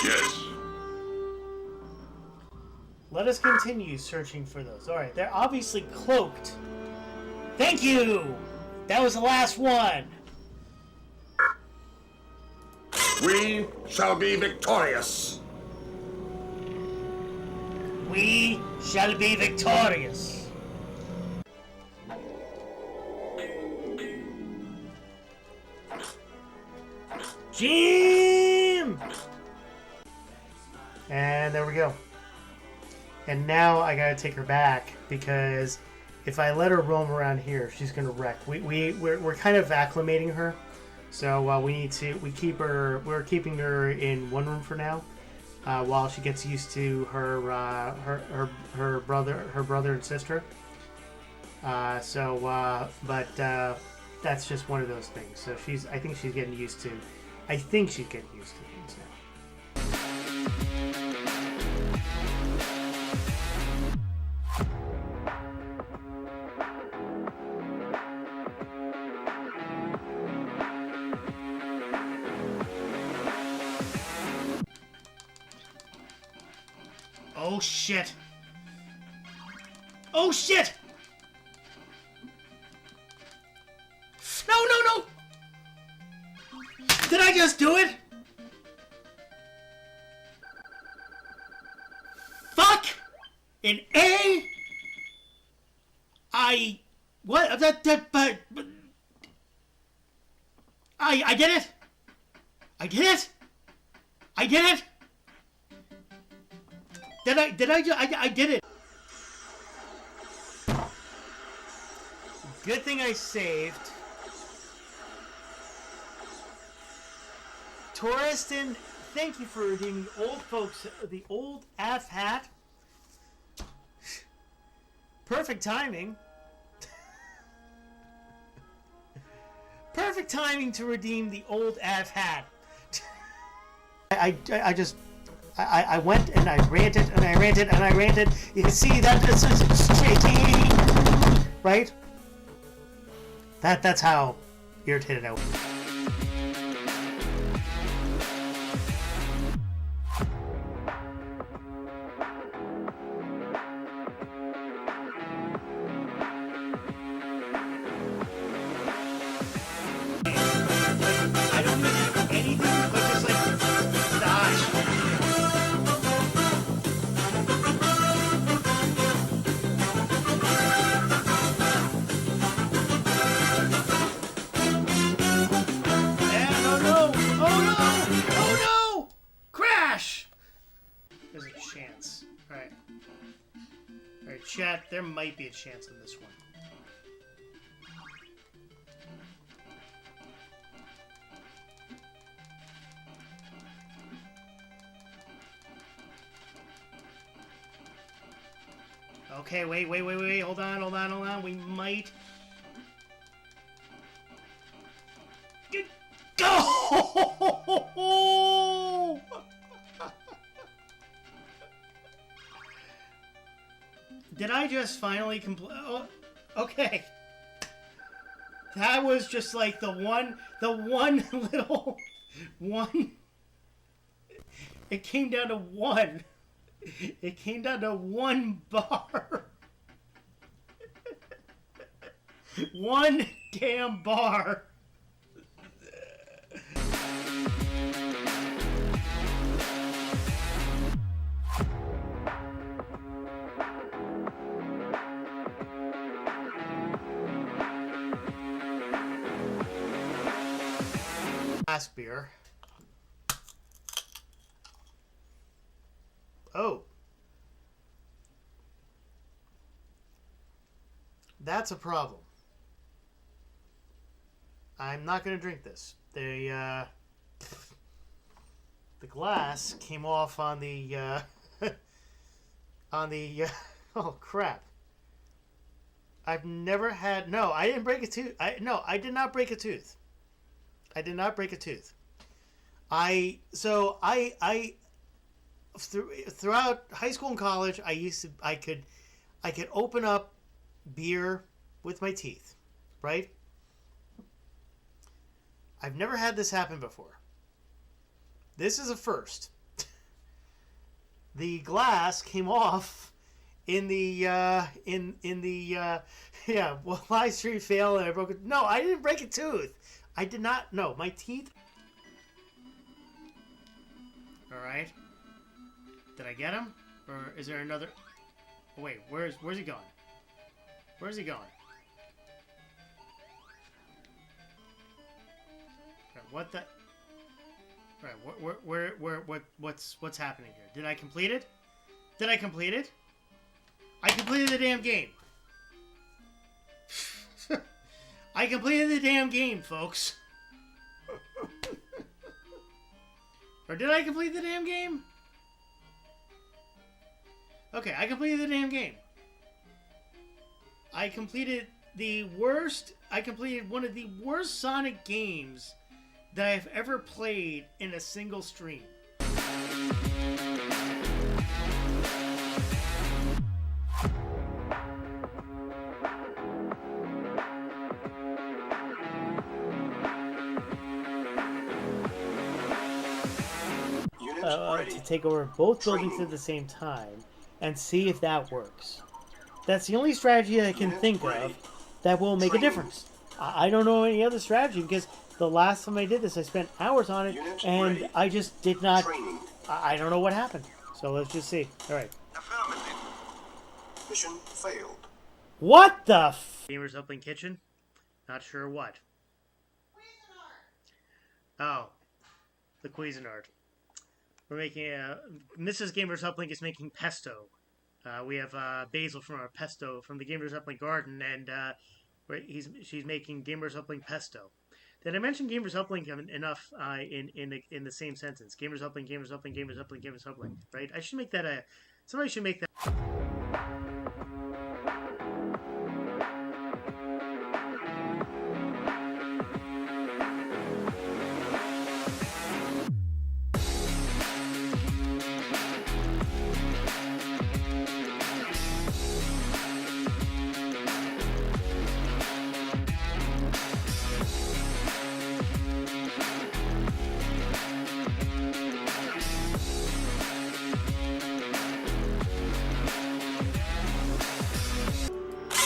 Yes. Let us continue searching for those. Alright, they're obviously cloaked. Thank you! That was the last one! We shall be victorious. We shall be victorious. Jim! And there we go. And now I gotta take her back because if I let her roam around here, she's gonna wreck. We're kind of acclimating her, so we're keeping her in one room for now, while she gets used to her brother and sister. But that's just one of those things. So I think she's getting used to things now. Oh shit! Oh shit! No! Did I just do it? Fuck! In A? What? But... I did it! I did it! I did it! I did it! Good thing I saved. Touristin, thank you for redeeming the old AF hat. Perfect timing. Perfect timing to redeem the old AF hat. I went and I ranted and I ranted and I ranted. You can see that this is shaky, right? That's how irritated I was. I don't need to do anything but just like dodge. Oh no! Crash! There's a chance. Alright, chat, there might be a chance on this one. Okay, wait. Hold on. We might... Go! Did I just finally complete? Oh, okay. That was just like the one little one. It came down to one. It came down to one bar. One damn bar. Last beer. Oh. That's a problem. I'm not going to drink this. The glass came off on the oh crap. I've never had... No, I didn't break a tooth. I did not break a tooth. I did not break a tooth. Throughout high school and college, I could open up beer with my teeth, right? I've never had this happen before. This is a first. the glass came off in the well, live stream failed and I broke it. No, I didn't break a tooth. I did not. No, my teeth. All right. Did I get him? Or is there another? Oh, wait, where's he going? Where's he going? What the? Right, what's happening here? Did I complete it? Did I complete it? I completed the damn game. I completed the damn game, folks. Or did I complete the damn game? Okay, I completed the damn game. I completed one of the worst Sonic games that I've ever played in a single stream. To take over both buildings at the same time and see if that works. That's the only strategy I can think of that will make a difference. I don't know any other strategy because the last time I did this, I spent hours on it and I just did not. I don't know what happened. So let's just see. All right. Affirmative. Mission failed. What the Gamers Upling Kitchen? Not sure what. Oh, the Cuisinart. We're making Mrs. Gamers Uplink is making pesto. We have basil from our pesto from the Gamers Uplink garden, and she's making Gamers Uplink pesto. Did I mention Gamers Uplink enough in the same sentence? Gamers Uplink, Gamers Uplink, Gamers Uplink, Gamers Uplink. Right? I should make that a. Somebody should make that.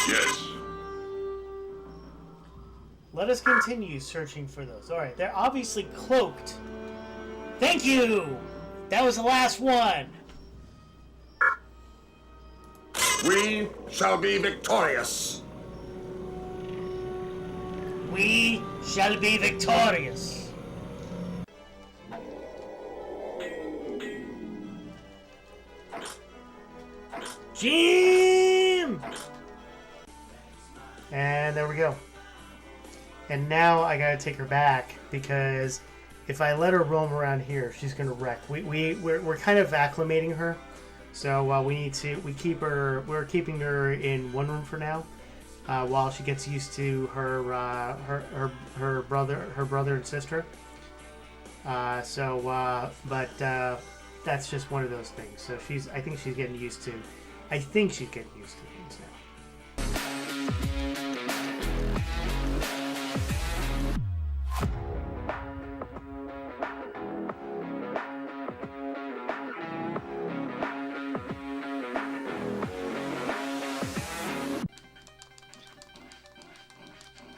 Yes. Let us continue searching for those. Alright, they're obviously cloaked. Thank you! That was the last one! We shall be victorious. We shall be victorious. Jim! And there we go. And now I gotta take her back because if I let her roam around here, she's gonna wreck. We're kind of acclimating her, so we're keeping her in one room for now, while she gets used to her brother and sister. That's just one of those things. So I think she's getting used to things now.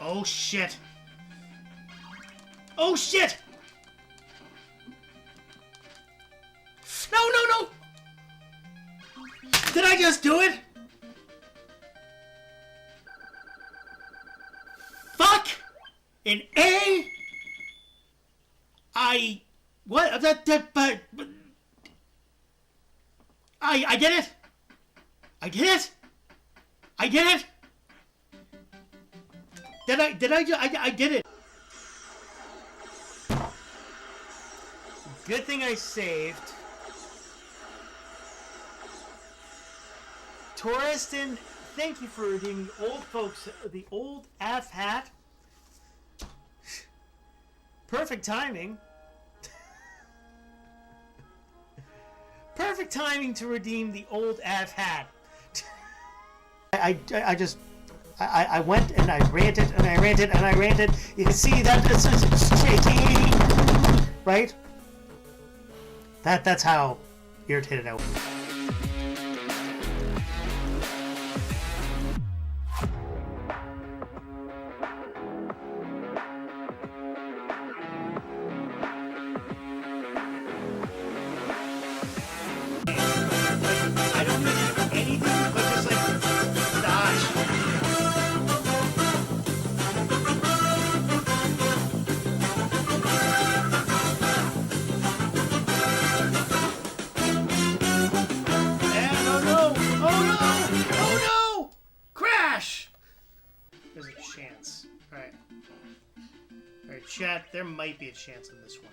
Oh shit! Oh shit! No! Did I just do it? Fuck! In A? What? But... I did it! I did it! I did it! I did it! Good thing I saved. Torreston, thank you for redeeming the old AF hat. Perfect timing. Perfect timing to redeem the old AF hat. I went and I ranted and I ranted and I ranted. You see that it's shaking, right? That's how irritated I was. I don't think anything but just like dodge. And oh no! Oh no! Oh no! Crash! There's a chance. Alright. Alright, chat, there might be a chance on this one.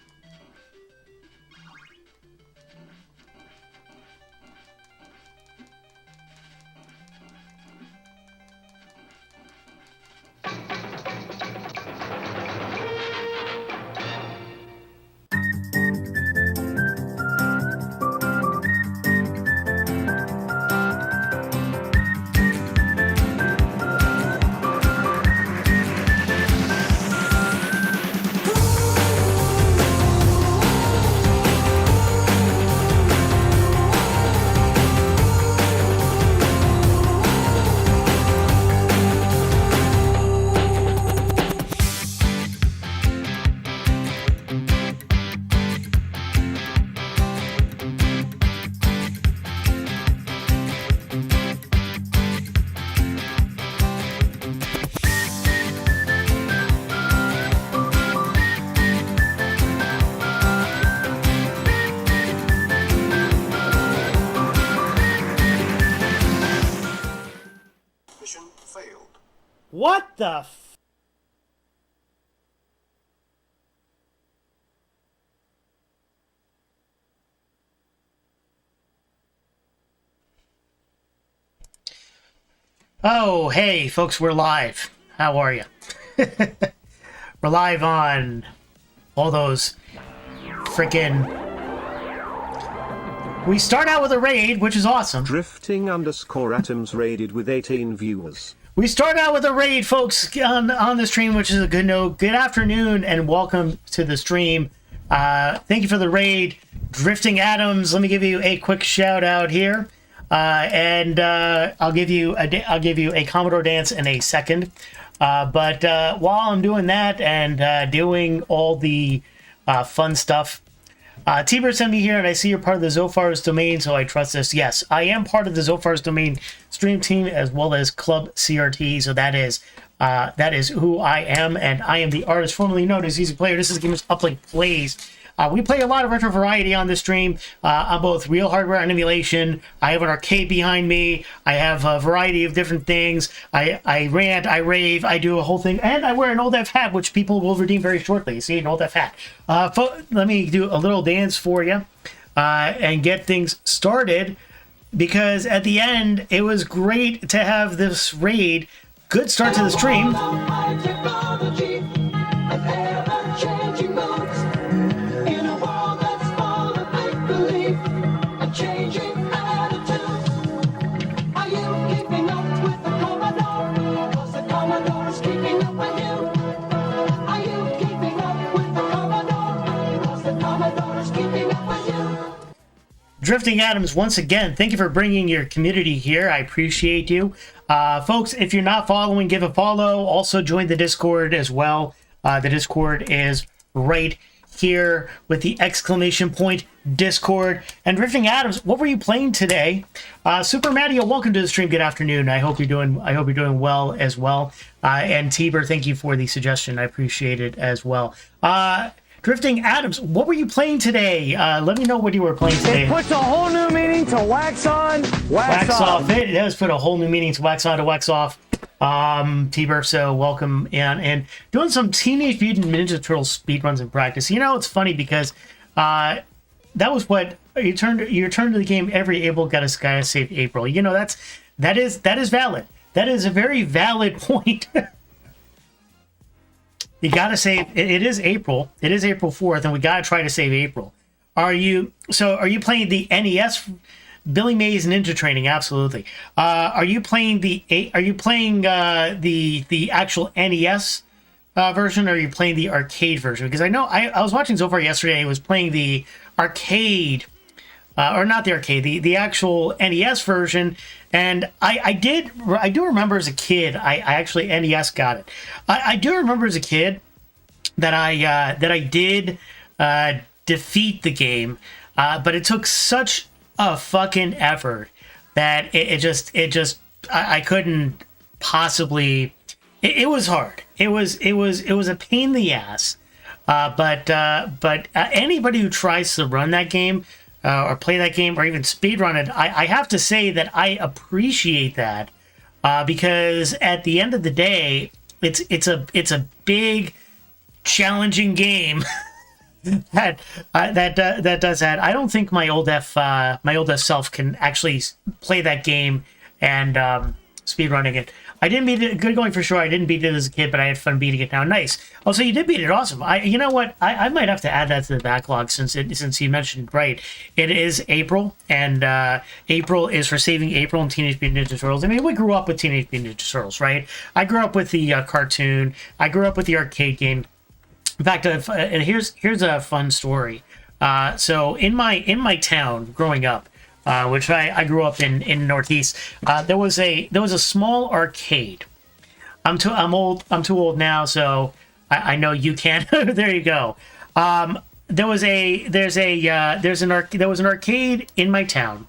Mission failed. What the f... Oh, hey, folks, we're live. How are you? We're live on all those freaking... We start out with a raid, which is awesome. Drifting_atoms raided with 18 viewers. We start out with a raid, folks, on the stream, which is a good note. Good afternoon, and welcome to the stream. Thank you for the raid. Drifting Atoms, let me give you a quick shout out here. And I'll give you a Commodore dance in a second. But while I'm doing that and doing all the fun stuff, T-Bird sent me here, and I see you're part of the Zophar's domain, so I trust this. Yes, I am part of the Zophar's domain stream team as well as Club CRT. So that is who I am, and I am the artist formerly known as Easy Player. This is Gamers Uplink Plays. We play a lot of retro variety on this stream, on both real hardware and emulation. I have an arcade behind me. I have a variety of different things. I rant, I rave, I do a whole thing, and I wear an old F hat, which people will redeem very shortly. See, an old F hat. Let me do a little dance for you and get things started, because at the end, it was great to have this raid. Good start to the stream. Drifting Atoms, once again, thank you for bringing your community here. I appreciate you. Folks, if you're not following, give a follow. Also, join the Discord as well. The Discord is right here with the exclamation point Discord. And Drifting Atoms, what were you playing today? Super Mario, welcome to the stream. Good afternoon. I hope you're doing well as well. And Tiber, thank you for the suggestion. I appreciate it as well. Drifting Atoms, what were you playing today? Let me know what you were playing today. It puts a whole new meaning to wax on, wax off. It does put a whole new meaning to wax on to wax off. Tiber, so welcome in. And doing some Teenage Mutant Ninja Turtles speedruns in practice. You know, it's funny because that was what you turn to the game every April, gotta save April. You know, that is valid. That is a very valid point. You gotta save. It is April. It is April 4th, and we gotta try to save April. Are you playing the NES? Billy Mays Ninja Training, absolutely. Are you playing the actual NES version, or are you playing the arcade version? Because I know I was watching so far yesterday. I was playing the arcade or not the arcade, the actual NES version. And I do remember as a kid, I actually NES got it. I do remember as a kid that I did defeat the game, but it took such a fucking effort that it just I couldn't possibly. It was hard. It was a pain in the ass. But anybody who tries to run that game or play that game or even speedrun it, I have to say that I appreciate that because at the end of the day, it's a big, challenging game that does that. I don't think my old self can actually play that game and speedrunning it. I didn't beat it. Good going for sure. I didn't beat it as a kid, but I had fun beating it now. Nice. Oh, so you did beat it. Awesome. You know what? I might have to add that to the backlog since you mentioned right. It is April, and April is for Saving April and Teenage Mutant Ninja Turtles. I mean, we grew up with Teenage Mutant Ninja Turtles, right? I grew up with the cartoon. I grew up with the arcade game. In fact, and here's a fun story. So in my town growing up, which I grew up in Northeast, there was a small arcade. I'm too old now, so I know you can. There you go. There was an arcade in my town,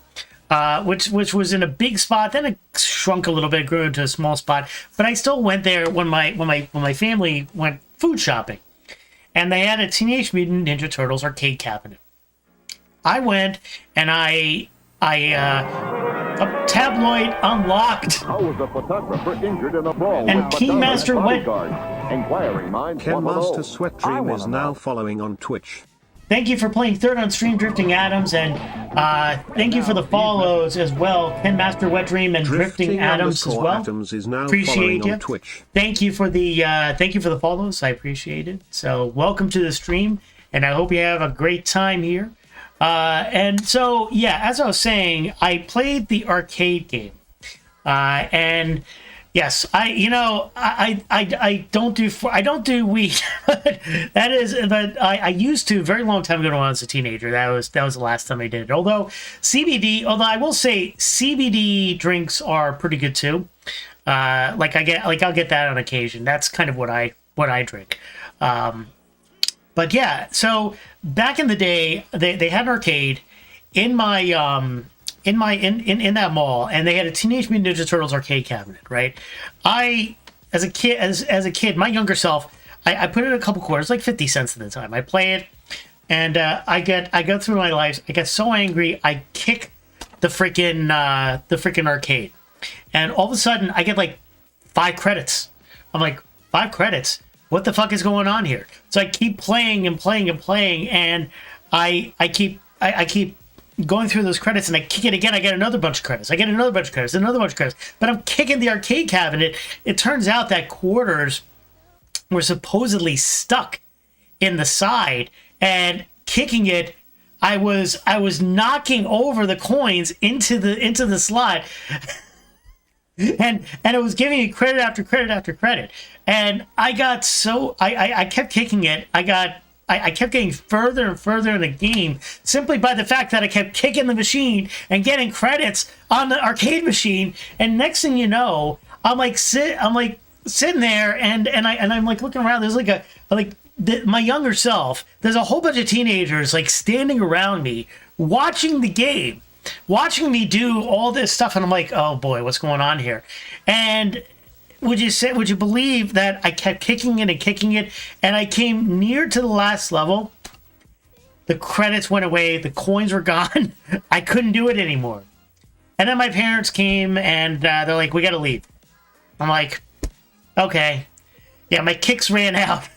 which was in a big spot. Then it shrunk a little bit, grew into a small spot. But I still went there when my family went food shopping, and they had a Teenage Mutant Ninja Turtles arcade cabinet. I went and a tabloid unlocked. How was a photographer injured in a brawl and with Keymaster went. Inquiring minds Ken want to Master know. Sweat I Dream wanna is now know. following on Twitch. Thank you for playing third on stream, Drifting Adams, and thank you for the follows as well, Ken Master Wet Dream and Drifting Adams as well. Adams is now Appreciate following you. on Twitch. Thank you for the follows. I appreciate it. So welcome to the stream, and I hope you have a great time here. And so yeah, as I was saying, I played the arcade game, and yes, I don't do weed. But I used to very long time ago when I was a teenager. That was the last time I did it. Although I will say CBD drinks are pretty good too. I'll get that on occasion. That's kind of what I drink. But yeah, so back in the day, they had an arcade in my in that mall, and they had a Teenage Mutant Ninja Turtles arcade cabinet, right? As a kid, my younger self, I put in a couple quarters, like 50 cents at the time. I play it, and I go through my life. I get so angry, I kick the freaking arcade, and all of a sudden, I get like 5 credits. I'm like, 5 credits? What the fuck is going on here? So I keep playing and playing and playing, and I keep going through those credits, and I kick it again. I get another bunch of credits. I get another bunch of credits, another bunch of credits. But I'm kicking the arcade cabinet. It turns out that quarters were supposedly stuck in the side, and kicking it, I was knocking over the coins into the slot. And it was giving me credit after credit after credit, and I got so I kept kicking it. I kept getting further and further in the game simply by the fact that I kept kicking the machine and getting credits on the arcade machine. And next thing you know, I'm sitting there and I'm like looking around. There's my younger self. There's a whole bunch of teenagers like standing around me watching the game, watching me do all this stuff, and I'm like, oh boy, what's going on here? And would you believe that I kept kicking it, and I came near to the last level. The credits went away, the coins were gone. I couldn't do it anymore. And then my parents came, and they're like, we gotta leave. I'm like, okay. Yeah, my kicks ran out.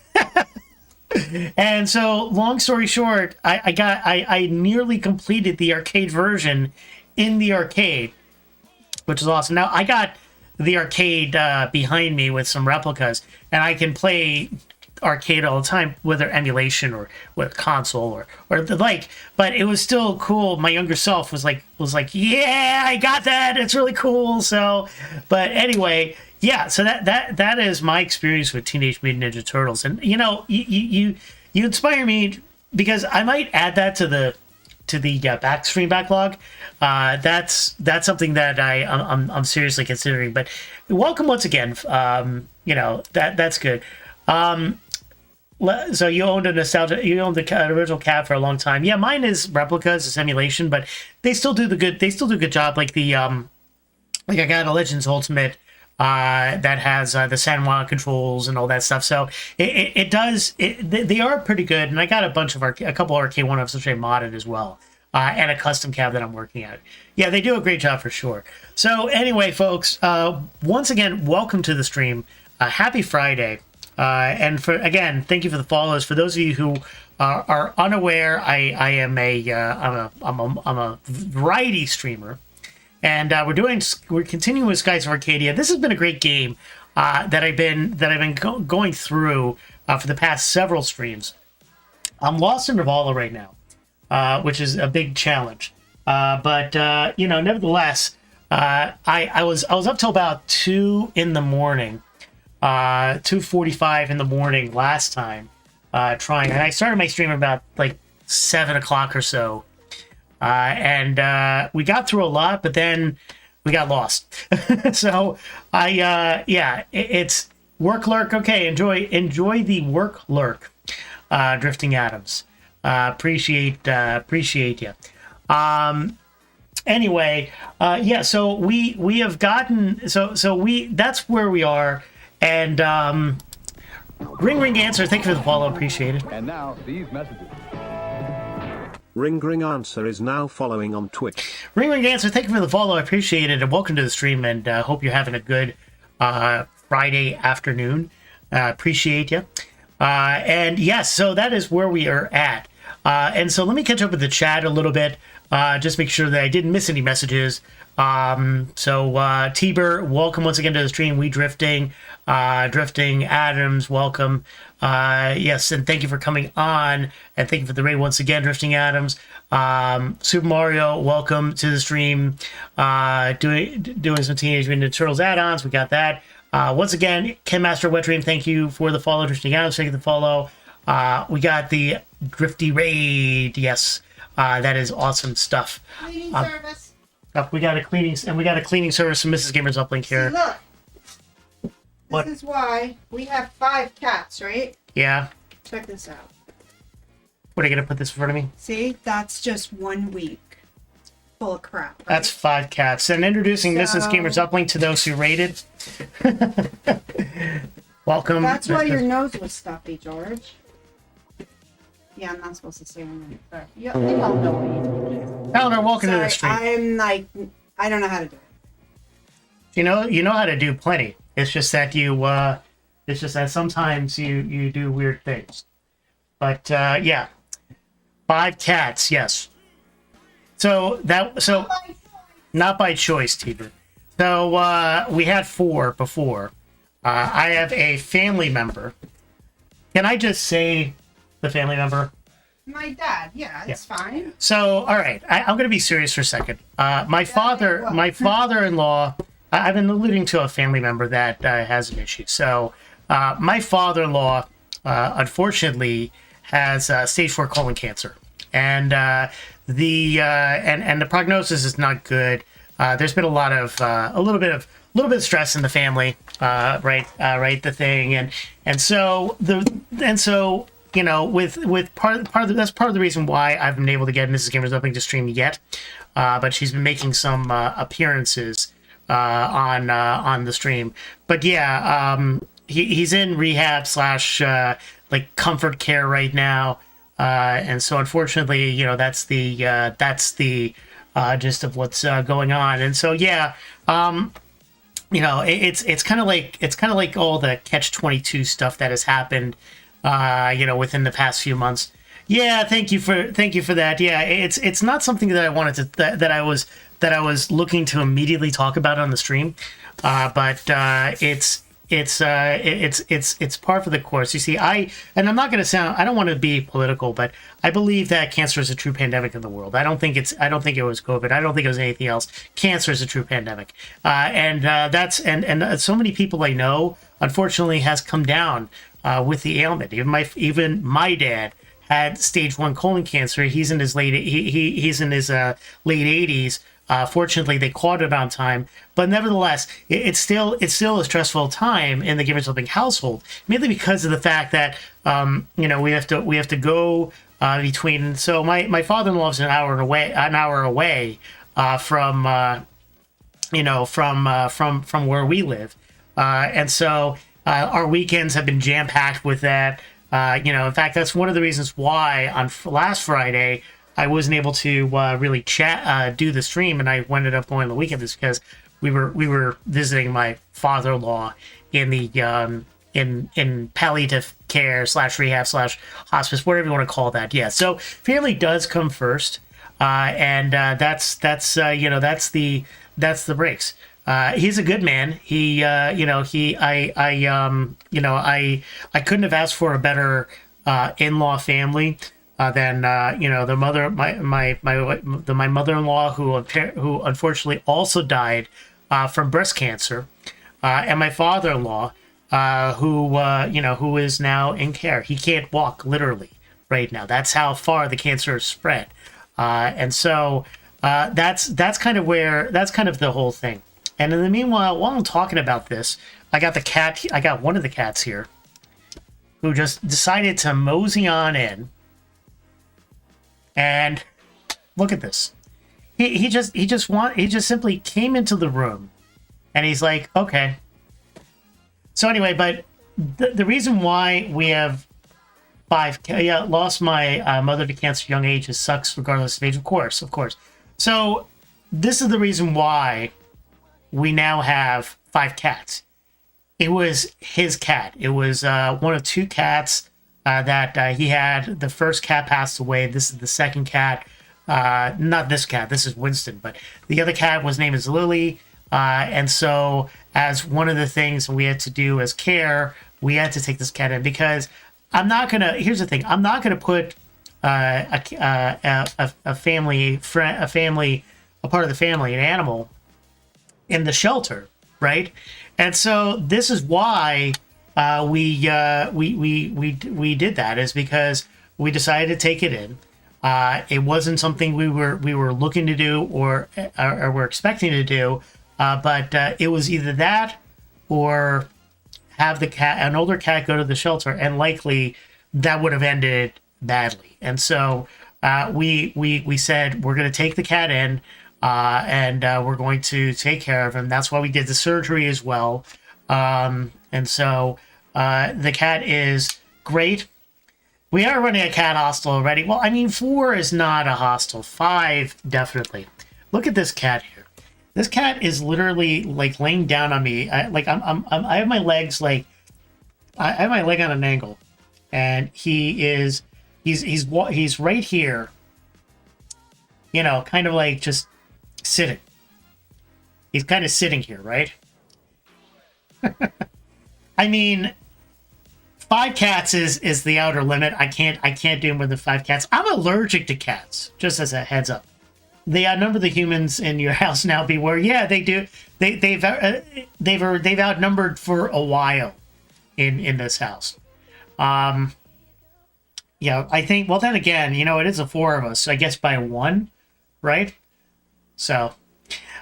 And so, long story short, I nearly completed the arcade version in the arcade, which is awesome. Now, I got the arcade behind me with some replicas, and I can play arcade all the time, whether emulation or with console or the like. But it was still cool. My younger self was like, yeah, I got that. It's really cool. So, but anyway. Yeah, so that is my experience with Teenage Mutant Ninja Turtles, and you inspire me because I might add that to to the stream backlog. That's something that I'm seriously considering. But welcome once again. That's good. So you owned the original cab for a long time. Yeah, mine is replicas, it's emulation, but they still do a good job. Like like I got a Legends Ultimate that has the San Juan controls and all that stuff. So they are pretty good. And I got a couple Arcade 1-ups which I modded as well. And a custom cab that I'm working at. Yeah, they do a great job for sure. So anyway, folks, once again, welcome to the stream. Happy Friday. And thank you for the follows. For those of you who are unaware, I'm a variety streamer, and we're continuing with Skies of Arcadia. This has been a great game that I've been going through for the past several streams. I'm lost in Valua right now, which is a big challenge. But nevertheless, I was up till about 2 in the morning. 2:45 in the morning last time, trying, and I started my stream about like 7 o'clock or so, and we got through a lot, but then we got lost. So it's work lurk. Okay, enjoy the work lurk, Drifting Atoms. Appreciate you. Anyway, so we have gotten that's where we are. And Ring Answer, thank you for the follow, appreciate it. And now these messages. Ring Answer is now following on Twitch. Ring Answer, thank you for the follow, I appreciate it, and welcome to the stream, and hope you're having a good Friday afternoon. Appreciate you. And yes, so that is where we are at. And so let me catch up with the chat a little bit, just make sure that I didn't miss any messages. T-Bur, welcome once again to the stream. We Drifting Adams, welcome. Yes, and thank you for coming on, and thank you for the raid once again, Drifting Adams. Super Mario, welcome to the stream. Doing some Teenage Mutant Ninja Turtles add-ons, we got that. Once again, Ken Master Wet Dream, thank you for the follow, Drifting Adams, thank you for the follow. We got the Drifty Raid, yes, that is awesome stuff. Cleaning service. We got a cleaning service from Mrs. Gamer's Uplink here. See, look. What? This is why we have 5 cats, right? Yeah. Check this out. What, are you gonna put this in front of me? See, that's just 1 week full of crap. Right? That's 5 cats. And introducing Mrs. Gamer's Uplink to those who rated. Welcome. That's why your nose was stuffy, George. Yeah, I'm not supposed to say anything. But you all know what you do. Eleanor, welcome to the stream. I don't know how to do it. You know how to do plenty. It's just that sometimes you do weird things. But yeah, 5 cats, yes. So not by choice, Tiber. So we had 4 before. I have a family member. Can I just say the family member? My dad, yeah, it's fine. So, all right, I'm going to be serious for a second. My father-in-law, I've been alluding to a family member that has an issue. So, my father-in-law, unfortunately, has stage 4 colon cancer, and the prognosis is not good. There's been a little bit of stress in the family, right? The thing, and so with that's part of the reason why I haven't been able to get Mrs. Gamer's Uplink to stream yet, but she's been making some appearances on the stream. But yeah, he's in rehab / like comfort care right now, and so unfortunately, that's the gist of what's going on. And so yeah, it's kind of like all the Catch-22 stuff that has happened. Within the past few months. Yeah, thank you for that. Yeah, it's not something that I wanted to that I was looking to immediately talk about on the stream, but it's par for the course. You see, I'm not going to I don't want to be political, but I believe that cancer is a true pandemic in the world. I don't think it was COVID. I don't think it was anything else. Cancer is a true pandemic, and so many people I know, unfortunately, has come down with the ailment. Even my dad had stage 1 colon cancer. He's in his he's in his late 80s. Fortunately, they caught it on time, but nevertheless, it's still a stressful time in the Give Me Something household, mainly because of the fact that we have to go between. So my father-in-law is an hour away from from where we live, and so our weekends have been jam-packed with that. In fact, that's one of the reasons why on last Friday I wasn't able to really do the stream, and I ended up going on the weekend is because we were visiting my father-in-law in the in palliative care / rehab / hospice, whatever you want to call that. Yeah, so family does come first, and that's the breaks. He's a good man. I couldn't have asked for a better in-law family than the mother, my mother-in-law who unfortunately also died from breast cancer, and my father-in-law who is now in care. He can't walk literally right now. That's how far the cancer has spread, and so that's kind of the whole thing. And in the meanwhile, while I'm talking about this, I got one of the cats here who just decided to mosey on in. And look at this. He just simply came into the room and he's like, okay. So anyway, but the reason why we have lost my mother to cancer at a young age, it sucks regardless of age, of course. So this is the reason why we now have 5 cats. It was his cat. It was one of 2 cats that he had. The first cat passed away. This is the second cat. Not this cat. This is Winston. But the other cat was named as Lily. And so as one of the things we had to do as care, we had to take this cat in because here's the thing. I'm not going to put a part of the family, an animal, in the shelter, right? And so this is why we did that, is because we decided to take it in. It wasn't something we were looking to do or were expecting to do, but it was either that or have an older cat go to the shelter, and likely that would have ended badly. And so we said we're going to take the cat in. And we're going to take care of him. That's why we did the surgery as well. And so the cat is great. We are running a cat hostel already. Well, I mean, 4 is not a hostel. 5, definitely. Look at this cat here. This cat is literally like laying down on me. I have my legs I have my leg on an angle, and he's right here. Kind of like just sitting. He's kind of sitting here, right? I mean, 5 cats is the outer limit. I can't do more than 5 cats. I'm allergic to cats, just as a heads up. They outnumber the humans in your house now. Beware. Yeah, they do. They've outnumbered for a while in this house. I think. Well, then again, it is a 4 of us, so I guess by 1, right? So,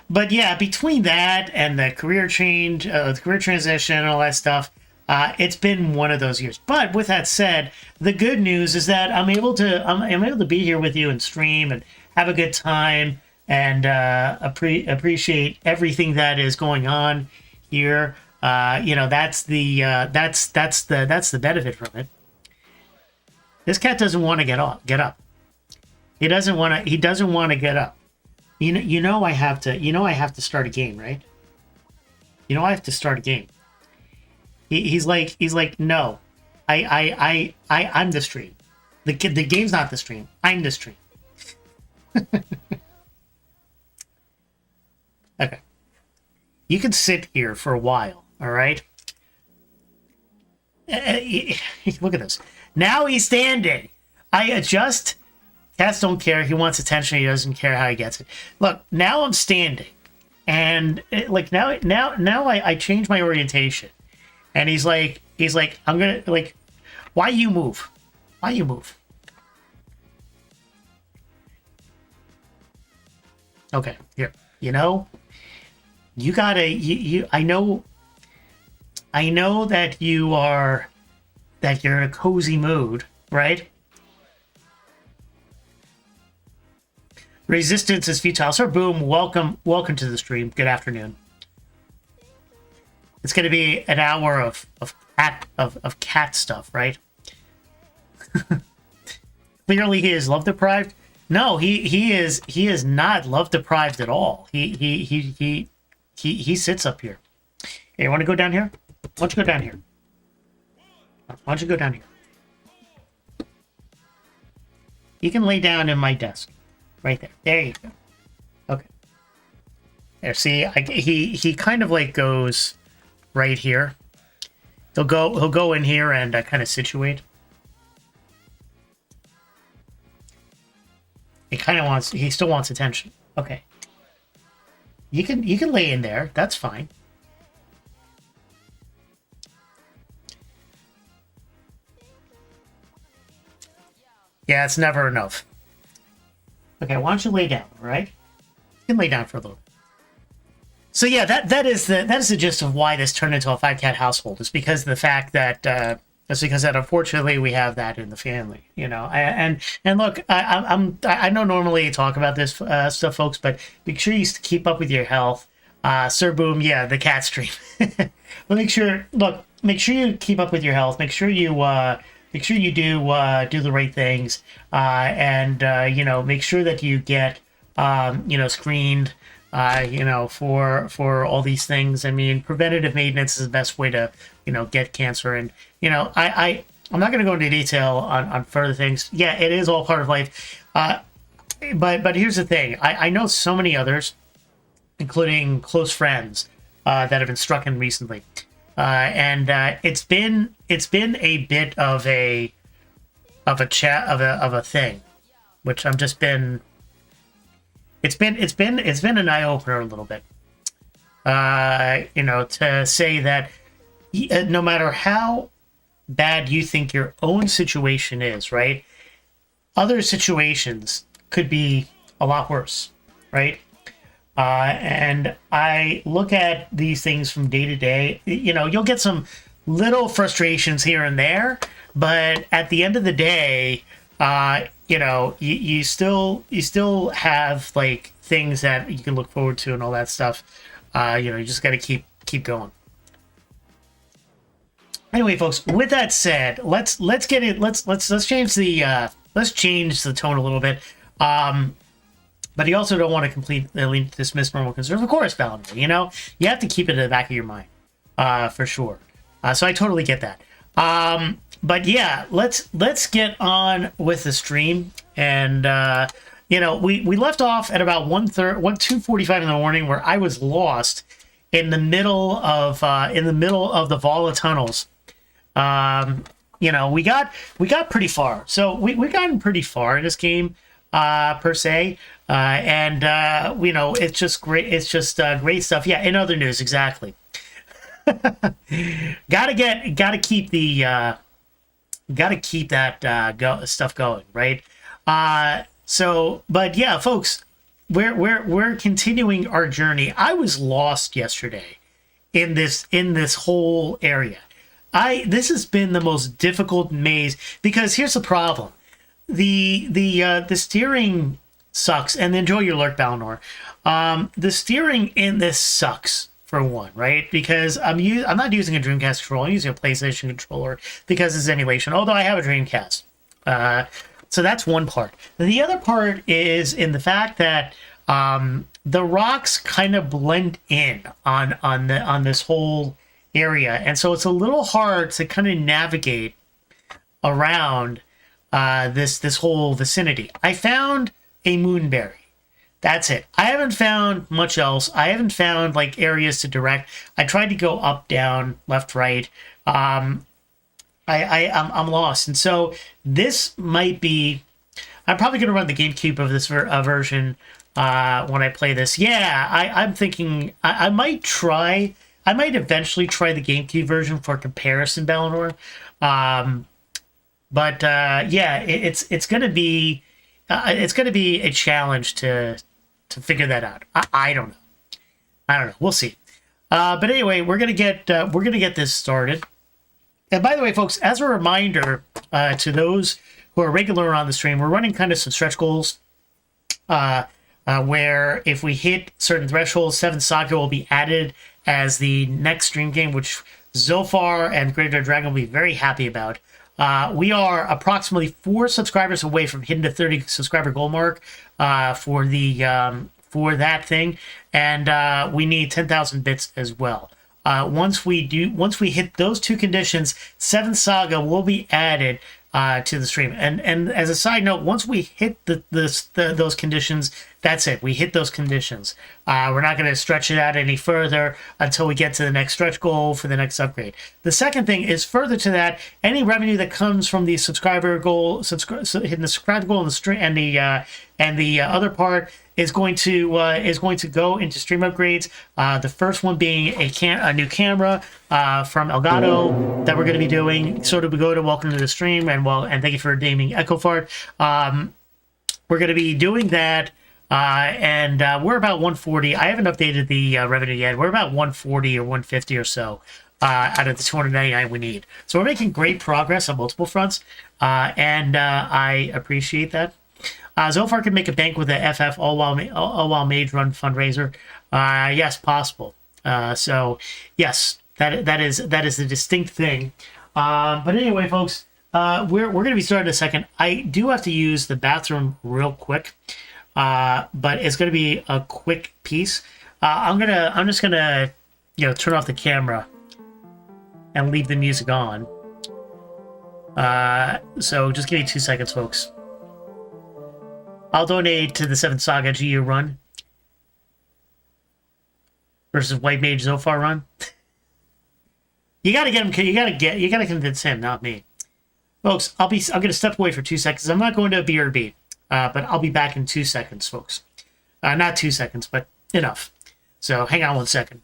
but yeah, between that and the career change, the career transition, and all that stuff, it's been one of those years. But with that said, the good news is that I'm able to be here with you and stream and have a good time and appreciate everything that is going on here. That's the benefit from it. This cat doesn't want to get up. He doesn't want to get up. I have to start a game, right? I have to start a game. He's like, no, I'm the stream. The game's not the stream. I'm the stream. Okay. You can sit here for a while, all right? Look at this. Now he's standing. I adjust. Cats don't care. He wants attention. He doesn't care how he gets it. Look, now I'm standing, and now I change my orientation, and he's like, I'm gonna why you move? Okay, here. You know, you gotta. I know that you're in a cozy mood, right? Resistance is futile. Sir Boom, welcome to the stream. Good afternoon. It's going to be an hour of cat stuff, right? Clearly, he is love deprived. No, he is not love deprived at all. He sits up here. Hey, you want to go down here? Why don't you go down here? Why don't you go down here? You can lay down in my desk. Right there. There you go. Okay. There, see, he kind of like goes right here. He'll go in here and kind of situate. He still wants attention. Okay. You can lay in there. That's fine. Yeah, it's never enough. Okay, why don't you lay down, all right? You can lay down for a little bit. So yeah, that is the gist of why this turned into a 5-cat household. It's because of the fact that unfortunately we have that in the family, you know. And look, I don't normally talk about this stuff, folks, but make sure you keep up with your health. Sir Boom, yeah, the cat stream. But make sure you keep up with your health. Make sure you do the right things, and you know, make sure that you get you know, screened, you know, for all these things. I mean, preventative maintenance is the best way to, you know, get cancer. And you know, I'm not going to go into detail on further things. Yeah, it is all part of life. But here's the thing: I know so many others, including close friends, that have been struck in recently. And it's been a bit of a thing, which I've just been. It's been an eye opener a little bit. You know, to say that no matter how bad you think your own situation is, right? Other situations could be a lot worse, right? And I look at these things from day to day. You know, you'll get some little frustrations here and there, but at the end of the day, you know, you still have like things that you can look forward to and all that stuff. You know, you just got to keep going. Anyway, folks, with that said, let's get it. Let's change the tone a little bit. But you also don't want to completely dismiss normal concerns. Of course, Valua, you know, you have to keep it in the back of your mind, for sure. So I totally get that. But yeah, let's get on with the stream. And you know, we left off at about 2:45 in the morning, where I was lost in the middle of the Valua tunnels. You know, we got pretty far. So we've gotten pretty far in this game, per se. And you know, it's just great. It's just great stuff. Yeah. In other news, exactly. gotta keep that stuff going, right? So, but yeah, folks, we're continuing our journey. I was lost yesterday in this whole area. This has been the most difficult maze, because here's the problem: the steering sucks. And enjoy your lurk, Balnor. The steering in this sucks, for one, right? Because I'm not using a Dreamcast controller. I'm using a PlayStation controller because it's emulation. Although I have a Dreamcast, so that's one part. The other part is in the fact that the rocks kind of blend in on this whole area, and so it's a little hard to kind of navigate around this whole vicinity. I found a moonberry. That's it. I haven't found much else. I haven't found like areas to direct. I tried to go up, down, left, right. I'm lost, and so this might be. I'm probably going to run the GameCube of this version when I play this. Yeah, I'm thinking I might try. I might eventually try the GameCube version for comparison, Balnor. But yeah, it's going to be a challenge to to figure that out. I don't know. I don't know. We'll see. But anyway, we're gonna get this started. And by the way, folks, as a reminder to those who are regular on the stream, we're running kind of some stretch goals. Where if we hit certain thresholds, 7 Saga will be added as the next stream game, which Zofar and Greater Dragon will be very happy about. We are approximately 4 subscribers away from hitting the 30 subscriber goal mark for that thing, and we need 10,000 bits as well. Once we hit those 2 conditions, 7 Saga will be added to the stream. And as a side note, once we hit those conditions, that's it. We hit those conditions. We're not going to stretch it out any further until we get to the next stretch goal for the next upgrade. The second thing is, further to that, any revenue that comes from the subscriber goal, hitting the subscriber goal and the stream, and the other part is going to go into stream upgrades. The first one being a new camera from Elgato that we're going to be doing. So to go to welcome to the stream, and thank you for naming Echo Fart. We're going to be doing that. And we're about 140. I haven't updated the revenue yet. We're about 140 or 150 or so out of the 299 we need. So we're making great progress on multiple fronts, and I appreciate that. Zofar can make a bank with the FF all while Mage Run fundraiser. Yes, possible. So yes, that is the distinct thing. But anyway, folks, we're going to be starting in a second. I do have to use the bathroom real quick. But it's going to be a quick piece. I'm just gonna, turn off the camera and leave the music on. So just give me 2 seconds, folks. I'll donate to the 7th Saga GU run versus White Mage Zofar run. You gotta get him. You gotta convince him, not me, folks. I'm gonna step away for 2 seconds. I'm not going to BRB. But I'll be back in 2 seconds, folks. Not 2 seconds, but enough. So hang on 1 second.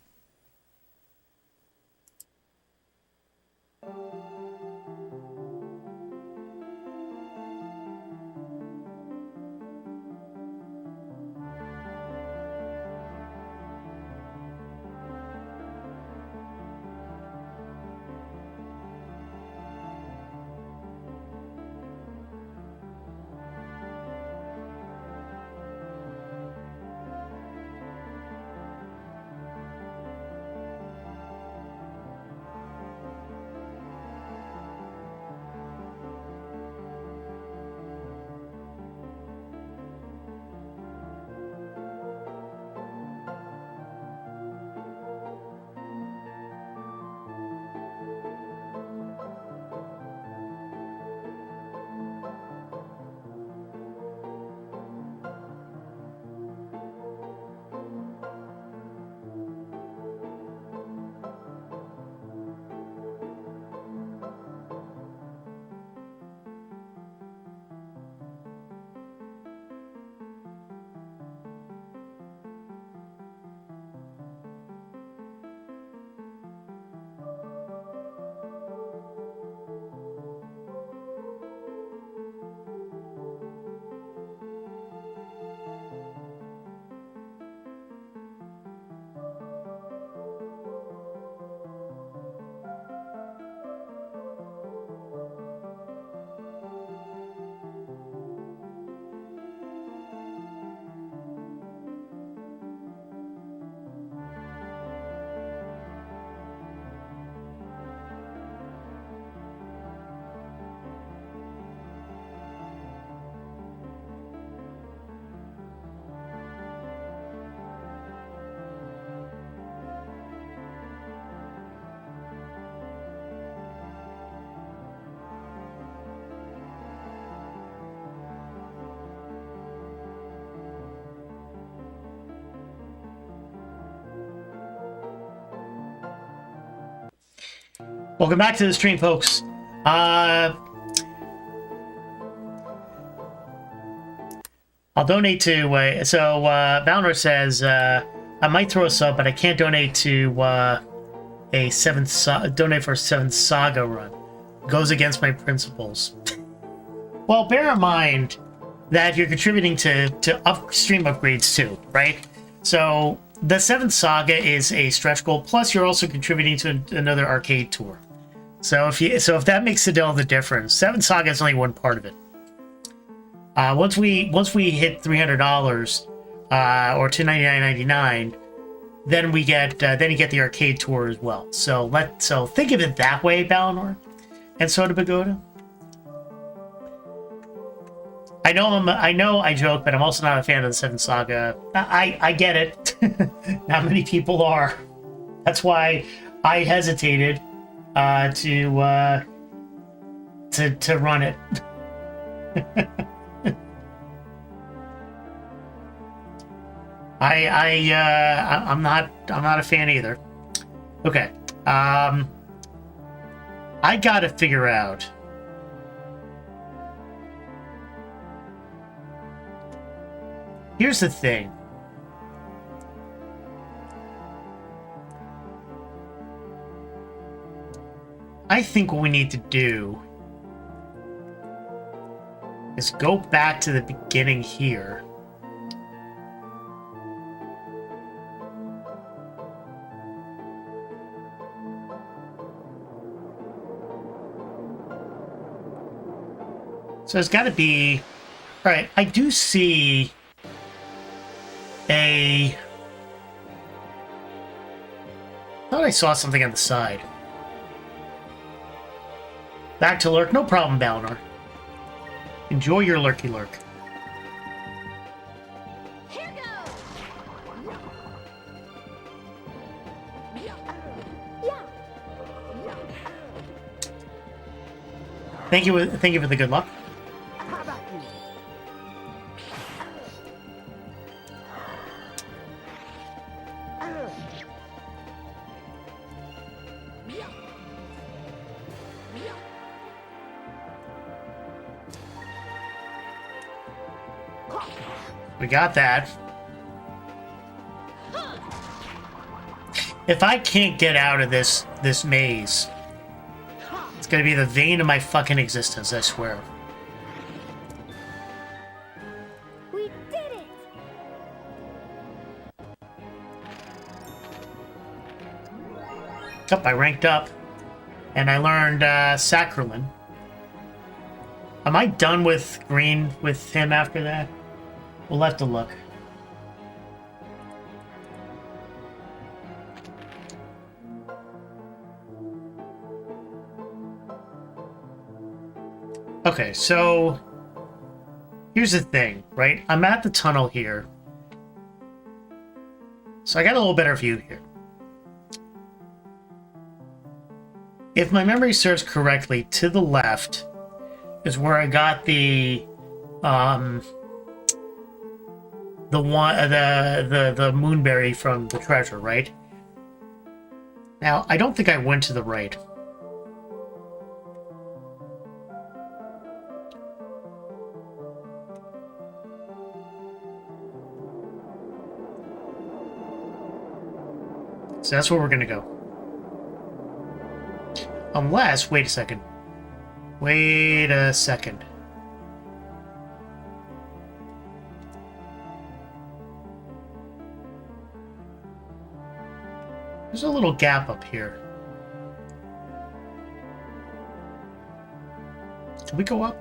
Welcome back to the stream, folks. I'll donate to... Valnor says, I might throw a sub, but I can't donate to donate for a 7th Saga run. Goes against my principles. Well, bear in mind, that you're contributing to upstream upgrades too, right? So the 7th Saga is a stretch goal, plus you're also contributing to another arcade tour. So if that makes the difference, 7th Saga is only one part of it. Once we hit $300 or $299.99, then we get then you get the arcade tour as well. So think of it that way, Balinor and Soda Pagoda. I know I joke, but I'm also not a fan of the 7th Saga. I get it. Not many people are. That's why I hesitated to run it. I'm not a fan either. Okay. I gotta figure out. Here's the thing. I think what we need to do is go back to the beginning here. So it's got to be... Alright, I do see a... I thought I saw something on the side. Back to lurk? No problem, Balinor. Enjoy your lurky lurk. Here goes. Thank you for the good luck. We got that. If I can't get out of this maze, it's gonna be the vein of my fucking existence, I swear. We did it. Up, I ranked up, and I learned Sacralin. Am I done with green with him after that? We'll have to look. Okay, so here's the thing, right? I'm at the tunnel here. So I got a little better view here. If my memory serves correctly, to the left is where I got the moonberry from the treasure, right? Now, I don't think I went to the right. So that's where we're gonna go. Unless, wait a second. Wait a second. There's a little gap up here. Can we go up?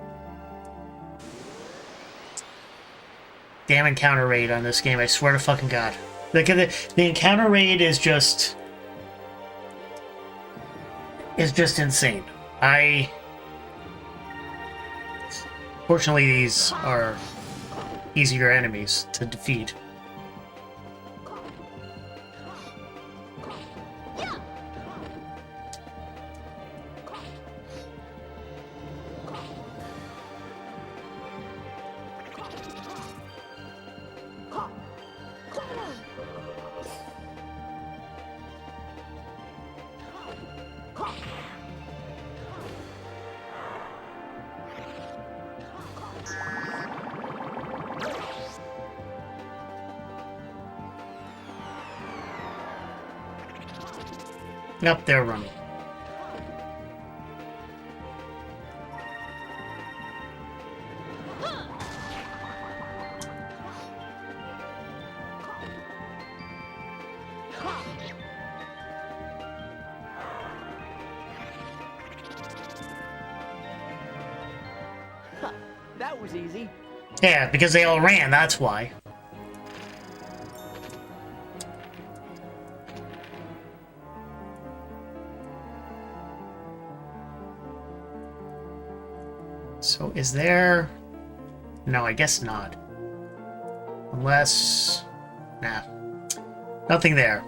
Damn encounter rate on this game, I swear to fucking God. The encounter rate is just insane. Fortunately, these are easier enemies to defeat. Yep, they're running. That was easy. Yeah, because they all ran, that's why. So is there... No, I guess not. Unless... Nah. Nothing there.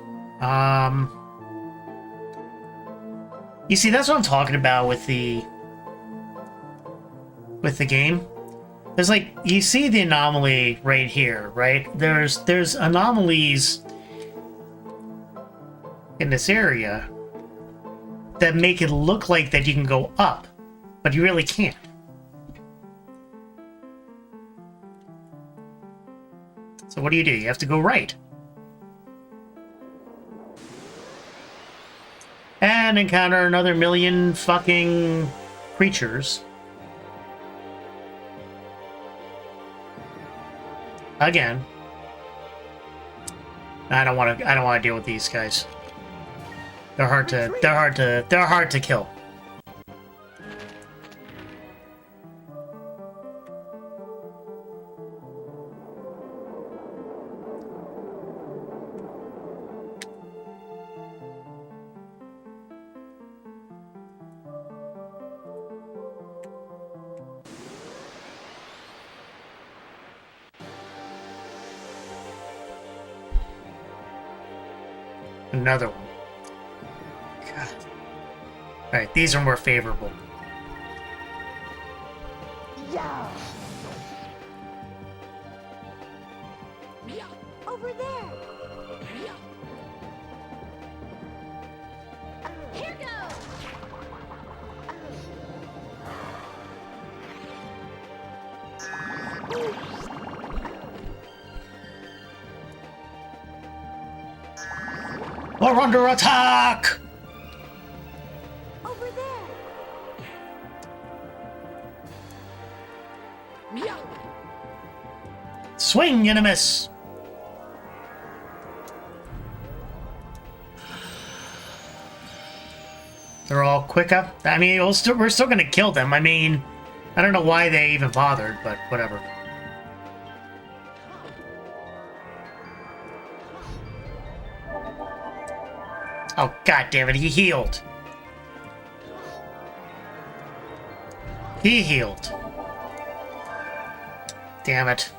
You see, that's what I'm talking about with the game. There's like, you see the anomaly right here, right? There's anomalies in this area that make it look like that you can go up, but you really can't. So what do? You have to go right. And encounter another million fucking creatures. Again. I don't want to deal with these guys. They're hard to kill. Another one. God. Alright, these are more favorable. Yeah. Over there. Here goes. We're under attack! Over there. Swing and a miss! They're all quick up. I mean, we're still gonna kill them. I mean, I don't know why they even bothered, but whatever. Oh, god damn it, he healed. He healed. Damn it.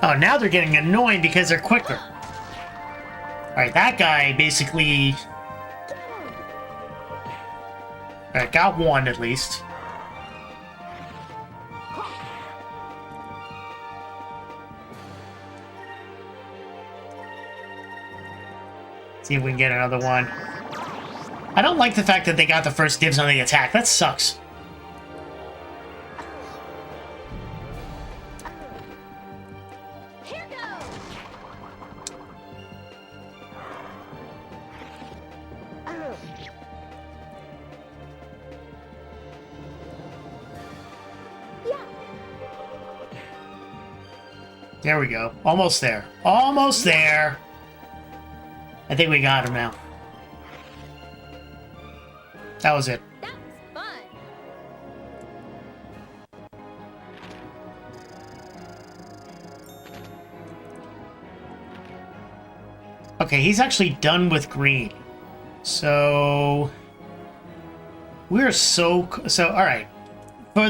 Oh, now they're getting annoying because they're quicker. Alright, that guy basically... Alright, got one at least. See if we can get another one. I don't like the fact that they got the first dibs on the attack. That sucks. Here goes. Yeah. There we go. Almost there. Almost there. I think we got him now. That was it. That was fun. Okay, he's actually done with green. So we're so all right.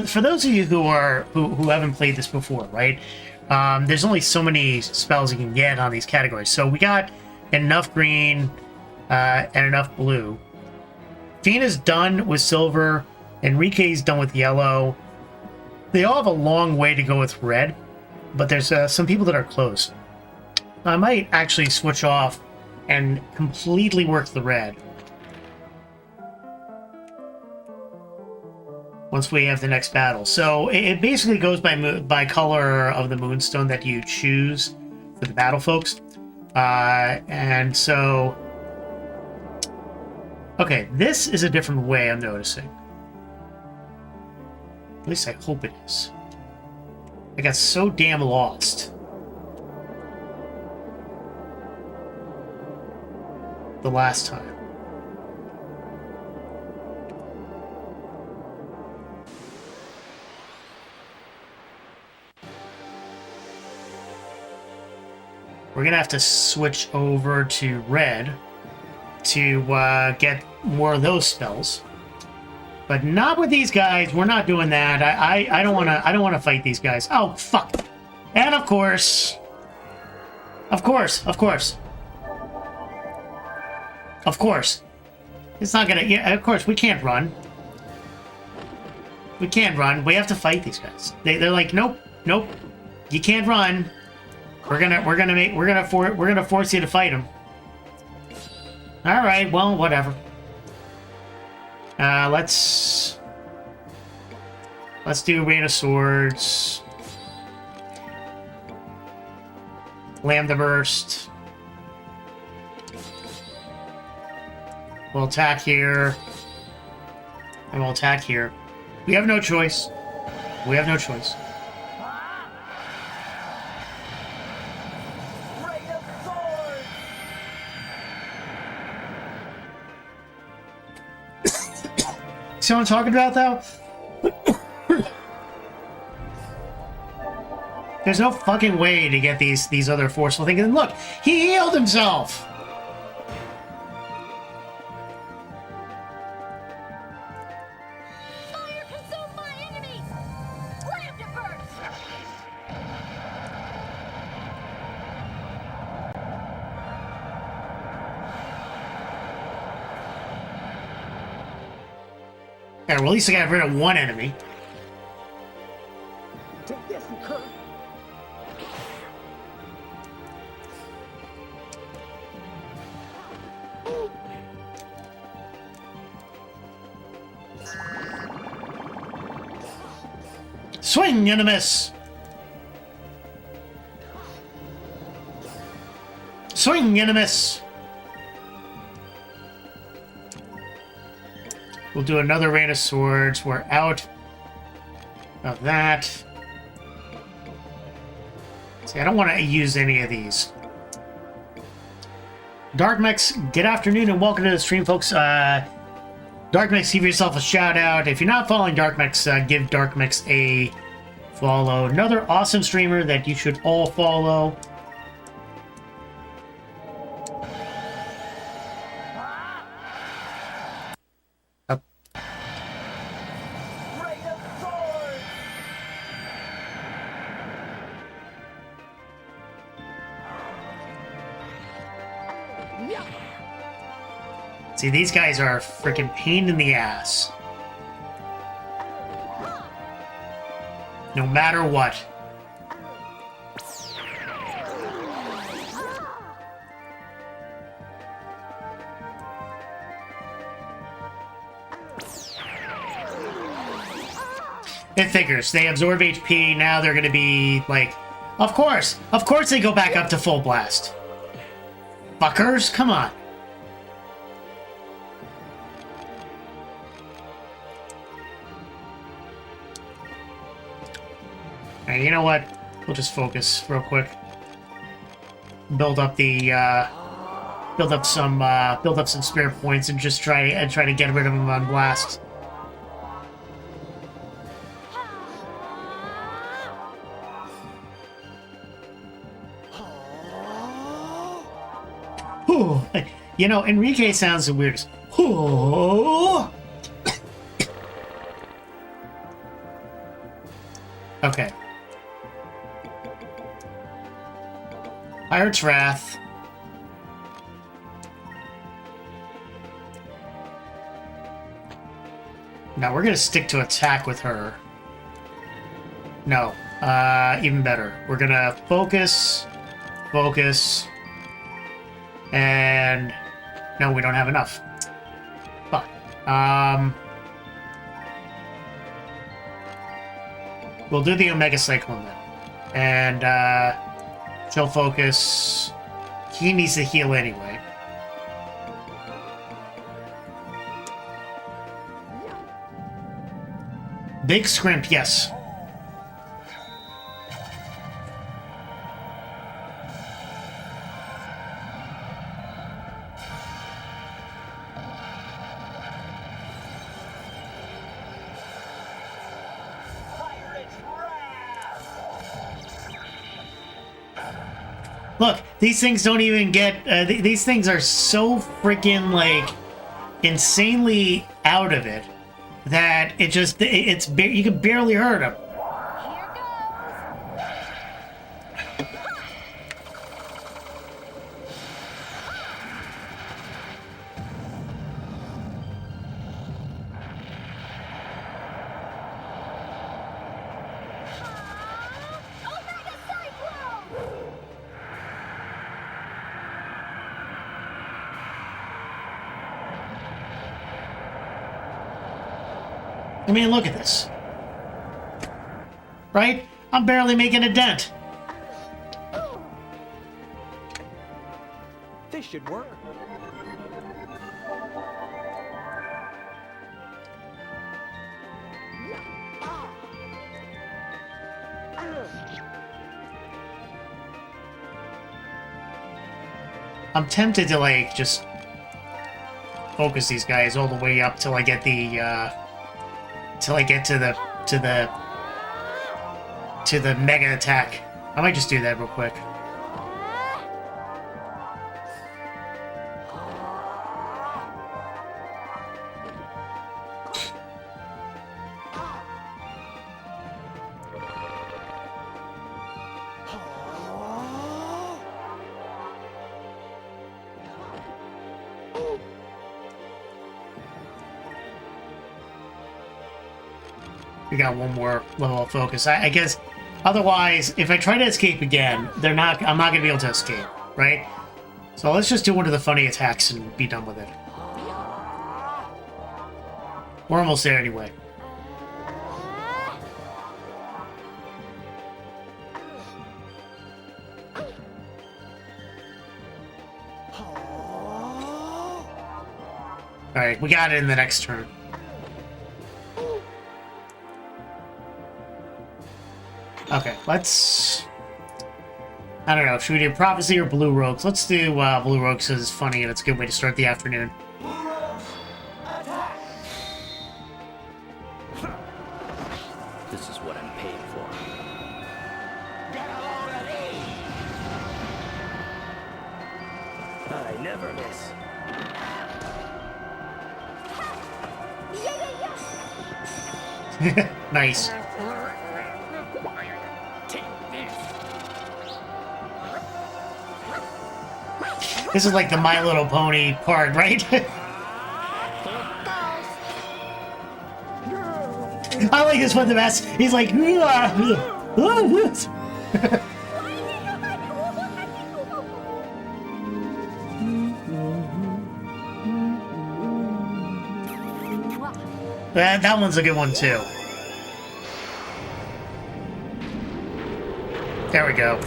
For those of you who haven't played this before, right? There's only so many spells you can get on these categories. So we got enough green and enough blue. Fina's done with silver. Enrique's done with yellow. They all have a long way to go with red, but there's some people that are close. I might actually switch off and completely work the red once we have the next battle. So it basically goes by color of the moonstone that you choose for the battle, folks. And so, okay, this is a different way I'm noticing. At least I hope it is. I got so damn lost. the last time. We're gonna have to switch over to red to get more of those spells, but not with these guys. We're not doing that. I don't wanna fight these guys. Oh fuck! And of course, it's not gonna. Yeah, of course we can't run. We can't run. We have to fight these guys. They're like, nope, you can't run. We're gonna force you to fight him. All right, well, whatever. Let's do Rain of Swords. Lambda Burst. We'll attack here. And we'll attack here. We have no choice. We have no choice. See what I'm talking about, though? There's no fucking way to get these other forceful things. And look, he healed himself! Fire consume my enemies! Lambda burst! Yeah, well, at least I got rid of one enemy. Take this, you cur. Swing and a miss! Swing and a miss! We'll do another Rain of Swords. We're out of that. See, I don't want to use any of these. Darkmex, good afternoon and welcome to the stream, folks. Darkmex, give yourself a shout out. If you're not following Darkmex, give Darkmex a follow. Another awesome streamer that you should all follow. See, these guys are a freaking pain in the ass. No matter what. It figures. They absorb HP, now they're gonna be, like... Of course they go back up to full blast. Fuckers, come on. Hey, you know what? We'll just focus real quick. Build up some spare points and just try to get rid of them on blast. Ooh, you know, Enrique sounds the weirdest. Ooh. Okay. Pirate's Wrath. Now we're gonna stick to attack with her. No, even better. We're gonna focus, and no, we don't have enough. But we'll do the Omega Cyclone then, and she'll focus. He needs to heal anyway. Big Scrimp, yes. Look, these things don't even get... these things are so freaking, like, insanely out of it that it just... you can barely hurt them. Here goes. Omega Cyclone! I mean, look at this. Right? I'm barely making a dent. This should work. I'm tempted to, like, just focus these guys all the way up till I get the, till I get to the mega attack. I might just do that real quick. We got one more level of focus. I guess otherwise, if I try to escape again, I'm not gonna be able to escape, right? So let's just do one of the funny attacks and be done with it. We're almost there anyway. Alright, we got it in the next turn. Okay, let's... I don't know, should we do Prophecy or Blue Rogues? Let's do Blue Rogues because it's funny and it's a good way to start the afternoon. This is what I'm paid for. I never miss. Nice. This is like the My Little Pony part, right? I like this one the best. He's like, that one's a good one too. There we go.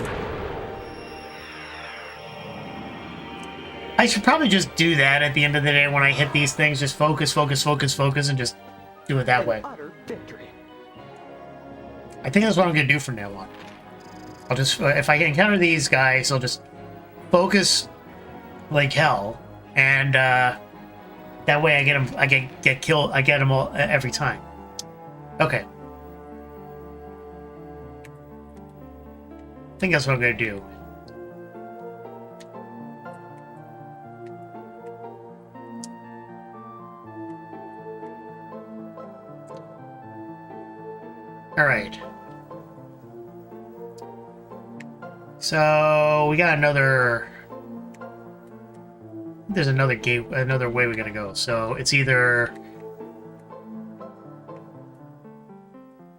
I should probably just do that at the end of the day when I hit these things. Just focus, focus, focus, focus, and just do it that way. Utter victory. I think that's what I'm going to do from now on. I'll just, if I encounter these guys, I'll just focus like hell, and that way I get them, I get killed, I get them all every time. Okay. I think that's what I'm going to do. All right. So we got another. There's another gate, another way we're gonna go. So it's either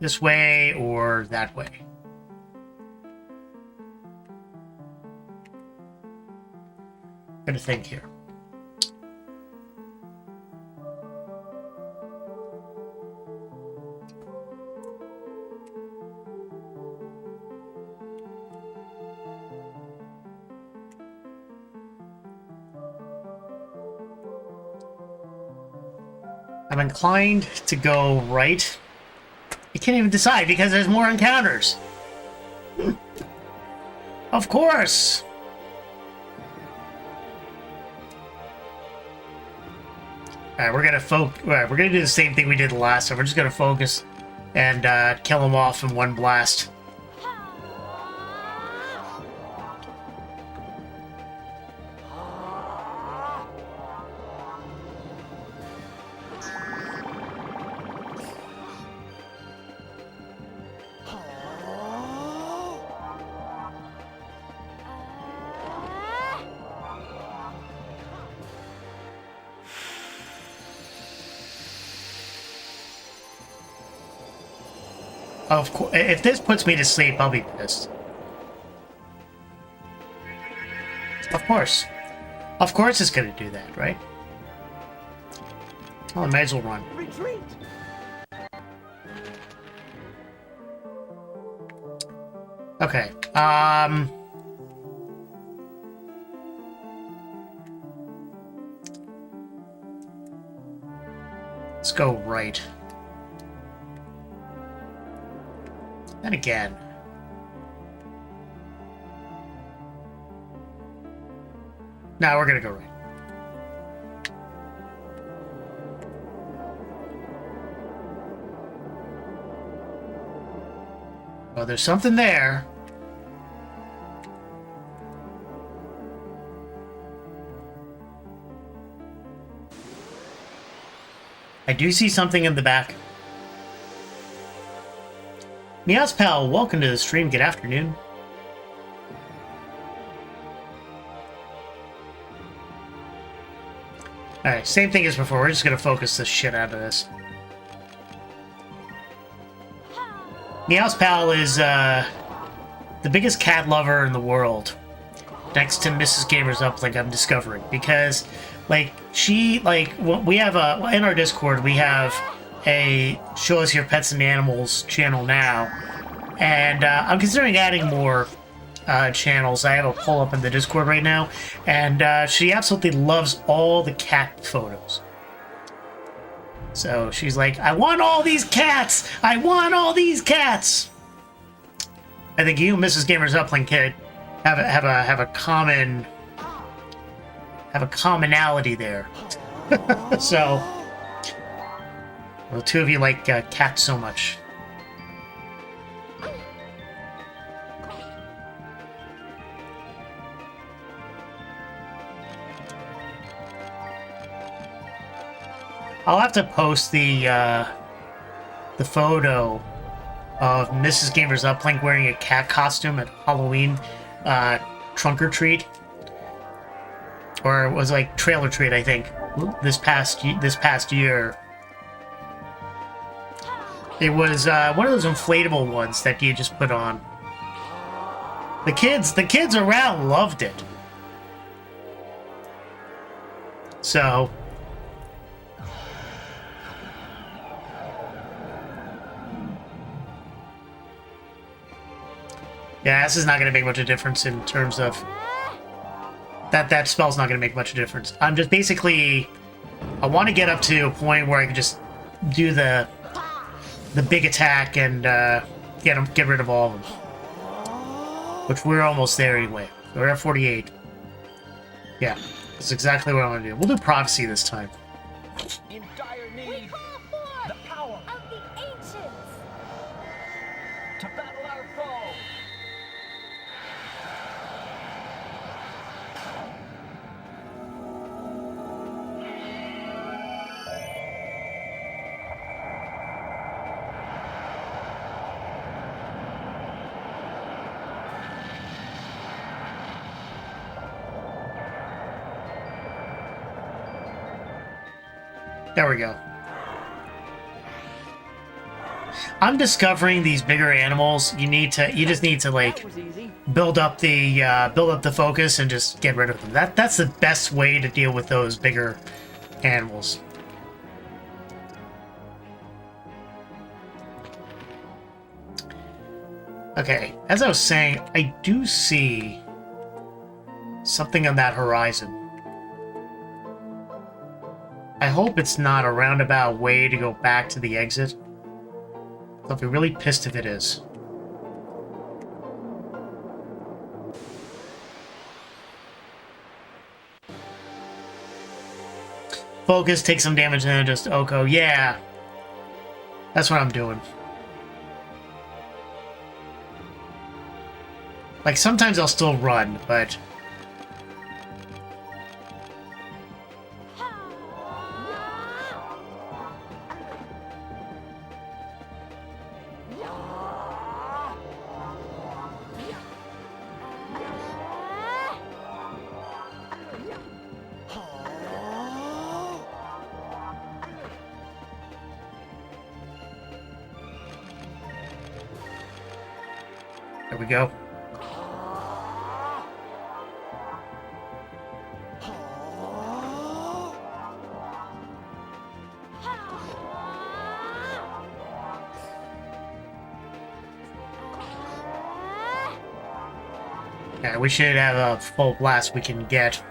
this way or that way. Gotta think here. I'm inclined to go right. I can't even decide because there's more encounters. Of course. All right, we're gonna we're gonna do the same thing we did last time. We're just gonna focus and kill them off in one blast. Of course, if this puts me to sleep, I'll be pissed. Of course. Of course it's gonna do that, right? Oh, I might as well run. Retreat! Okay, let's go right. And again. Now we're gonna go right. Well, there's something there. I do see something in the back. Meows pal, welcome to the stream. Good afternoon. Alright, same thing as before. We're just gonna focus the shit out of this. Meows pal is the biggest cat lover in the world. Next to Mrs. Gamer's Uplink, I'm discovering. Because, like, we have in our Discord, we have a Show Us Your Pets and Animals channel now. And I'm considering adding more channels. I have a poll up in the Discord right now. And she absolutely loves all the cat photos. So she's like, I want all these cats! I want all these cats! I think you and Mrs. Gamer's Uplink kid have a commonality there. So, well, the two of you like cats so much. I'll have to post the photo of Mrs. Gamer's Uplink wearing a cat costume at Halloween trunk or treat, or it was like trail or treat, I think, this past year. It was one of those inflatable ones that you just put on. The kids around loved it. So. Yeah, this is not going to make much of a difference in terms of... That spell's not going to make much of a difference. I'm just basically... I want to get up to a point where I can just do the big attack and get rid of all of them. Which we're almost there anyway. We're at 48. Yeah, that's exactly what I want to do. We'll do Prophecy this time. In dire We need call forth the power of the ancients. to battle our foe. There we go. I'm discovering these bigger animals. You just need to like That was easy. build up the focus and just get rid of them. That's the best way to deal with those bigger animals. Okay, as I was saying, I do see something on that horizon. I hope it's not a roundabout way to go back to the exit. I'll be really pissed if it is. Focus, take some damage, and then just Oko. Yeah. That's what I'm doing. Like, sometimes I'll still run, but... There we go. Yeah, we should have a full blast we can get.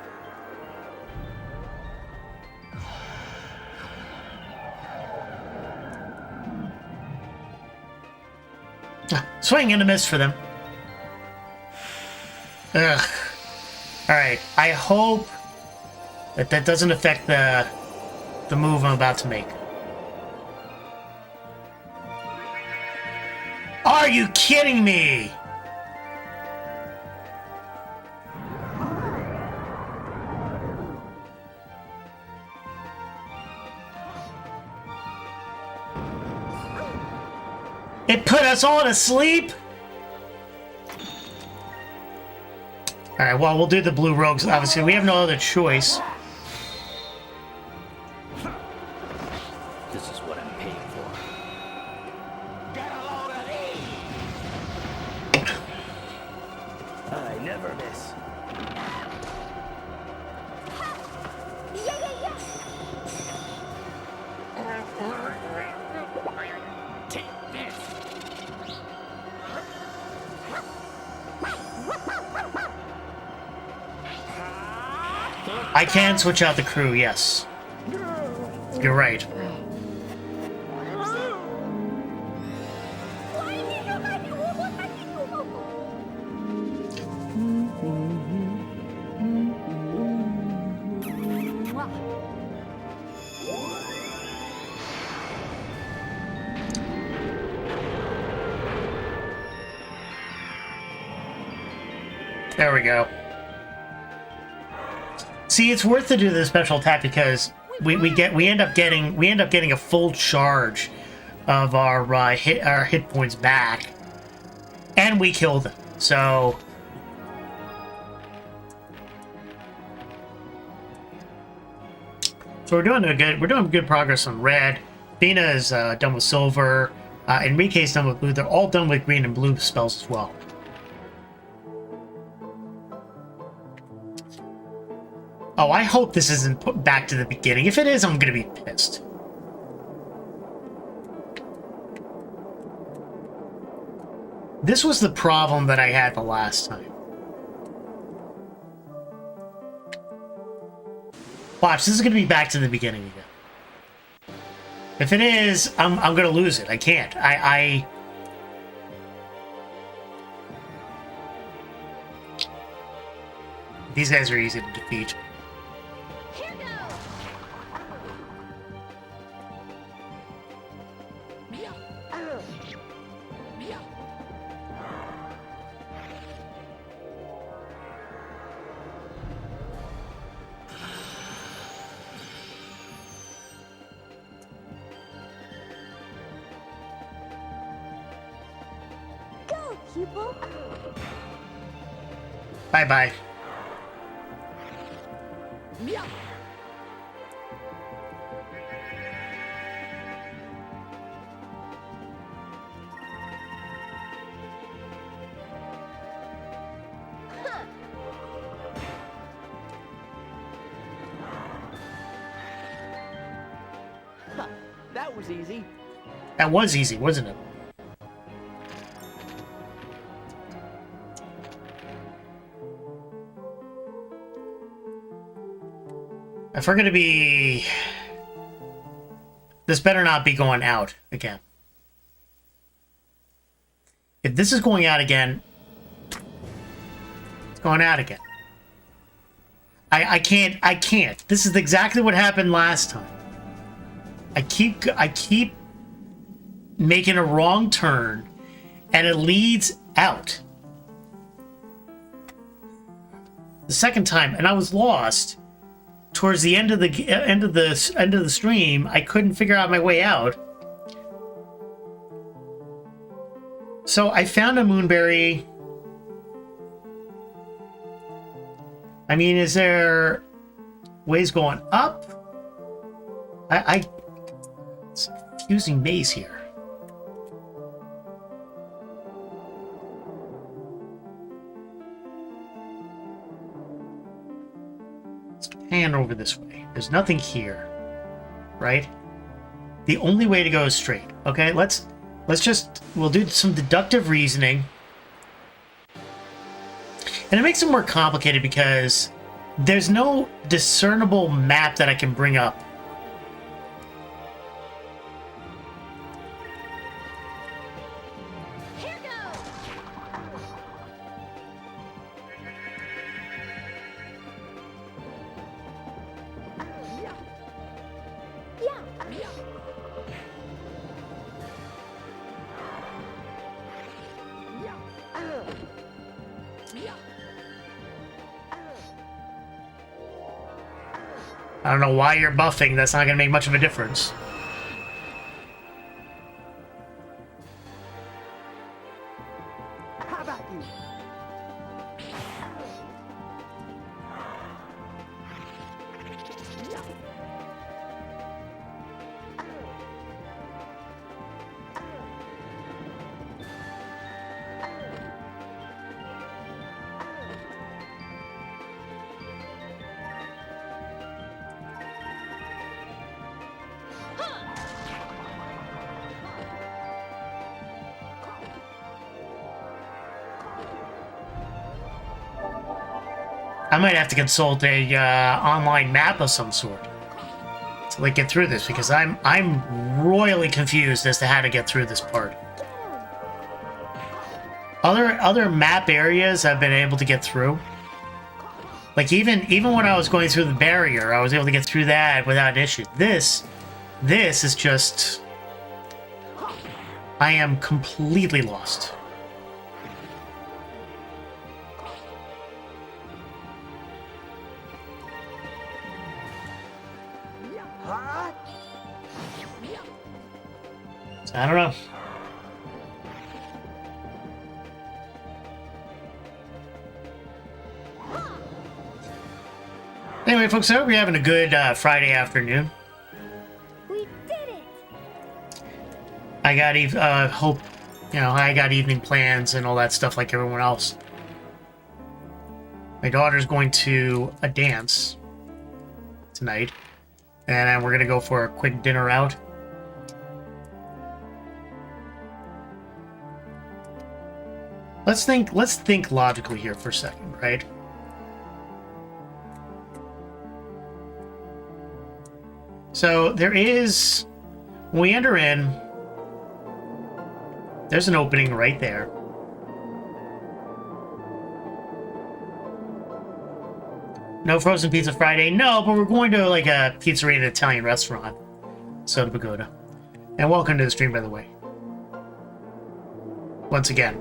Swing and a miss for them. Ugh. Alright, I hope that that doesn't affect the move I'm about to make. Are you kidding me? It put us all to sleep? Alright, well, we'll do the blue rogues. Obviously, we have no other choice. This is what I'm paying for. I never miss. Take this. I can switch out the crew, yes. You're right. There we go. See, it's worth to do the special attack because we end up getting a full charge of our hit points back, and we kill them. So we're doing good progress on red. Dina is done with silver. Enrique's done with blue. They're all done with green and blue spells as well. Oh, I hope this isn't put back to the beginning. If it is, I'm gonna be pissed. This was the problem that I had the last time. Watch, this is gonna be back to the beginning again. If it is, I'm gonna lose it. I can't. These guys are easy to defeat. People? Bye-bye. That was easy. That was easy, wasn't it? If we're gonna be... This better not be going out again. If this is going out again... It's going out again. I can't. This is exactly what happened last time. I keep making a wrong turn, and it leads out. The second time, and I was lost. Towards the end of the stream, I couldn't figure out my way out. So I found a moonberry. I mean, is there ways going up? It's a confusing maze here. and over this way. There's nothing here, right? The only way to go is straight. Okay, we'll do some deductive reasoning. And it makes it more complicated because there's no discernible map that I can bring up. Here goes. I don't know why you're buffing. That's not going to make much of a difference. How about you? I might have to consult a online map of some sort to like get through this because I'm royally confused as to how to get through this part. Other map areas I've been able to get through. Like even when I was going through the barrier, I was able to get through that without issue. This is just I am completely lost. I don't know. Anyway, folks, I hope you're having a good Friday afternoon. We did it. I got I got evening plans and all that stuff like everyone else. My daughter's going to a dance tonight, and we're gonna go for a quick dinner out. Let's think logically here for a second, right? So there is, when we enter in, there's an opening right there. No frozen pizza Friday? No, but we're going to like a pizzeria and Italian restaurant. Soda Pagoda. And welcome to the stream, by the way. Once again.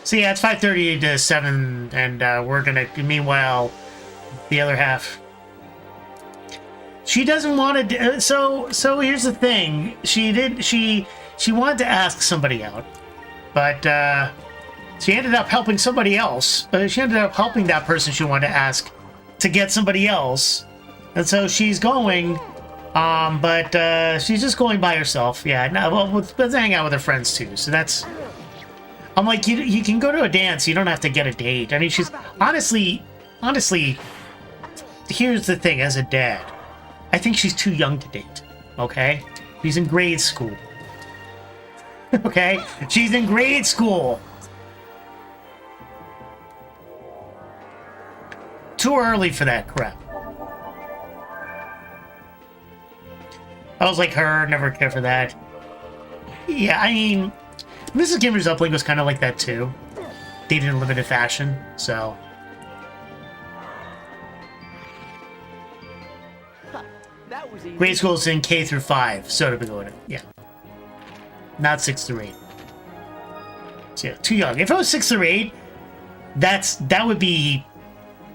So yeah, it's 5:30 to 7, and we're gonna. Meanwhile, the other half. She doesn't want to. So here's the thing. She wanted to ask somebody out, but she ended up helping somebody else. She ended up helping that person she wanted to ask to get somebody else, and so she's going. But she's just going by herself. Yeah. No. Well, let's hang out with her friends too. So that's. I'm like, you can go to a dance. You don't have to get a date. I mean, she's honestly, here's the thing. As a dad, I think she's too young to date. Okay, she's in grade school. Okay, she's in grade school. Too early for that crap. I was like her, never cared for that. Yeah, I mean. Mrs. Gamer's Uplink was kind of like that too. Dated in limited fashion, so. That was easy. Grade school is in K through 5, Soda Pagoda. Yeah. Not 6 through 8. So yeah, too young. If it was 6 through 8, that would be.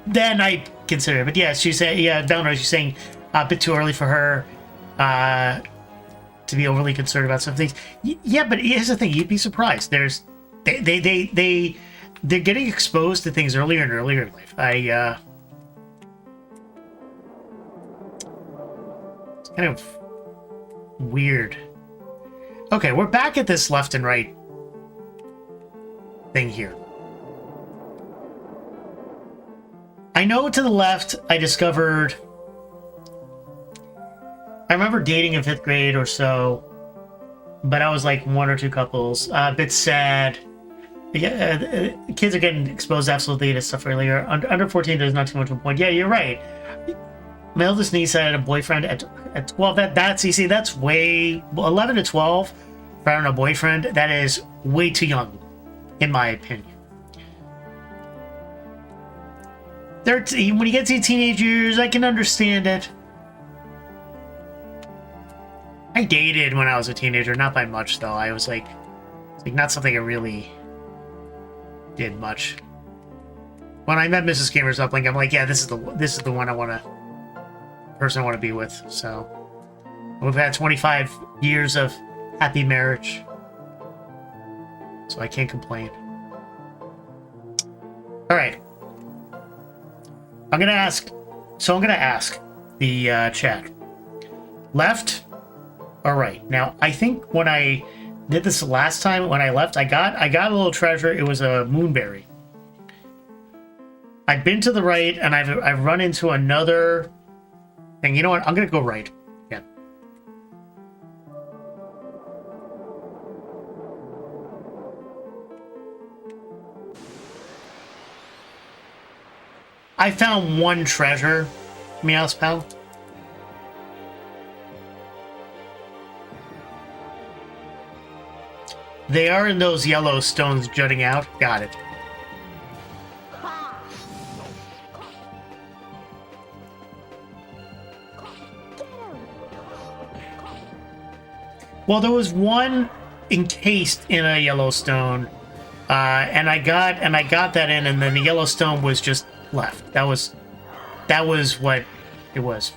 Then I consider it. But yeah, she's saying, yeah, Valua, she's saying a bit too early for her. To be overly concerned about some things. Yeah, but here's the thing: you'd be surprised. They're getting exposed to things earlier and earlier in life. It's kind of weird. Okay, we're back at this left and right thing here. I know to the left, I discovered... I remember dating in 5th grade or so, but I was like 1 or 2 couples. A bit sad. Yeah, kids are getting exposed absolutely to stuff earlier. Under 14, there's not too much of a point. Yeah, you're right. My eldest niece had a boyfriend at 12. That's you see, that's way 11 to 12. Found a boyfriend. That is way too young, in my opinion. 13, when you get to teenage years, I can understand it. I dated when I was a teenager, not by much though. I was like not something I really did much. When I met Mrs. Gamers Uplink, I'm like, yeah, this is the one person I want to be with. So we've had 25 years of happy marriage, so I can't complain. All right, I'm gonna ask the chat, left or right. Now, I think when I did this last time when I left, I got a little treasure. It was a moonberry. I've been to the right, and I've run into another thing. You know what? I'm gonna go right. Yeah. I found one treasure, Meow's pal. They are in those yellow stones jutting out. Got it. Well, there was one encased in a yellow stone, and I got that in, and then the yellow stone was just left. That was what it was.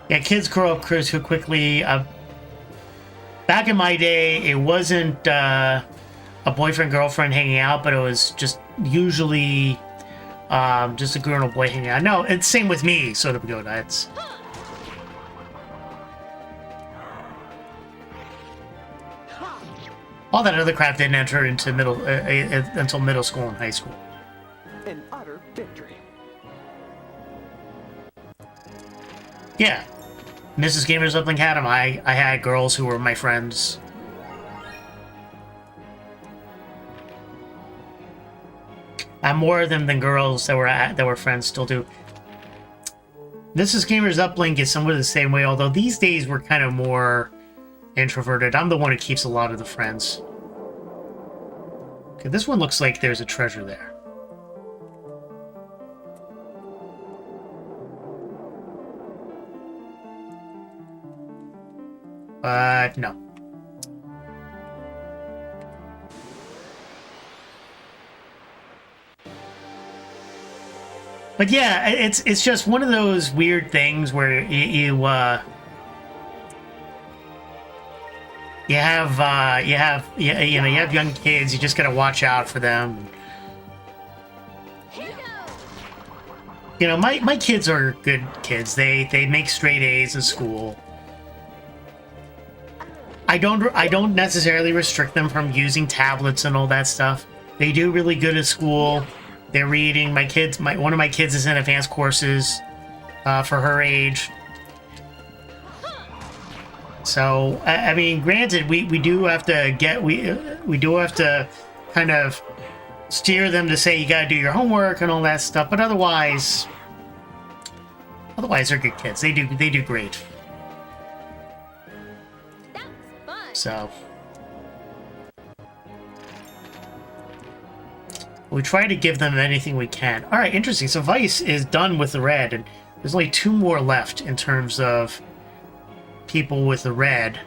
Yeah, kids grow up too quickly. Back in my day, it wasn't a boyfriend-girlfriend hanging out, but it was just usually just a girl and a boy hanging out. No, it's same with me, sort of go. It's all that other crap didn't enter into until middle school and high school. An utter victory. Yeah. Mrs. Gamers Uplink had them. I had girls who were my friends. More of them than girls that were friends still do. Mrs. Gamers Uplink is somewhat the same way, although these days we're kind of more introverted. I'm the one who keeps a lot of the friends. Okay, this one looks like there's a treasure there. No. But yeah, it's just one of those weird things where you have young kids. You just gotta watch out for them. You know, my kids are good kids. They make straight A's in school. I don't necessarily restrict them from using tablets and all that stuff. They do really good at school. They're reading. One of my kids is in advanced courses for her age. So I mean, granted, we do have to kind of steer them to say you got to do your homework and all that stuff. But otherwise they're good kids. They do great. So we try to give them anything we can. All right, interesting. So Vice is done with the red, and there's only 2 more left in terms of people with the red.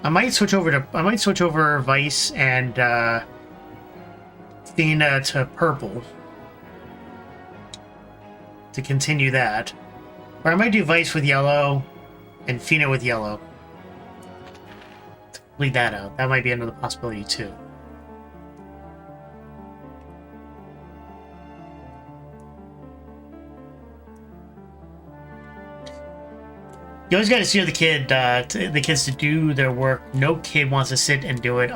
I might switch over Vice and Athena to purple to continue that, or I might do Vice with yellow and Fina with yellow. Leave that out. That might be another possibility too. You always got to steer the kids to do their work. No kid wants to sit and do it.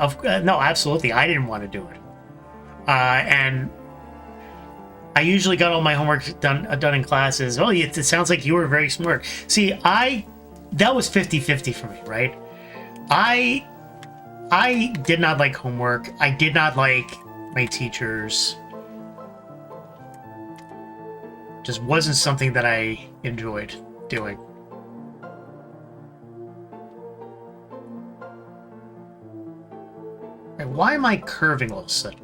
No, absolutely, I didn't want to do it. And I usually got all my homework done in classes. Oh, it sounds like you were very smart. See, that was 50-50 for me, right? I did not like homework. I did not like my teachers. Just wasn't something that I enjoyed doing. Right, why am I curving all of a sudden?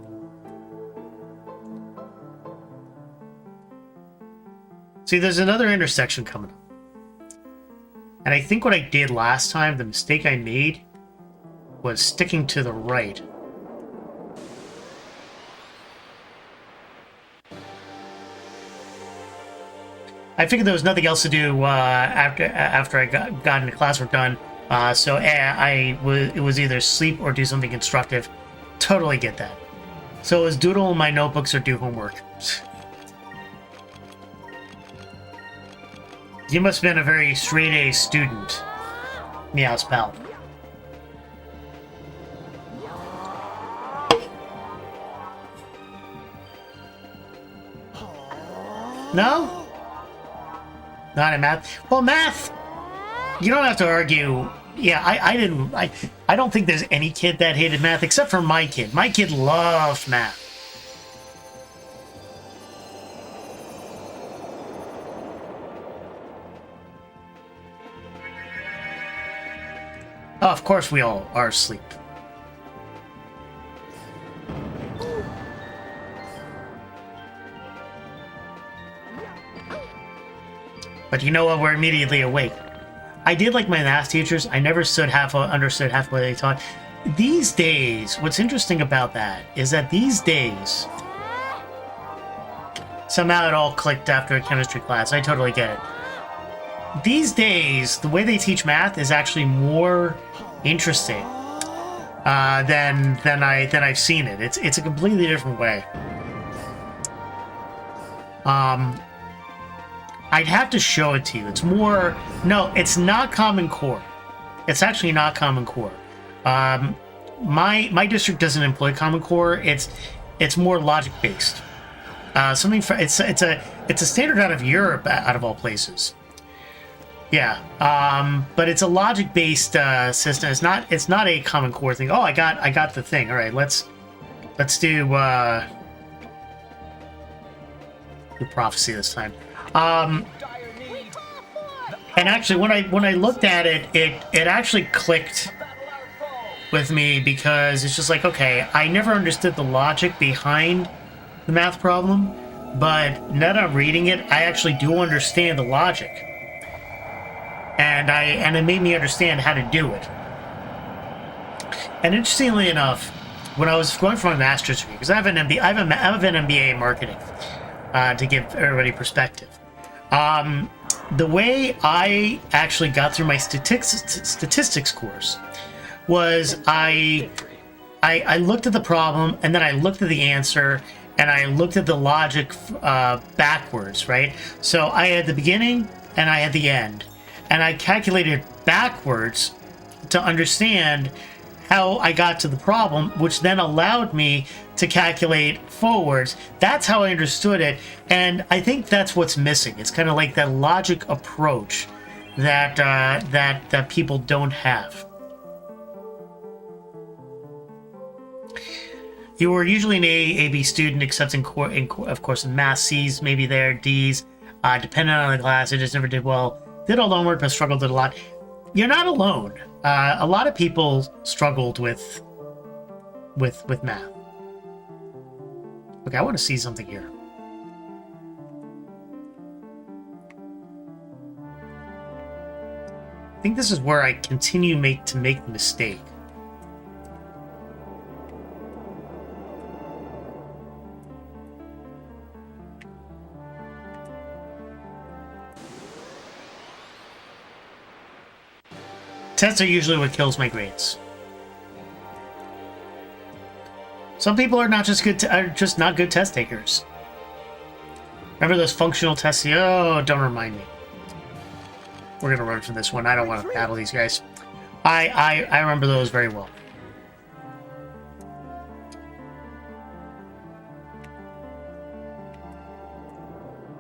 See, there's another intersection coming up. And I think what I did last time, the mistake I made, was sticking to the right. I figured there was nothing else to do after I got into classwork done. So it was either sleep or do something constructive. Totally get that. So it was doodle in my notebooks or do homework. You must have been a very straight-A student. Meows pal. No? Not in math? Well, math! You don't have to argue. Yeah, I don't think there's any kid that hated math except for my kid. My kid loved math. Oh, of course we all are asleep. But you know what? We're immediately awake. I did like my math teachers. I never understood half what they taught. These days, what's interesting about that is that these days, somehow it all clicked after a chemistry class. I totally get it. These days, the way they teach math is actually more interesting than I've seen it. It's a completely different way. I'd have to show it to you. It's more... No, it's not Common Core. It's actually not Common Core. My district doesn't employ Common Core. It's more logic-based. It's a standard out of Europe, out of all places. Yeah, but it's a logic-based system. It's not a Common Core thing. Oh, I got the thing. All right, let's do prophecy this time. And actually, when I looked at it, it actually clicked with me because it's just like, okay, I never understood the logic behind the math problem, but now that I'm reading it, I actually do understand the logic, and it made me understand how to do it. And interestingly enough, when I was going for my master's degree, because I have an MBA in marketing, to give everybody perspective. The way I actually got through my statistics course was I looked at the problem, and then I looked at the answer, and I looked at the logic backwards, right? So I had the beginning, and I had the end. And I calculated backwards to understand how I got to the problem, which then allowed me to calculate forwards. That's how I understood it, and I think that's what's missing. It's kind of like that logic approach that people don't have. You were usually an A/B student, except of course in math, C's maybe there, D's, depending on the class. I just never did well. Did all the homework, but struggled a lot. You're not alone. A lot of people struggled with math. Okay, I want to see something here. I think this is where I continue to make the mistake. Tests are usually what kills my grades. Some people are not just just not good test takers. Remember those functional tests? Oh, don't remind me. We're gonna run from this one. I don't want to battle these guys. I remember those very well.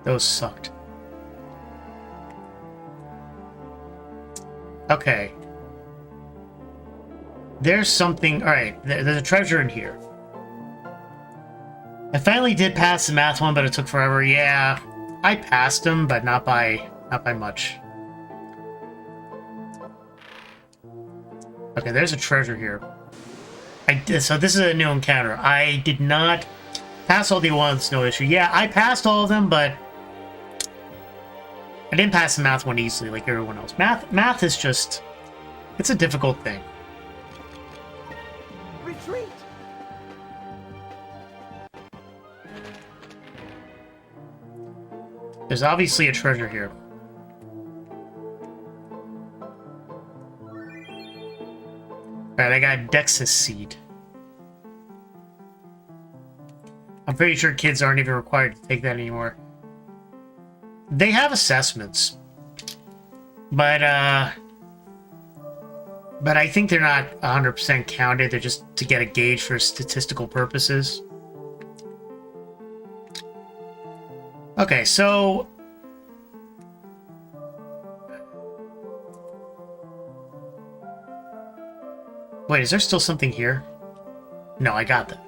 Those sucked. Okay. There's something... Alright, there's a treasure in here. I finally did pass the math one, but it took forever. Yeah, I passed them, but not by much. Okay, there's a treasure here. So this is a new encounter. I did not pass all the ones, no issue. Yeah, I passed all of them, but I didn't pass the math one easily like everyone else. Math is just... It's a difficult thing. Retreat! There's obviously a treasure here. Alright, I got a Dexus seed. I'm pretty sure kids aren't even required to take that anymore. They have assessments. But I think they're not 100% counted. They're just to get a gauge for statistical purposes. Okay, so... Wait, is there still something here? No, I got that.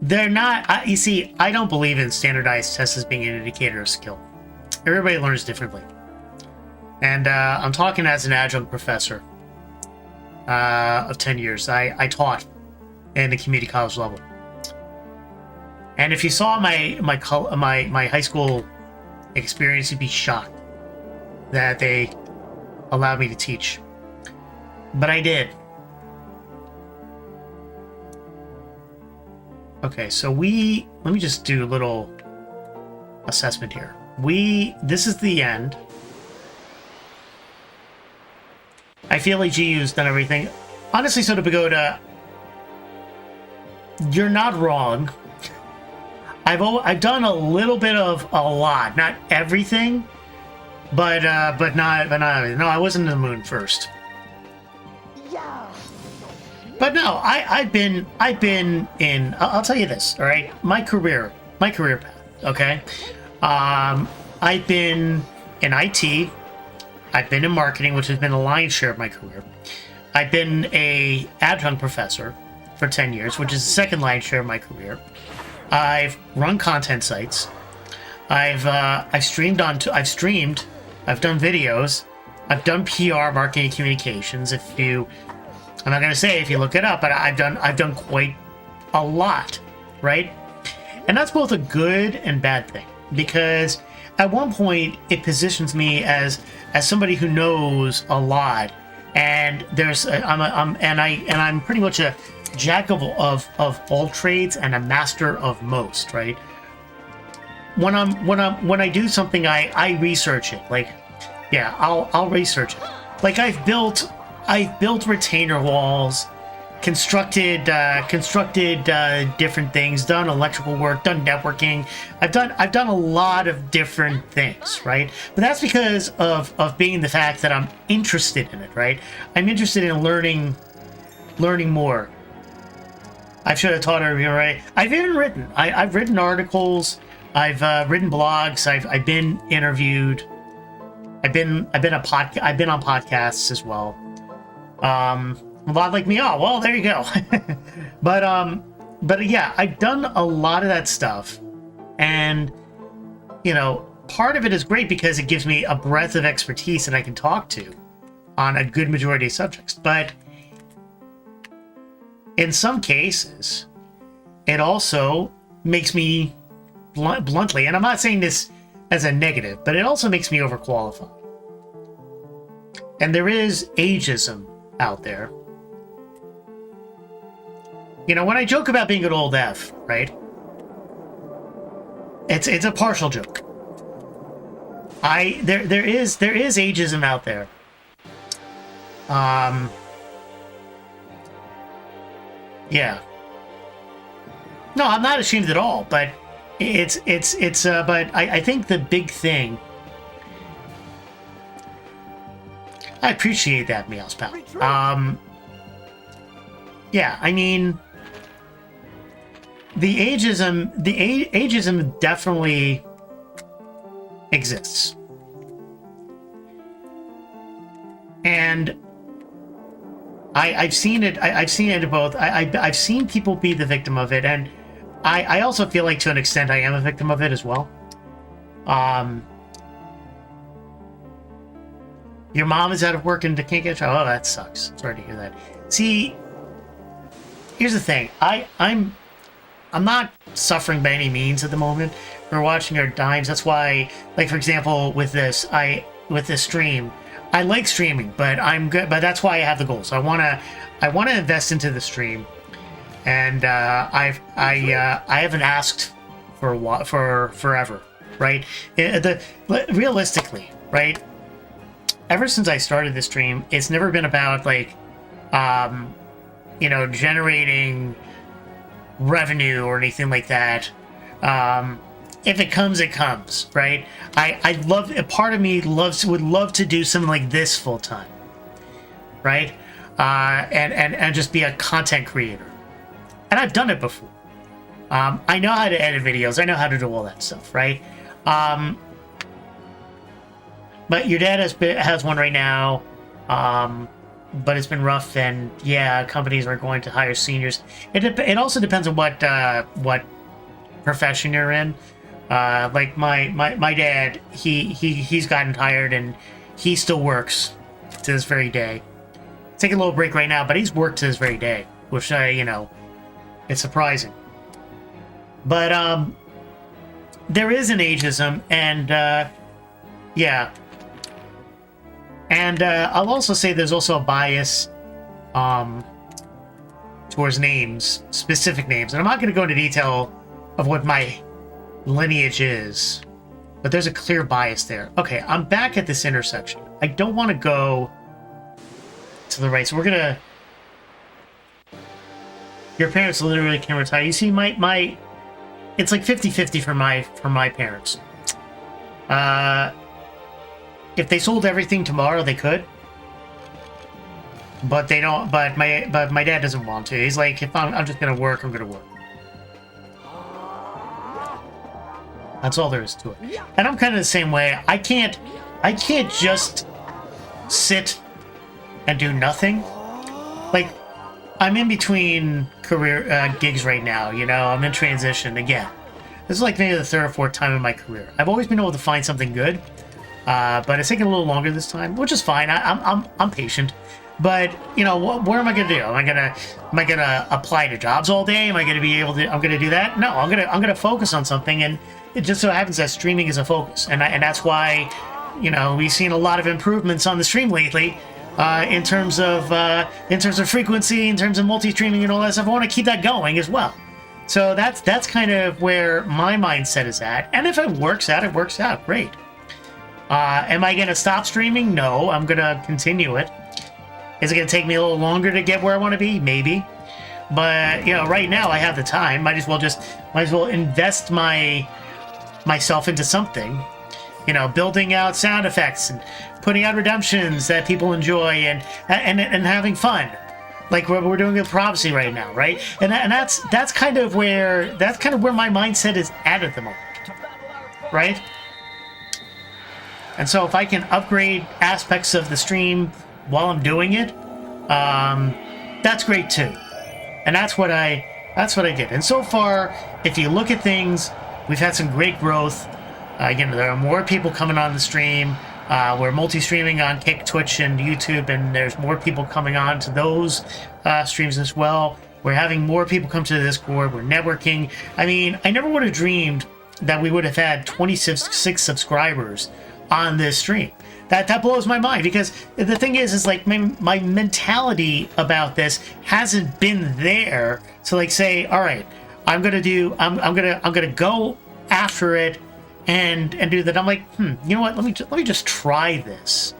They're not... you see, I don't believe in standardized tests as being an indicator of skill. Everybody learns differently. And I'm talking as an adjunct professor of 10 years. I taught in the community college level. And if you saw my high school experience, you'd be shocked that they allowed me to teach. But I did. Okay, so let me just do a little assessment here. This is the end. I feel like GU's done everything. Honestly, Soda Pagoda, you're not wrong. I've done a little bit of a lot, not everything, but not everything. No, I wasn't in the moon first. Yeah. But no, I've been in. I'll tell you this, all right. My career path. Okay, I've been in IT. I've been in marketing, which has been a lion's share of my career. I've been a adjunct professor for 10 years, which is the second lion's share of my career. I've run content sites. I've streamed. I've done videos. I've done PR, marketing, communications. I'm not gonna say if you look it up, but I've done quite a lot, right? And that's both a good and bad thing, because at one point it positions me as somebody who knows a lot, and I'm pretty much a jack of all trades and a master of most, right? When I do something, I research it. Like, yeah, I'll research it. Like I've built retainer walls, constructed different things, done electrical work, done networking. I've done a lot of different things, right? But that's because of being the fact that I'm interested in it, right? I'm interested in learning more. I should have taught everyone, right? I've even written. I've written articles. I've written blogs. I've been interviewed. I've been on podcasts as well. A lot like me. Oh, well, there you go. but yeah, I've done a lot of that stuff, and part of it is great because it gives me a breadth of expertise that I can talk to on a good majority of subjects. But in some cases, it also makes me bluntly, and I'm not saying this as a negative, but it also makes me overqualified. And there is ageism out there. When I joke about being an old F, right? It's a partial joke. There is ageism out there. Yeah. No, I'm not ashamed at all, but But I think the big thing. I appreciate that, Meows Pal. Yeah, I mean, the ageism definitely exists. And I've seen it. I've seen it both. I've seen people be the victim of it, and I also feel like to an extent I am a victim of it as well. Your mom is out of work and can't get. Oh, that sucks. Sorry to hear that. See, here's the thing. I'm not suffering by any means at the moment. We're watching our dimes. That's why, like for example, with this stream, I like streaming, but I'm good. But that's why I have the goals. I wanna invest into the stream, and I haven't asked for forever, right? Realistically, right? Ever since I started this stream, it's never been about like, generating revenue or anything like that. If it comes, it comes, right? I love, a part of me would love to do something like this full time, right? And just be a content creator. And I've done it before. I know how to edit videos. I know how to do all that stuff, right? But your dad has one right now, but it's been rough, and yeah, companies are going to hire seniors. It also depends on what profession you're in. Like my dad, he's gotten tired, and he still works to this very day. Taking a little break right now, but he's worked to this very day, which it's surprising. But there is an ageism, and yeah. And I'll also say there's also a bias towards names, specific names. And I'm not going to go into detail of what my lineage is, but there's a clear bias there. Okay, I'm back at this intersection. I don't want to go to the right, so we're going to... Your parents literally can retire. You see, my it's like 50-50 for my parents. If they sold everything tomorrow, they could. But they don't. But my dad doesn't want to. He's like, if I'm just gonna work, I'm gonna work. That's all there is to it. And I'm kind of the same way. I can't just sit and do nothing. Like, I'm in between career gigs right now. I'm in transition again. This is like maybe the third or fourth time in my career. I've always been able to find something good. But it's taking a little longer this time, which is fine. I'm patient, but what am I gonna do? Am I gonna apply to jobs all day? Am I gonna be able to? I'm gonna do that? No, I'm gonna focus on something, and it just so happens that streaming is a focus, and that's why we've seen a lot of improvements on the stream lately, in terms of frequency, in terms of multi-streaming and all that stuff. I want to keep that going as well. So that's kind of where my mindset is at, and if it works out, it works out. Great. Am I going to stop streaming? No, I'm going to continue it. Is it going to take me a little longer to get where I want to be? Maybe. But, right now I have the time. Might as well invest myself into something. Building out sound effects and putting out redemptions that people enjoy and having fun. Like we're doing with Prophecy right now, right? And that's kind of where my mindset is at the moment. Right? And so if I can upgrade aspects of the stream while I'm doing it, that's great too. And that's what I did. And so far, if you look at things, we've had some great growth. Again, there are more people coming on the stream. We're multi-streaming on Kick, Twitch, and YouTube, and there's more people coming on to those streams as well. We're having more people come to the Discord. We're networking. I mean, I never would have dreamed that we would have had 26 subscribers on this stream. That blows my mind, because the thing is like my mentality about this hasn't been there to like say, all right, I'm gonna go after it and do that. I'm like, you know what? Let me just try this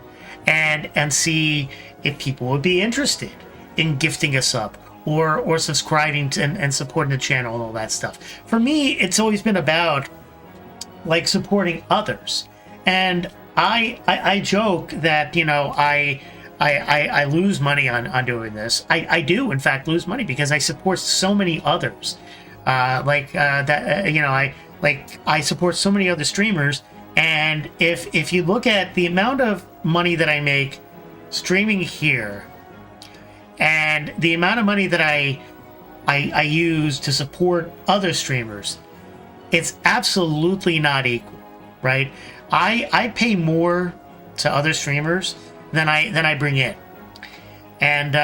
and see if people would be interested in gifting us up or subscribing to and supporting the channel and all that stuff. For me, it's always been about like supporting others. And I joke that, you know, I lose money on doing this. I do, in fact, lose money because I support so many others. You know, I support so many other streamers. And if you look at the amount of money that I make streaming here and the amount of money that I use to support other streamers, it's absolutely not equal, right? I pay more to other streamers than I bring in, and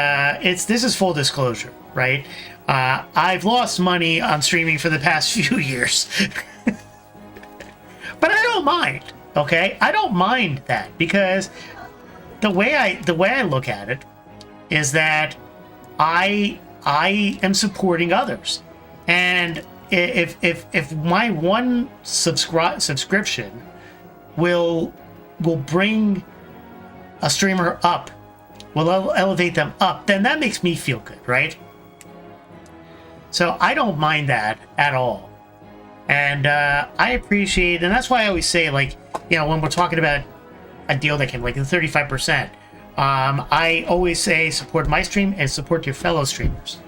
this is full disclosure, right? I've lost money on streaming for the past few years, but I don't mind. Okay, I don't mind that because the way I look at it is that I am supporting others, and if my one subscription will bring a streamer up, will elevate them up, then that makes me feel good, right? So I don't mind that at all, and I appreciate, and that's why I always say, like, you know, when we're talking about a deal that can like the 35%, I always say support my stream and support your fellow streamers,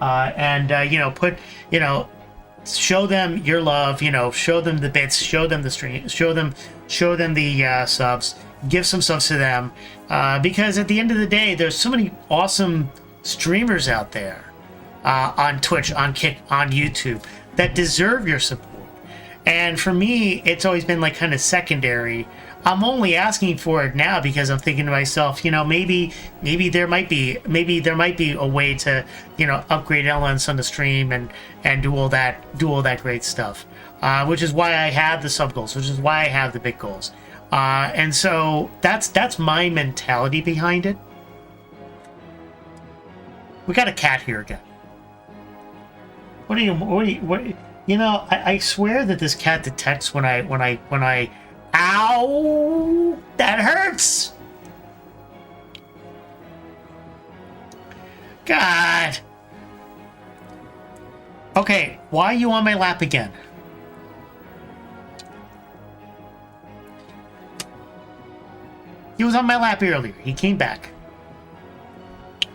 you know, show them your love, you know, show them the bits, show them the stream, show them the subs, give some subs to them, because at the end of the day, there's so many awesome streamers out there on Twitch, on Kick, on YouTube that deserve your support. And for me, it's always been like kind of secondary. I'm only asking for it now because I'm thinking to myself, you know, maybe there might be a way to, you know, upgrade elements on the stream and do all that great stuff, which is why I have the sub goals, which is why I have the big goals, and so that's my mentality behind it. We got a cat here again. What you know, I swear that this cat detects when I ow, that hurts. God. Okay, why are you on my lap again? He was on my lap earlier. He came back.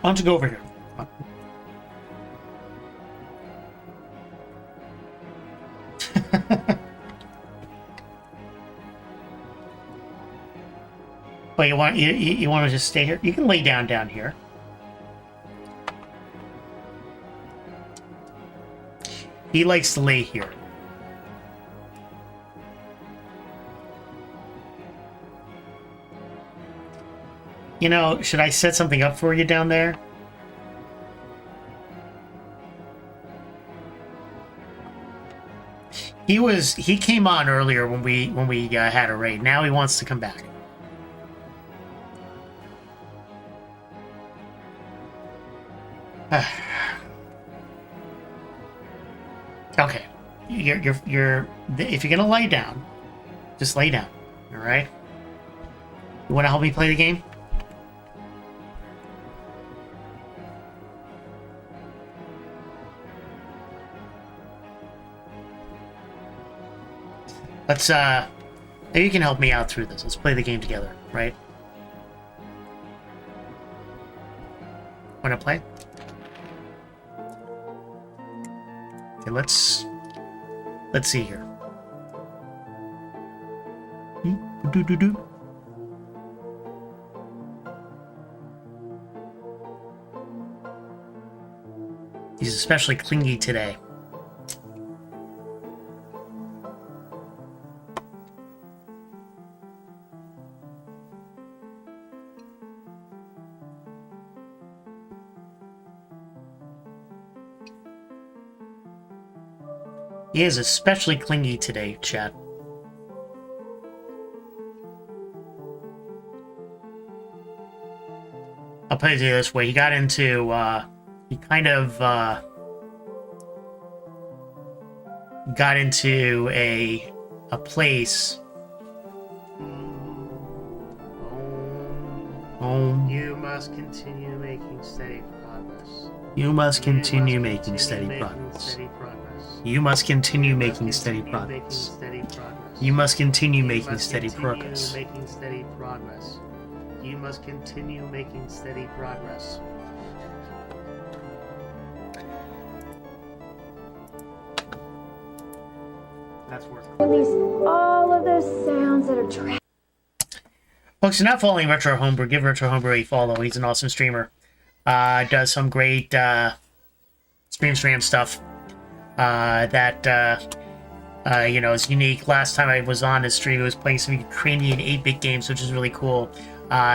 Why don't you go over here? Come on. But you want to just stay here? You can lay down here. He likes to lay here. You know, should I set something up for you down there? He came on earlier when we had a raid. Now he wants to come back. Okay, you're if you're gonna lay down, just lay down. All right. You want to help me play the game? Let's maybe you can help me out through this. Let's play the game together, right? Wanna play? Okay, let's see here. He's especially clingy today. He is especially clingy today, chat. I'll put it this way. He got into, he kind of, got into a place. You must continue making steady progress. You must continue making steady progress. You must continue making steady progress. You must continue making steady progress. You must continue making steady progress. That's worth it. Release all of those sounds that are trapped. Folks, you're not following Retro Homebrew. Give Retro Homebrew a follow. He's an awesome streamer. Does some great stream stuff that you know, is unique. Last time I was on his stream, he was playing some Ukrainian 8-bit games, which is really cool.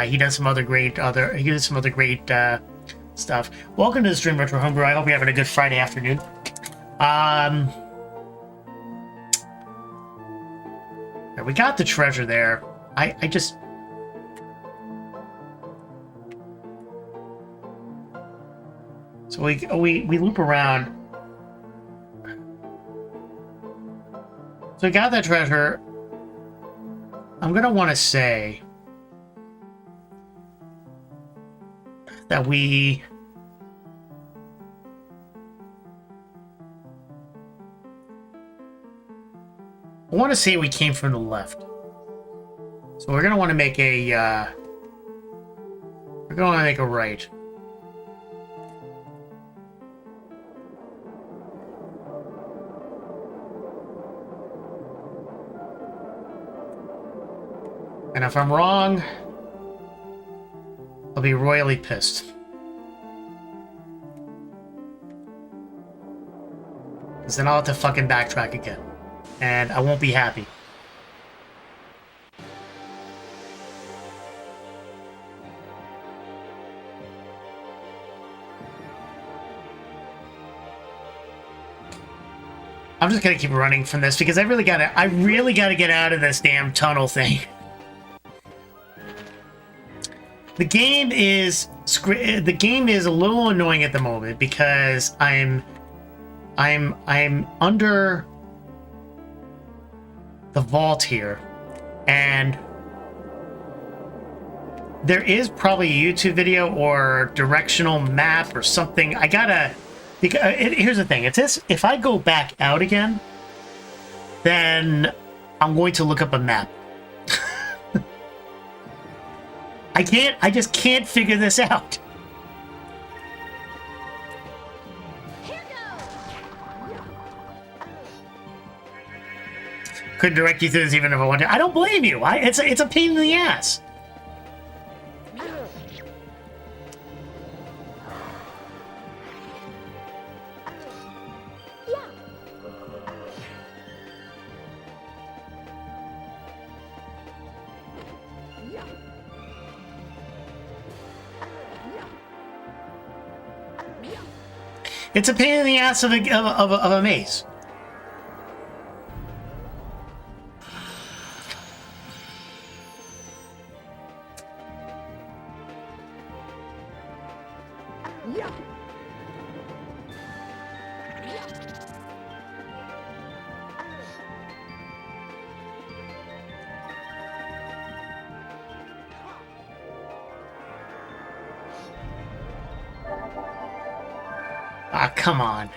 He does some other great stuff. Welcome to the stream, Retro Homebrew. I hope you're having a good Friday afternoon. We got the treasure there. I just... So we loop around. So we got that treasure. I'm gonna want to say that we... I want to say we came from the left. So we're gonna want to make a we're gonna want to make a right. And if I'm wrong, I'll be royally pissed. Because then I'll have to fucking backtrack again. And I won't be happy. I'm just gonna keep running from this because I really gotta get out of this damn tunnel thing. The game is a little annoying at the moment because I'm under the vault here, and there is probably a YouTube video or directional map or something. I gotta, because here's the thing, it's this: if I go back out again, then I'm going to look up a map. I just can't figure this out. Couldn't direct you through this even if I wanted to. I don't blame you. It's a pain in the ass. It's a pain in the ass of a maze. Ah, come on.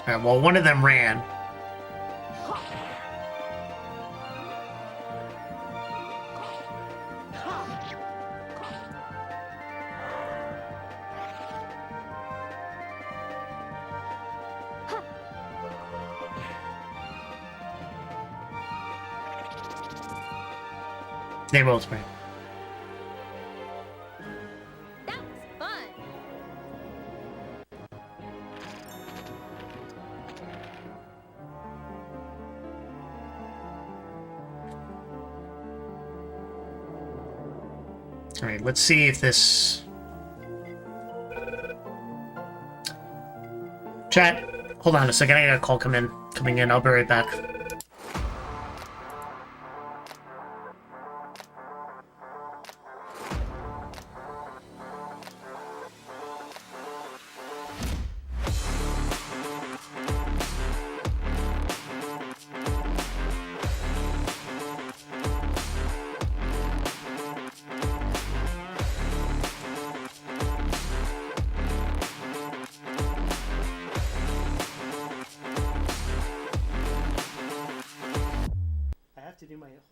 Alright, well, one of them ran. They both ran. Alright, let's see if this... Chat, hold on a second, I got a call coming in, I'll be right back.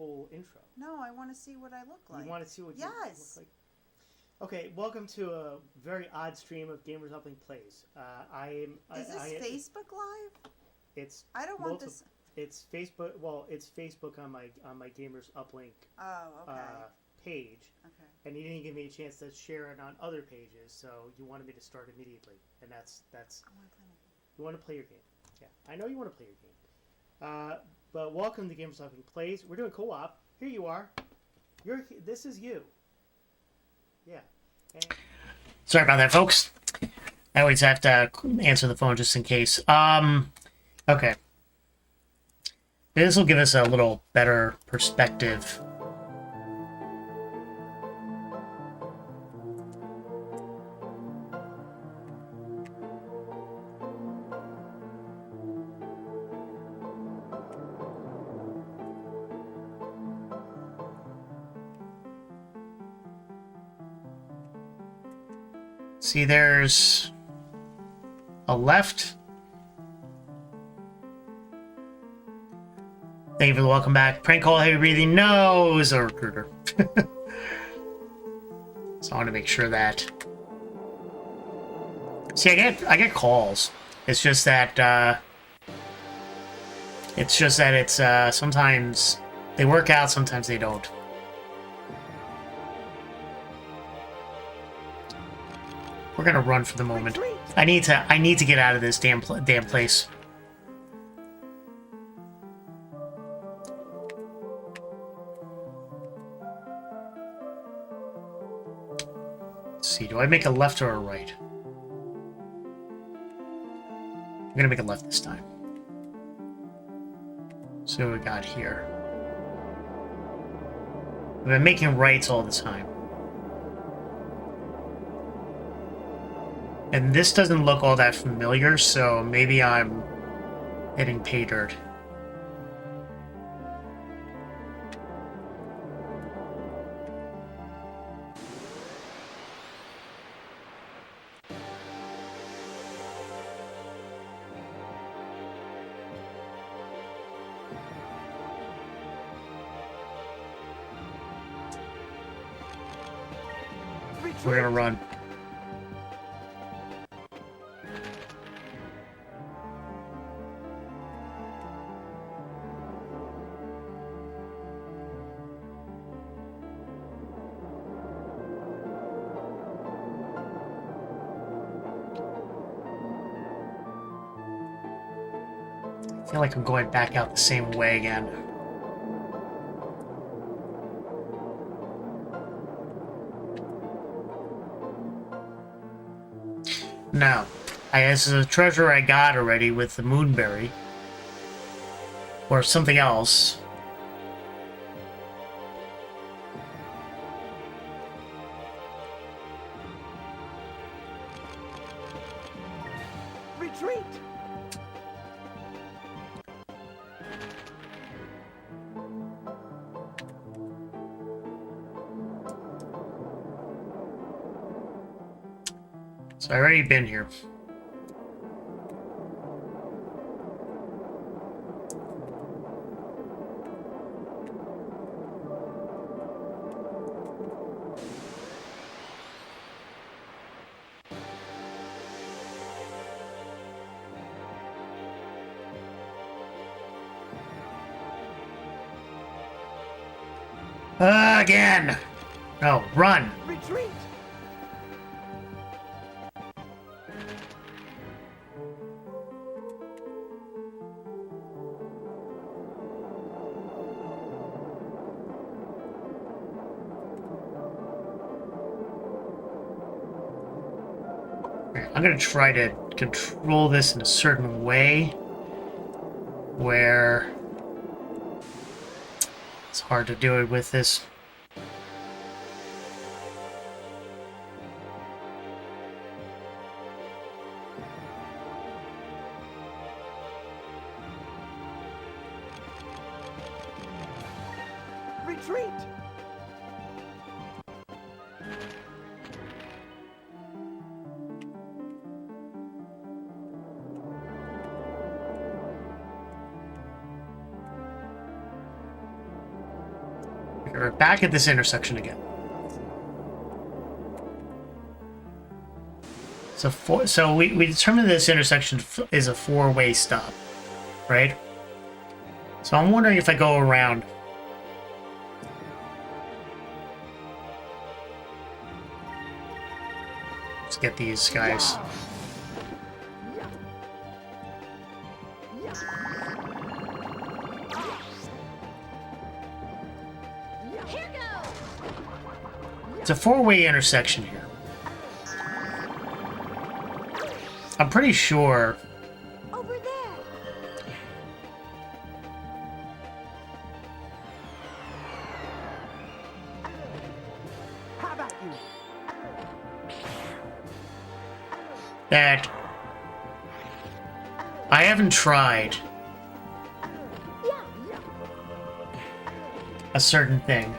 whole intro. No, I want to see what I look like. You want to see what you Yes. look like? Okay, welcome to a very odd stream of Gamers Uplink Plays. Is this Facebook Live? It's I don't want this. It's Facebook. Well, it's Facebook on my Gamers Uplink page. Okay. And you didn't give me a chance to share it on other pages, so you wanted me to start immediately, and that's. I want to play my game. You want to play your game. Yeah, I know you want to play your game. But welcome to Gamers Uplink Plays. We're doing co-op. Here you are. This is you. Yeah. Sorry about that, folks. I always have to answer the phone just in case. Okay. This will give us a little better perspective. See, there's a left. Thank you for the welcome back. Prank call, heavy breathing. No, is a recruiter. So I want to make sure that. See, I get calls. It's just that it's sometimes they work out, sometimes they don't. We're gonna run for the moment. I need to get out of this damn place. Let's see, do I make a left or a right? I'm gonna make a left this time. So what we got here. I've been making rights all the time. And this doesn't look all that familiar, so maybe I'm hitting pay dirt. We're gonna run. I feel like I'm going back out the same way again. No. This is a treasure I got already with the Moonberry. Or something else. Retreat! So I already been here. Again! No, run! Retreat! I'm gonna try to control this in a certain way where it's hard to do it with this. Retreat! We're back at this intersection again. So we determined this intersection is a four-way stop, right? So I'm wondering if I go around. Let's get these guys. It's a four-way intersection here. I'm pretty sure. Over there. How about you? That I haven't tried a certain thing.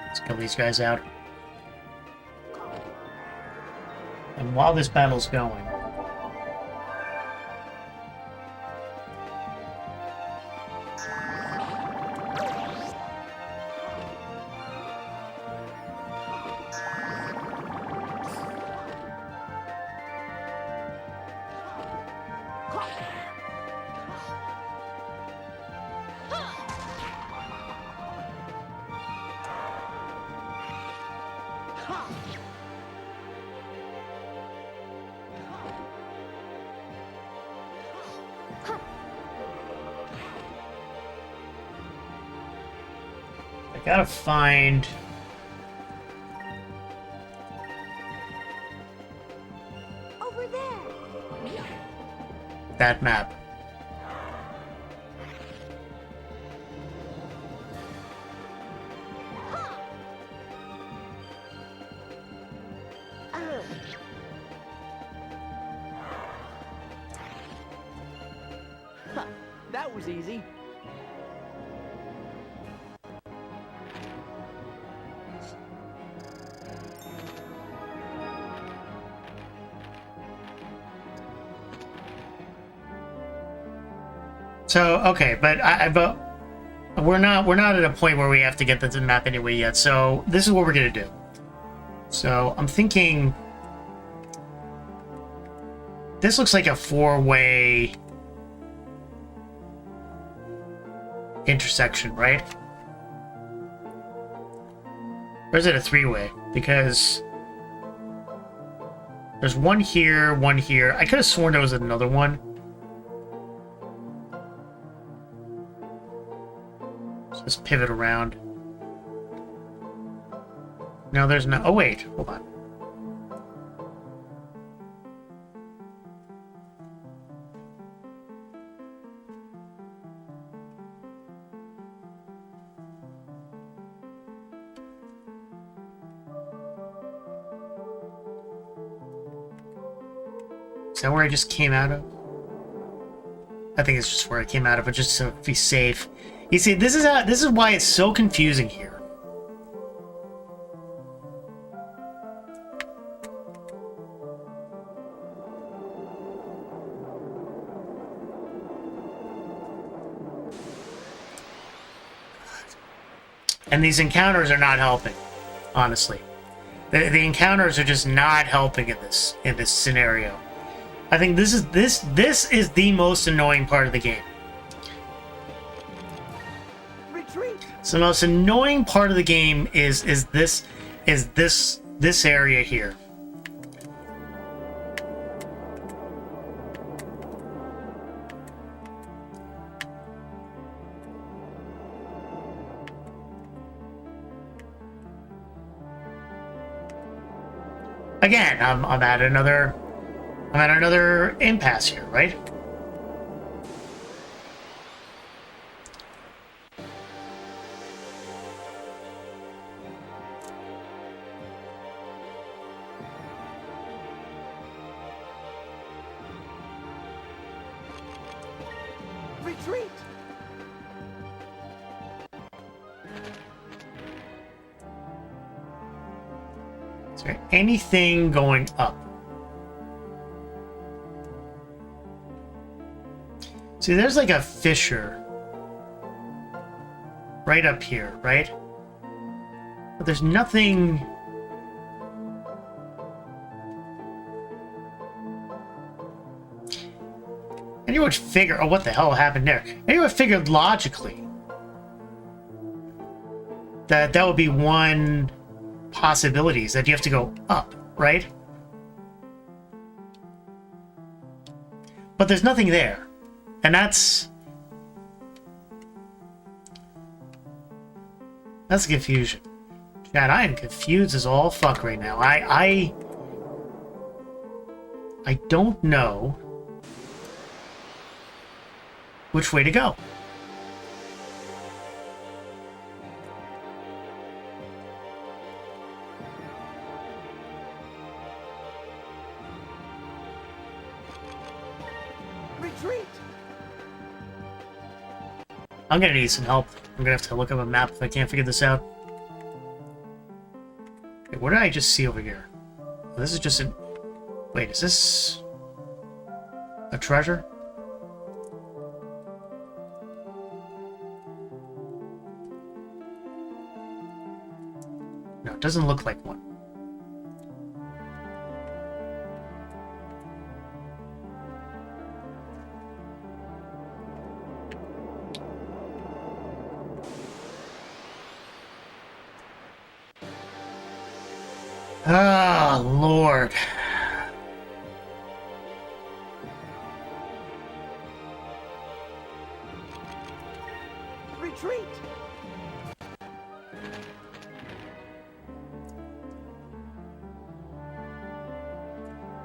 Let's kill these guys out. And while this battle's going, I gotta find Over there. that map. That was easy. So okay, but we're not at a point where we have to get the map anyway yet. So this is what we're gonna do. So I'm thinking this looks like a four-way intersection, right? Or is it a three-way? Because there's one here, one here. I could have sworn there was another one. So let's pivot around. No, there's no. Oh, wait. Hold on. Is that where I just came out of? I think it's just where I came out of, but just to be safe. You see, this is why it's so confusing here. And these encounters are not helping, honestly. The encounters are just not helping in this scenario. I think this is the most annoying part of the game. Retreat. So the most annoying part of the game is this area here. Again, I'm at another impasse here, right? Retreat. Is there anything going up? See, there's like a fissure right up here, right? But there's nothing... And you would figure... Oh, what the hell happened there? And you would figure logically that that would be one possibility, is that you have to go up, right? But there's nothing there. And that's confusion. Chad, I am confused as all fuck right now. I don't know which way to go. Retreat! I'm gonna need some help. I'm gonna have to look up a map if I can't figure this out. Okay, what did I just see over here? This is just an... Wait, is this... a treasure? No, it doesn't look like one. Ah, Lord. Retreat!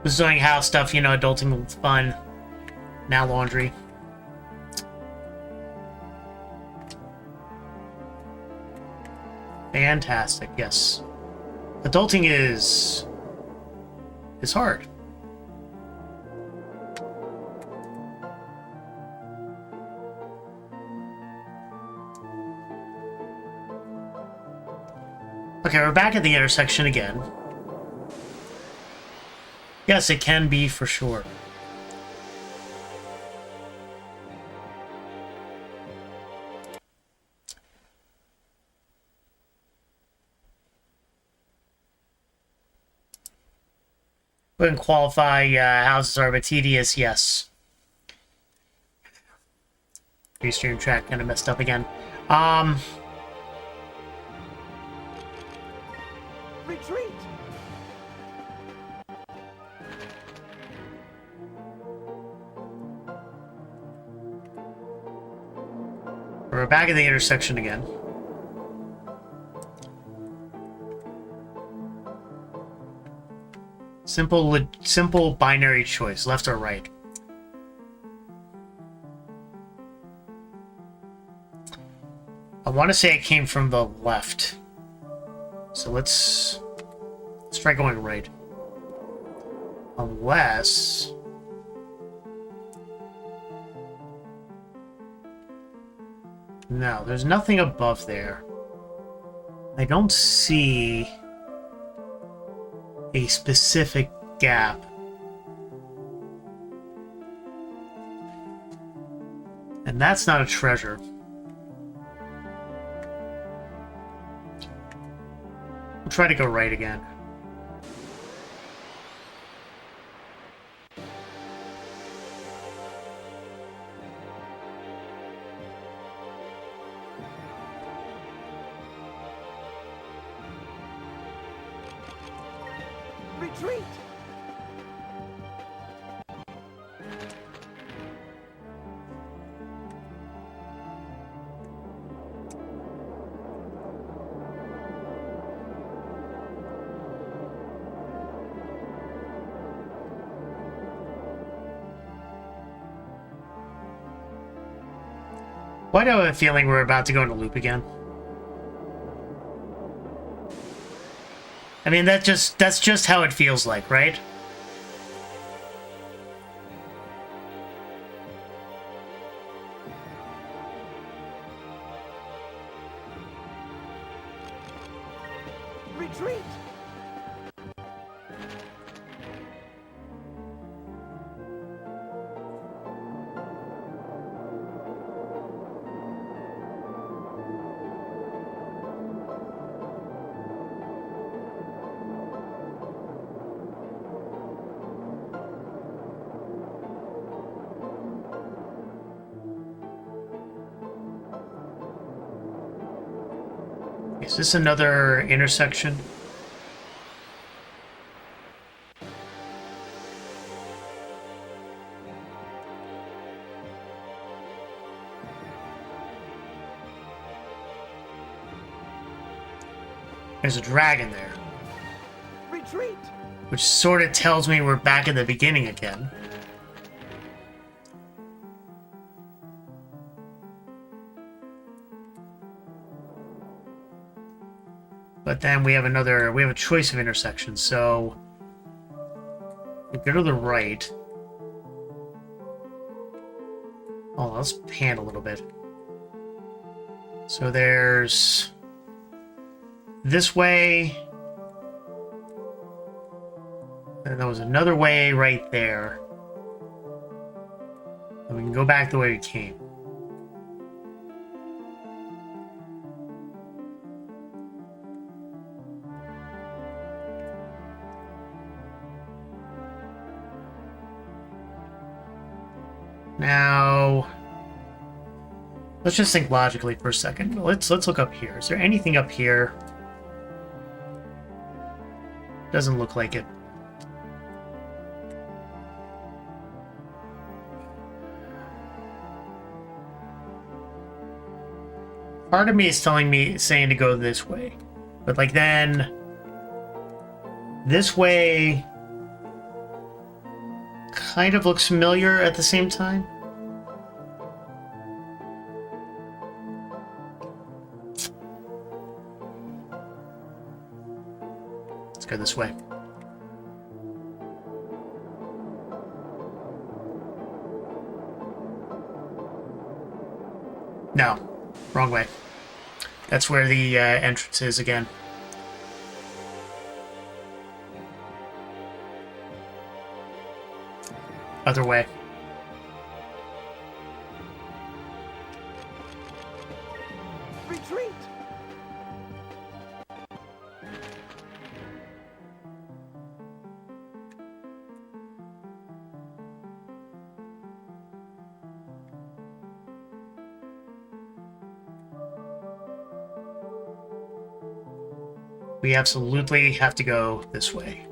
Was doing house stuff, you know, adulting was fun. Now laundry. Fantastic, yes. Adulting is hard. Okay, we're back at the intersection again. Yes, it can be for sure. Wouldn't qualify, houses are a bit tedious, yes. Restream track kind of messed up again. Retreat! We're back at the intersection again. Simple binary choice, left or right. I want to say it came from the left. So let's try going right. Unless... No, there's nothing above there. I don't see a specific gap. And that's not a treasure. We'll try to go right again. Retreat! Why do I have a feeling we're about to go into loop again? I mean, that's just how it feels like, right? Retreat! Is this another intersection? There's a dragon there. Retreat! Which sort of tells me we're back at the beginning again. But then we have a choice of intersections, so we go to the right. Oh, let's pan a little bit. So there's this way. And there was another way right there. And we can go back the way we came. Now, let's just think logically for a second. Let's look up here. Is there anything up here? Doesn't look like it. Part of me is saying to go this way. But like then this way kind of looks familiar at the same time. Let's go this way. No, wrong way. That's where the entrance is again. Other way. Retreat! We absolutely have to go this way.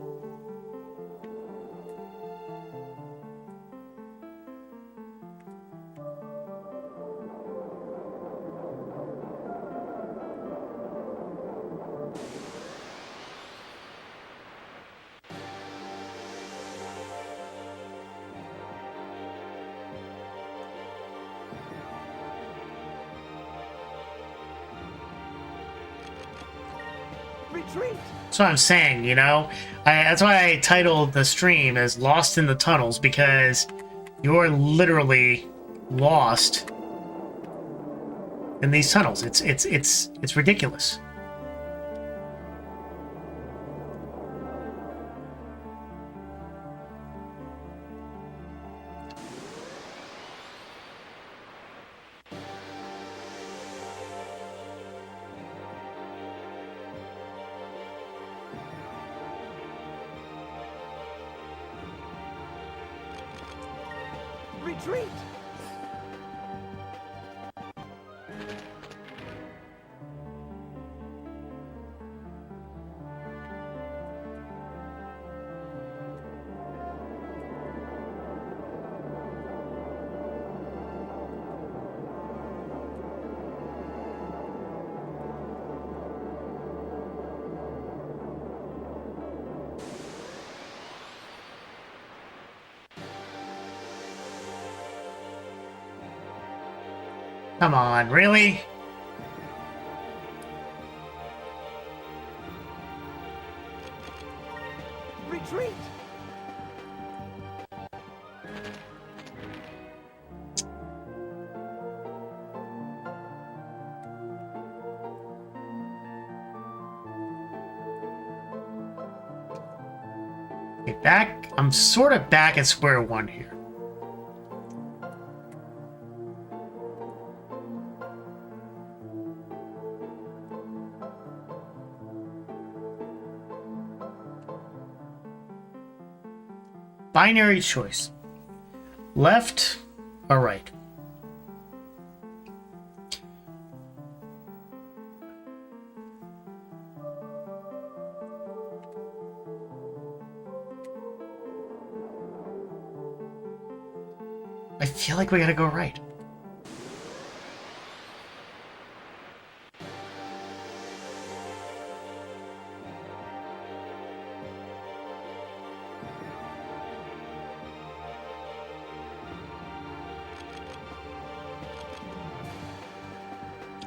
Retreat! That's what I'm saying, you know? That's why I titled the stream as Lost in the Tunnels, because you're literally lost in these tunnels. It's ridiculous. Retreat! Come on, really? Retreat! Okay, back. I'm sort of back at square one here. Binary choice. Left or right? I feel like we gotta go right.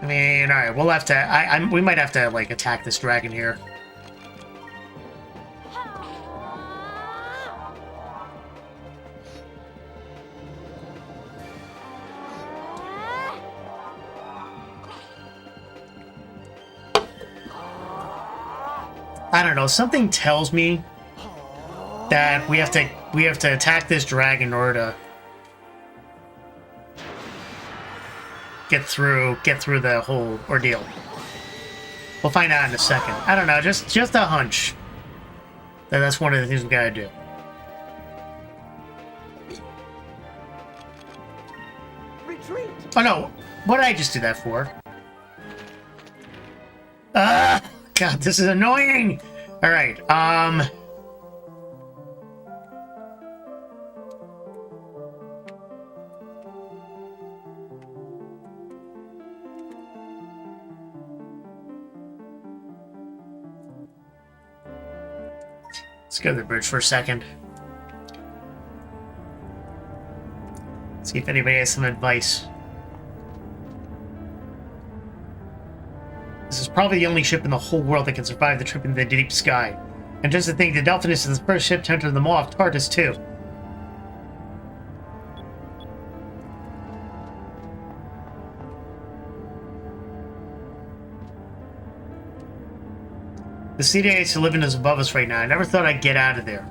I mean, alright, we'll have to... we might have to, like, attack this dragon here. I don't know, something tells me that we have to attack this dragon in order to get through the whole ordeal. We'll find out in a second. I don't know, just a hunch. That's one of the things we gotta do. Retreat. Oh no, what did I just do that for? God, this is annoying! Alright, let's go to the bridge for a second. See if anybody has some advice. This is probably the only ship in the whole world that can survive the trip into the deep sky. And just to think, the Delphinus is the first ship to enter the maw of Tartus, too. The CDA living is above us right now. I never thought I'd get out of there.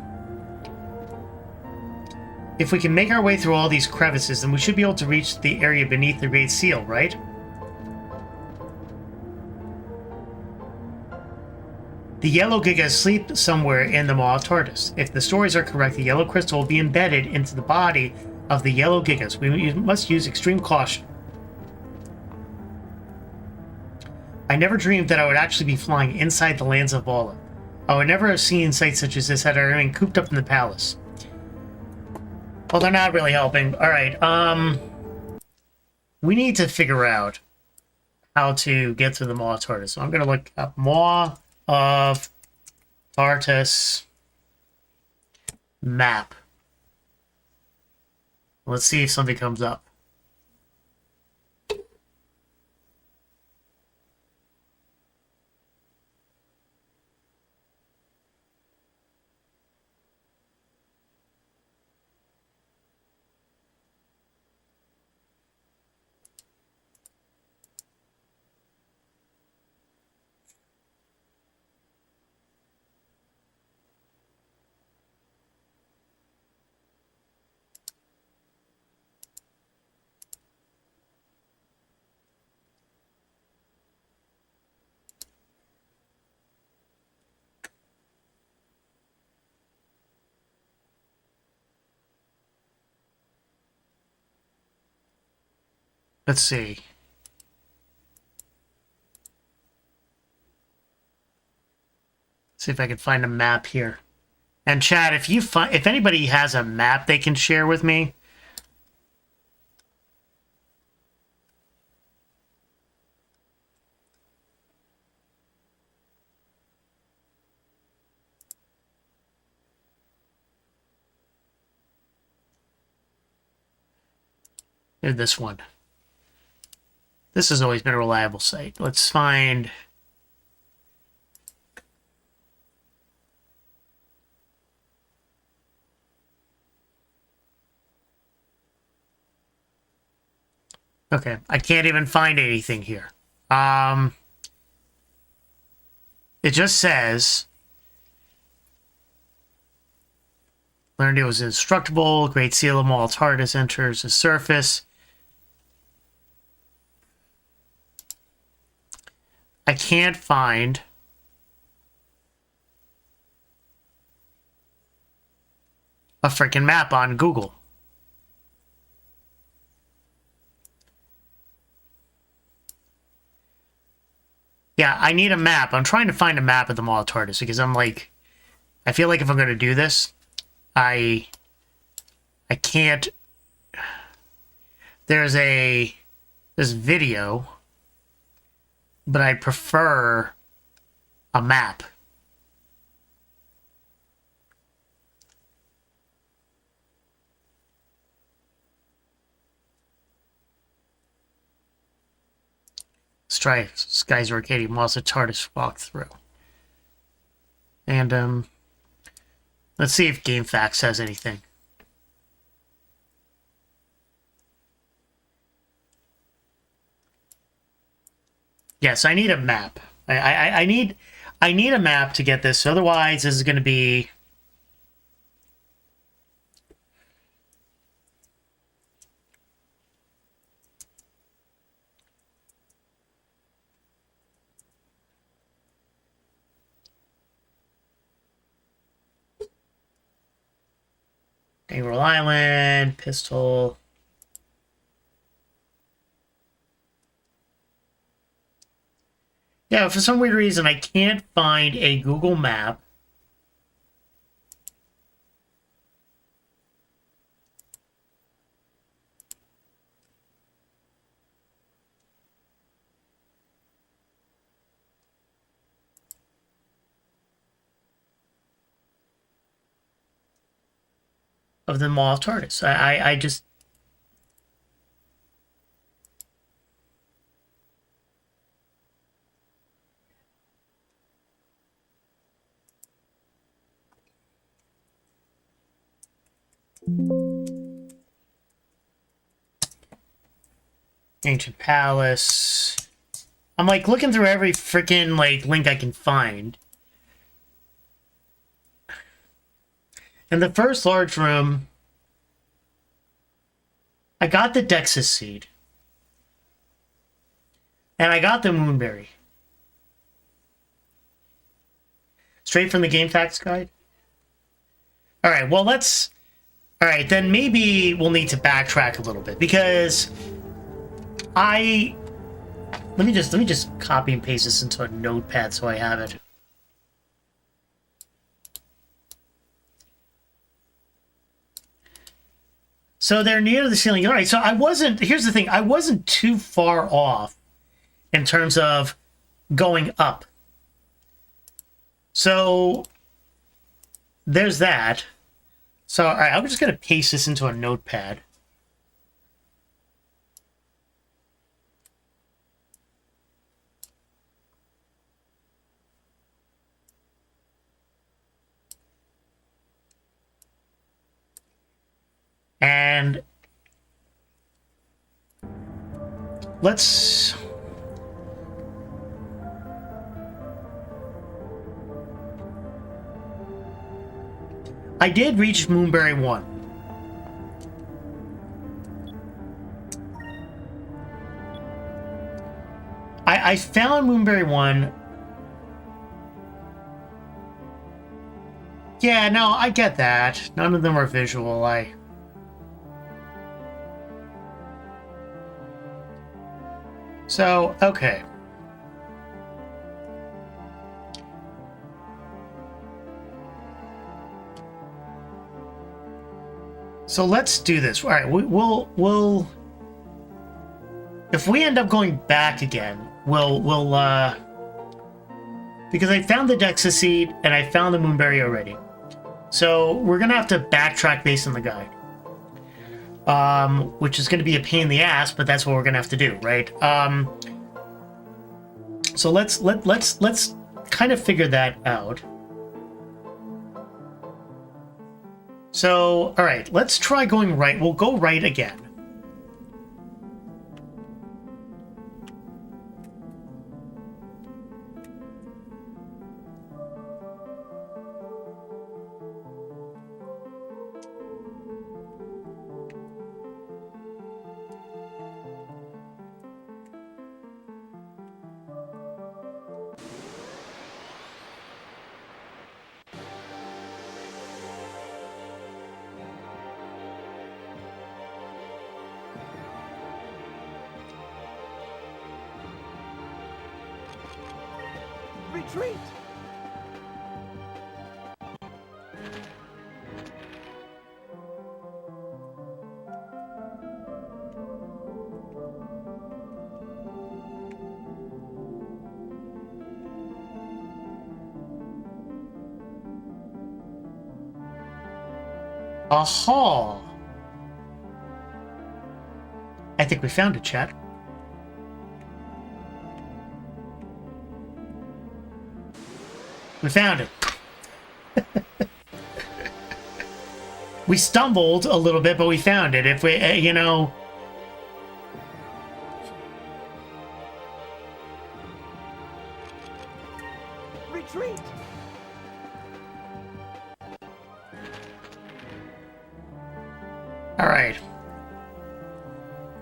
If we can make our way through all these crevices, then we should be able to reach the area beneath the Great Seal, right? The Yellow Gigas sleep somewhere in the Maw of Tartus. If the stories are correct, the yellow crystal will be embedded into the body of the Yellow Gigas. We must use extreme caution. I never dreamed that I would actually be flying inside the lands of Valua. I would never have seen sights such as this had I remained cooped up in the palace. Well, they're not really helping. Alright, we need to figure out how to get through the Maw of Tartus. So I'm going to look up Maw of Tartus map. Let's see if something comes up. Let's see. See if I can find a map here. And chat, if anybody has a map they can share with me. Here's this one. This has always been a reliable site. Let's find... Okay, I can't even find anything here. It just says... Learned it was indestructible. Great Seal of Maw Tartus enters the surface. I can't find a freaking map on Google. Yeah, I need a map. I'm trying to find a map of the Maw of Tartus because I'm like, I feel like if I'm going to do this, I can't. there's this video, but I prefer a map. Let's try Skies Arcadia whilst the TARDIS walk through. And let's see if GameFAQs has anything. Yes, I need a map. I need a map to get this. Otherwise, this is going to be Gangrel Island, Pistol. Yeah, for some weird reason, I can't find a Google map of the Mall of TARDIS. I just... Ancient Palace. I'm like looking through every freaking like link I can find. In the first large room, I got the Dexys seed. And I got the Moonberry. Straight from the GameFAQs guide? Alright, well let's... Alright, then maybe we'll need to backtrack a little bit, because let me just copy and paste this into a notepad so I have it. So they're near the ceiling. All right, so here's the thing, I wasn't too far off in terms of going up. So there's that. So, all right, I'm just going to paste this into a notepad. And let's... I did reach Moonberry 1. I found Moonberry 1. Yeah, no, I get that. None of them are visual. So, okay. So let's do this. All right, we'll if we end up going back again, we'll because I found the Dexys seed and I found the Moonberry already. So we're gonna have to backtrack based on the guide. Which is gonna be a pain in the ass, but that's what we're gonna have to do, right? So let's kind of figure that out. So, all right, let's try going right. We'll go right again. Retreat! A hall. I think we found it, chat. We found it. We stumbled a little bit, but we found it. If we, you know... Retreat! All right.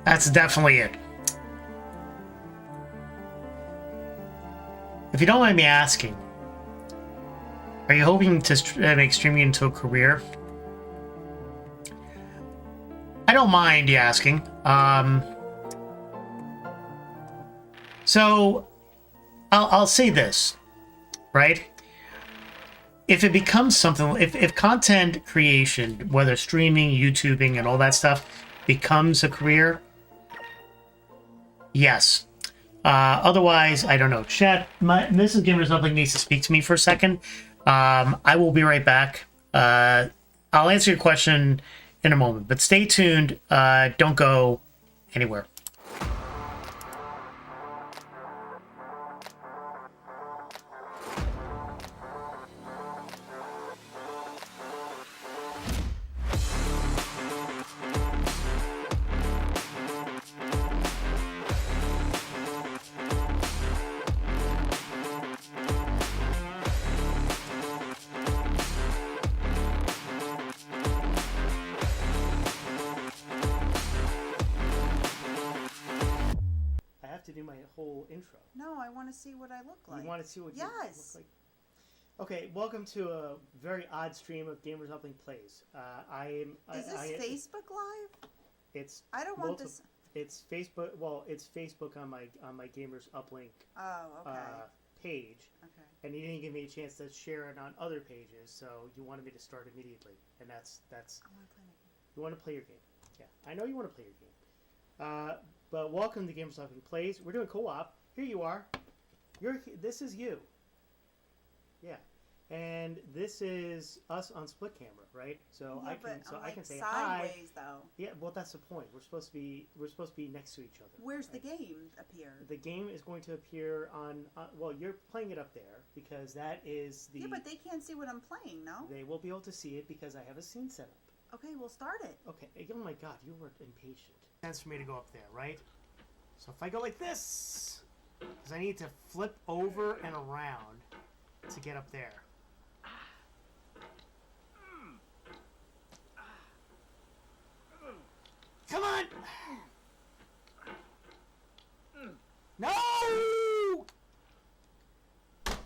That's definitely it. If you don't mind me asking, are you hoping to make streaming into a career? I don't mind you asking. So I'll say this, right? If it becomes something, if content creation, whether streaming, YouTubing, and all that stuff becomes a career, yes. Otherwise, I don't know. Chat, Mrs. Gamer Something needs to speak to me for a second. I will be right back. I'll answer your question in a moment, but stay tuned. Don't go anywhere. To do my whole intro. No, I want to see what I look like. You want to see what you yes. look like? Okay, welcome to a very odd stream of Gamers Upping Plays. Is this Facebook Live? It's. I don't want this. It's Facebook. Well, it's Facebook on my Gamers Uplink. Oh, okay. Page. Okay. And you didn't give me a chance to share it on other pages, so you wanted me to start immediately, and that's. I want to play my game. You want to play your game. Yeah, I know you want to play your game. But welcome to Gamers Upping Plays. We're doing co-op. Here you are. This is you. Yeah, and this is us on split camera, right? So yeah, I can say sideways, hi. Though. Yeah, well that's the point. We're supposed to be next to each other. Where's right? the game appear? The game is going to appear on. Well, you're playing it up there because that is the. Yeah, but they can't see what I'm playing. No. They will be able to see it because I have a scene set up. Okay, we'll start it. Okay. Oh my God, you were impatient. Sense for me to go up there, right? So if I go like this, because I need to flip over and around to get up there. Come on! No!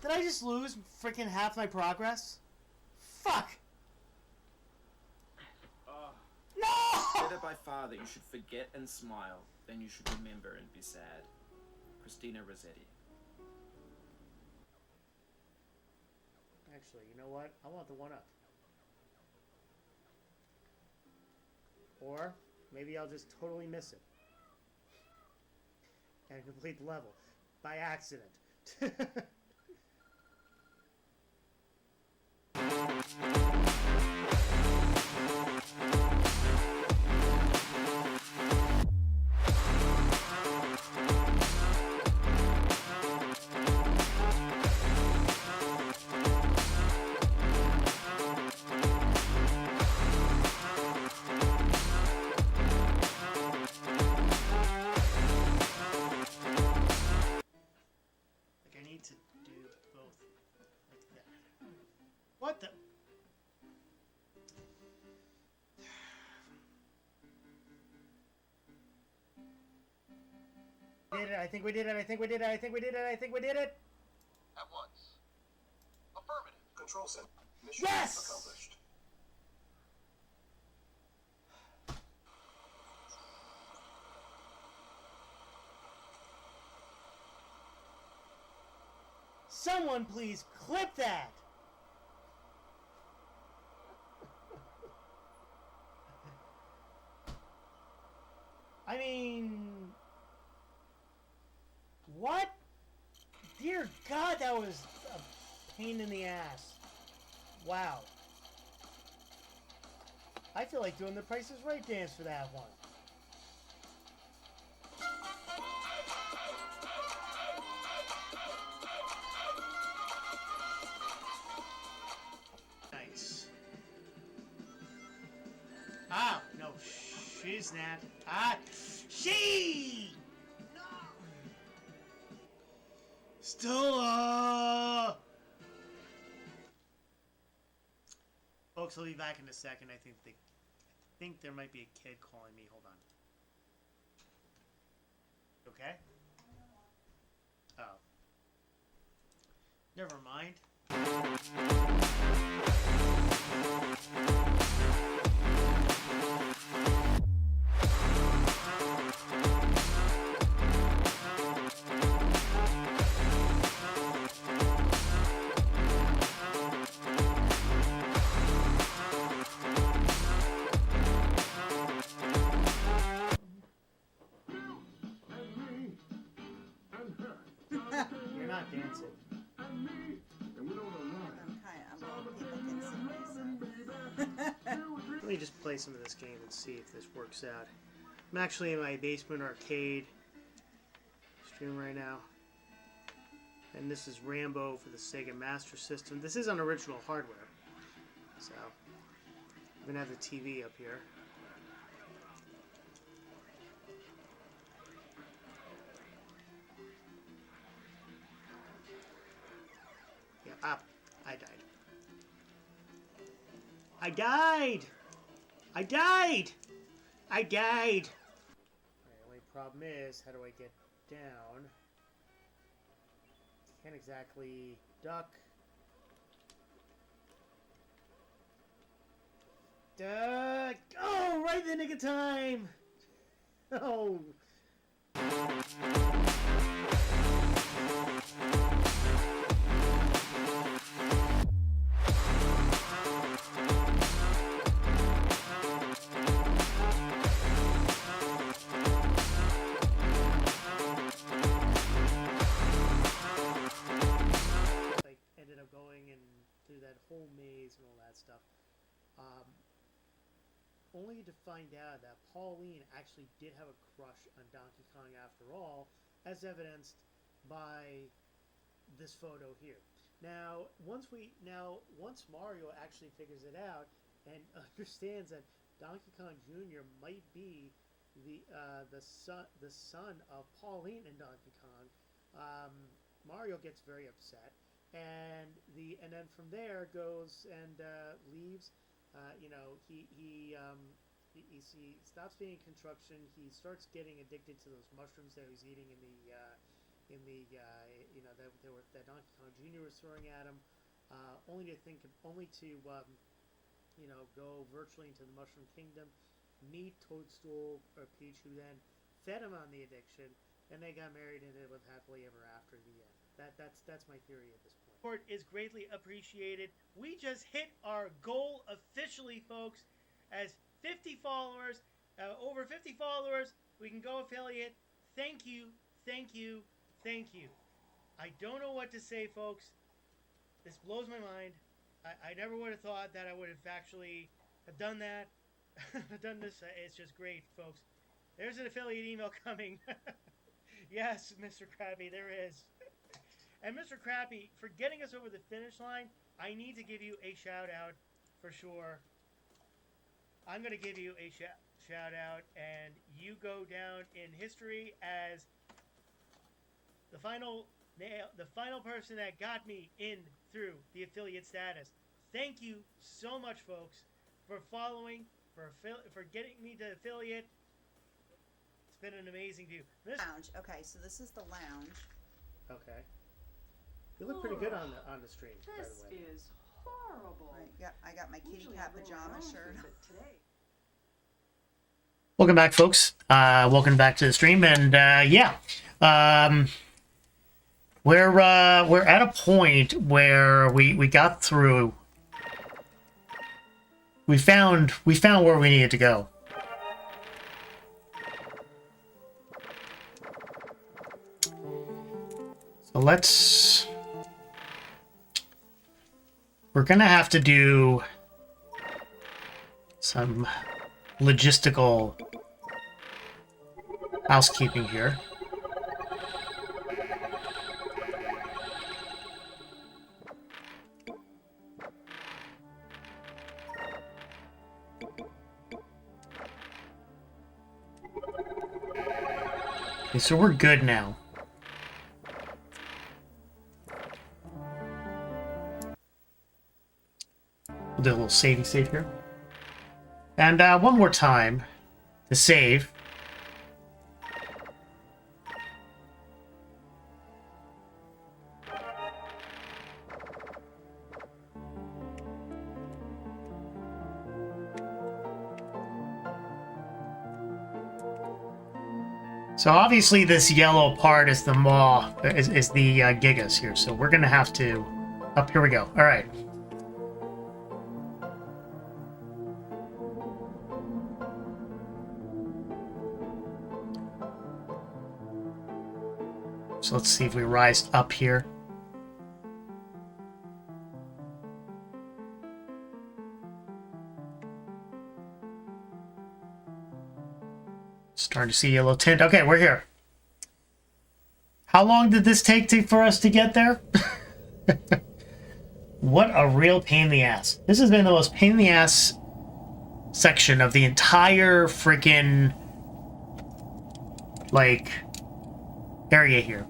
Did I just lose freaking half my progress? Fuck! No! Better by far that you should forget and smile than you should remember and be sad. Christina Rossetti. Actually, you know what? I want the one up. Or maybe I'll just totally miss it. And complete the level. By accident. What the? Did it, I think we did it, I think we did it, I think we did it, I think we did it! At once. Affirmative. Control center. Mission Yes! accomplished. Someone please clip that! I mean... What? Dear God, that was a pain in the ass. Wow. I feel like doing the Price is Right dance for that one. Nice. Ah, no, she's not. Ah, she! No! Stella! Folks, I'll be back in a second. I think there might be a kid calling me. Hold on. Okay? Oh. Never mind. You're not dancing. Let me just play some of this game and see if this works out. I'm actually in my basement arcade stream right now. And this is Rambo for the Sega Master System. This is on original hardware. So, I'm going to have the TV up here. Yeah, I died. I died! I died! I died! The only problem is, how do I get down? Can't exactly duck. Duck! Oh, right in the nick of time! Oh! Whole maze and all that stuff, only to find out that Pauline actually did have a crush on Donkey Kong after all, as evidenced by this photo here. Now, once Mario actually figures it out and understands that Donkey Kong Jr. might be the son of Pauline and Donkey Kong, Mario gets very upset. And then from there goes and leaves. He stops being in construction. He starts getting addicted to those mushrooms that he was eating that Donkey Kong Jr. was throwing at him. Only to go virtually into the Mushroom Kingdom, meet Toadstool or Peach, who then fed him on the addiction, and they got married and they lived happily ever after. The end. That's my theory at this point. Support is greatly appreciated. We just hit our goal officially, folks. As 50 followers, over 50 followers, we can go affiliate. Thank you, thank you, thank you. I don't know what to say, folks. This blows my mind. I never would have thought that I would have actually have done that. Done this. It's just great, folks. There's an affiliate email coming. Yes, Mr. Krabby, there is. And Mr. Crappy, for getting us over the finish line, I need to give you a shout-out for sure. I'm going to give you a shout-out, and you go down in history as the final person that got me in through the affiliate status. Thank you so much, folks, for following, for getting me to affiliate. It's been an amazing view. Lounge. Okay, so this is the lounge. Okay. You look pretty good on the stream, by the way. This is horrible. I got my kitty cat pajama shirt. Welcome back, folks. Welcome back to the stream, and we're at a point where we got through. We found where we needed to go. So we're gonna have to do some logistical housekeeping here. Okay, so we're good now. We'll do a little save here. And one more time to save. So obviously this yellow part is the maw, is the gigas here. So we're gonna have to, up here we go. All right. So let's see if we rise up here. Starting to see yellow tint. Okay, we're here. How long did this take for us to get there? What a real pain in the ass. This has been the most pain in the ass section of the entire freaking, like, area here.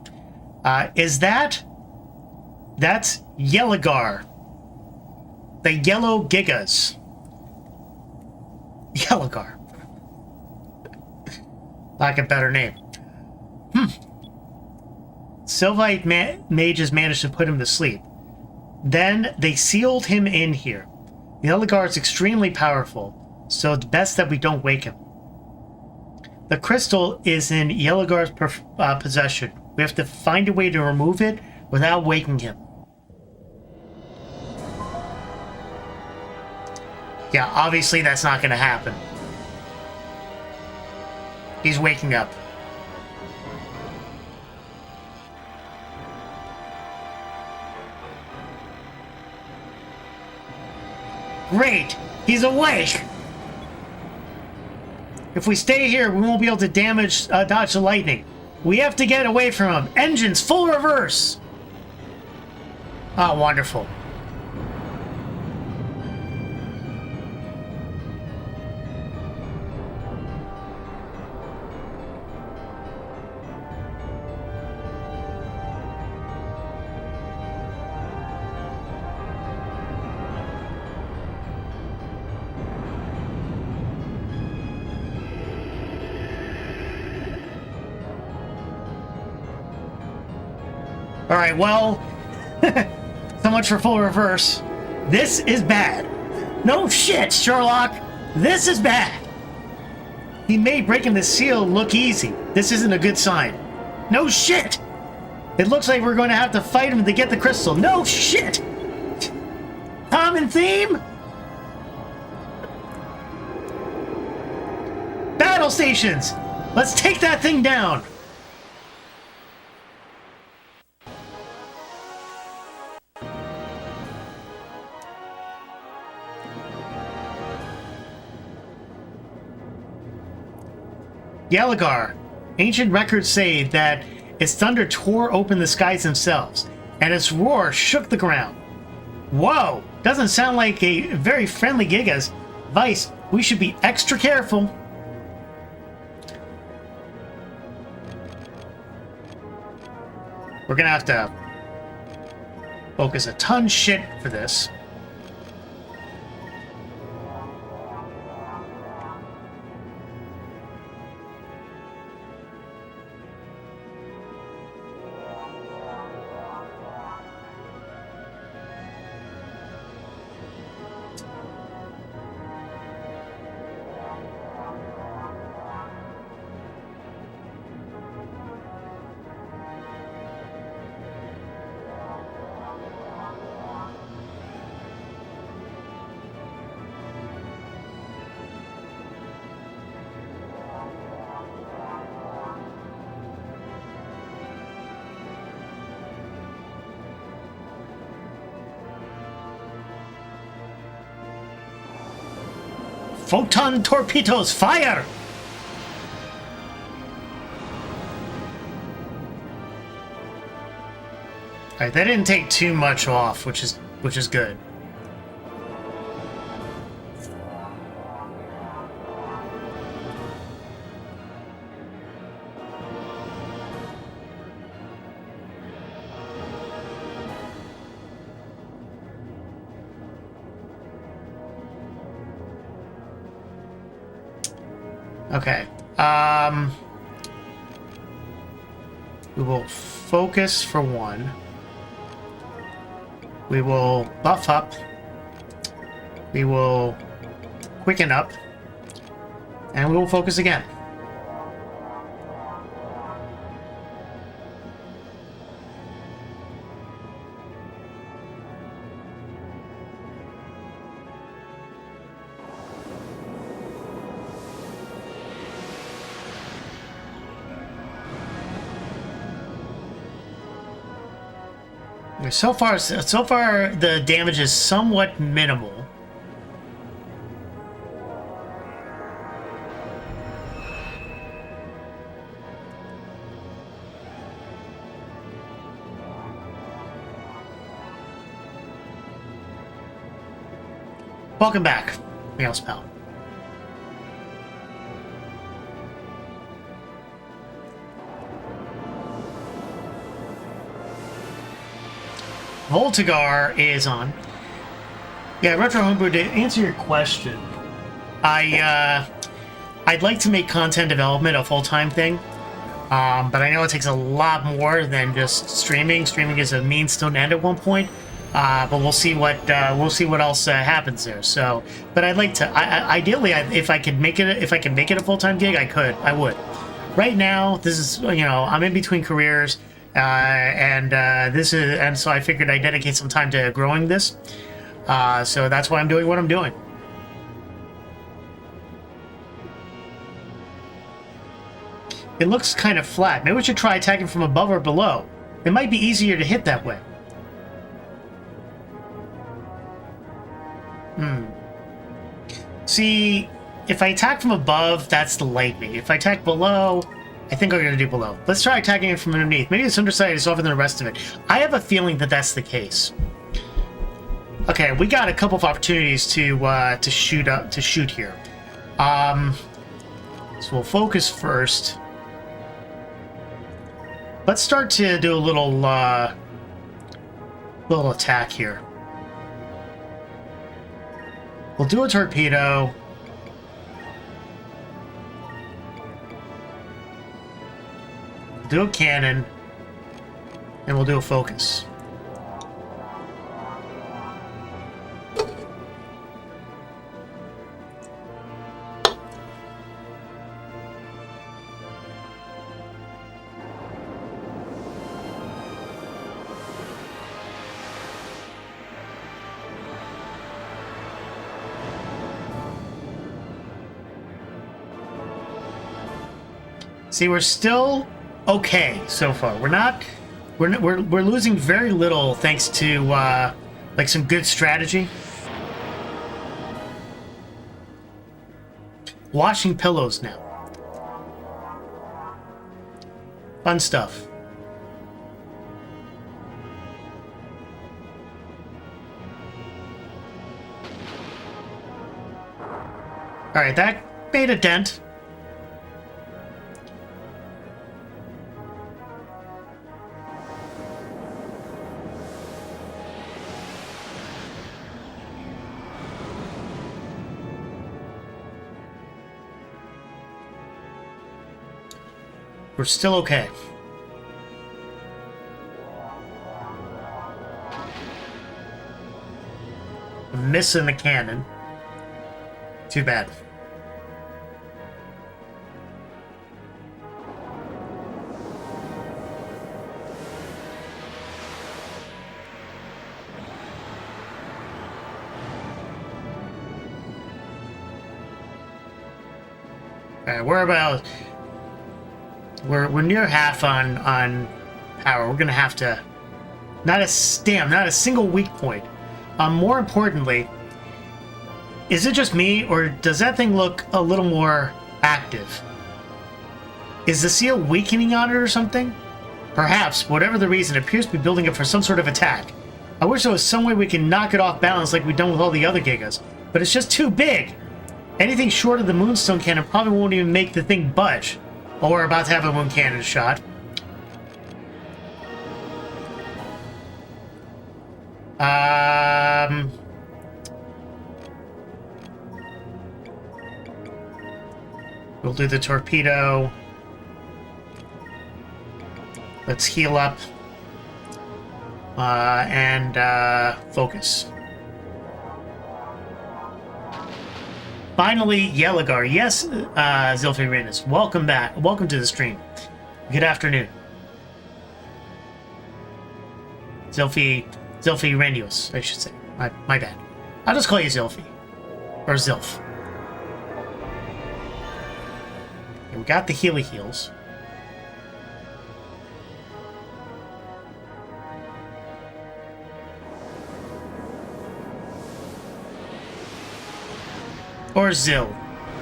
That's Yellogar. The yellow gigas. Yellogar. Like a better name. Sylvite mages managed to put him to sleep. Then they sealed him in here. The Yellogar is extremely powerful, so it's best that we don't wake him. The crystal is in Yellogar's possession. We have to find a way to remove it without waking him. Yeah, obviously that's not going to happen. He's waking up. Great! He's awake! If we stay here, we won't be able to dodge the lightning. We have to get away from him. Engines full reverse! Oh, wonderful. Alright, well, so much for full reverse. This is bad. No shit, Sherlock! This is bad! He made breaking the seal look easy. This isn't a good sign. No shit! It looks like we're going to have to fight him to get the crystal. No shit! Common theme? Battle stations! Let's take that thing down! Yellogar. Ancient records say that its thunder tore open the skies themselves, and its roar shook the ground. Whoa! Doesn't sound like a very friendly Gigas. Vice, we should be extra careful. We're gonna have to focus a ton shit for this. Photon torpedoes, fire! Alright, that didn't take too much off, which is good. Okay. We will focus for one. We will buff up. We will quicken up. And we will focus again. So far, the damage is somewhat minimal. Welcome back, Meow's pal. Voltigar is on. Yeah, Retro Homebrew, to answer your question, I'd like to make content development a full-time thing, but I know it takes a lot more than just streaming. Streaming is a means to an end at one point, but we'll see what else happens there. So, but I'd like to. Ideally, if I could make it a full-time gig, I would. Right now, this is I'm in between careers. And so I figured I'd dedicate some time to growing this. So that's why I'm doing what I'm doing. It looks kind of flat. Maybe we should try attacking from above or below. It might be easier to hit that way. See, if I attack from above, that's the lightning. If I attack below, I think I'm going to do below. Let's try attacking it from underneath. Maybe this underside is softer than the rest of it. I have a feeling that that's the case. Okay, we got a couple of opportunities to shoot here. So we'll focus first. Let's start to do a little attack here. We'll do a torpedo. Do a cannon, and we'll do a focus. See, we're still okay so far. We're losing very little thanks to like some good strategy. Washing pillows now. Fun stuff. All right, that made a dent. We're still okay. I'm missing the cannon. Too bad. We're about we're near half on power. We're gonna have to not a single weak point. More importantly, Is it just me, or does that thing look a little more active? Is the seal weakening on it or something? Perhaps, whatever the reason, it appears to be building up for some sort of attack. I wish there was some way we can knock it off balance like we've done with all the other Gigas, but it's just too big. Anything short of the Moonstone Cannon probably won't even make the thing budge. Oh, we're about to have a Moon Cannon shot. We'll do the torpedo. Let's heal up. And focus. Finally, Yelagar. Yes, Zilfi Renus. Welcome back. Welcome to the stream. Good afternoon. Zilfi Renus, I should say. My bad. I'll just call you Zilfi. Or Zilf. Okay, we got the Healy Heals. Or Zill.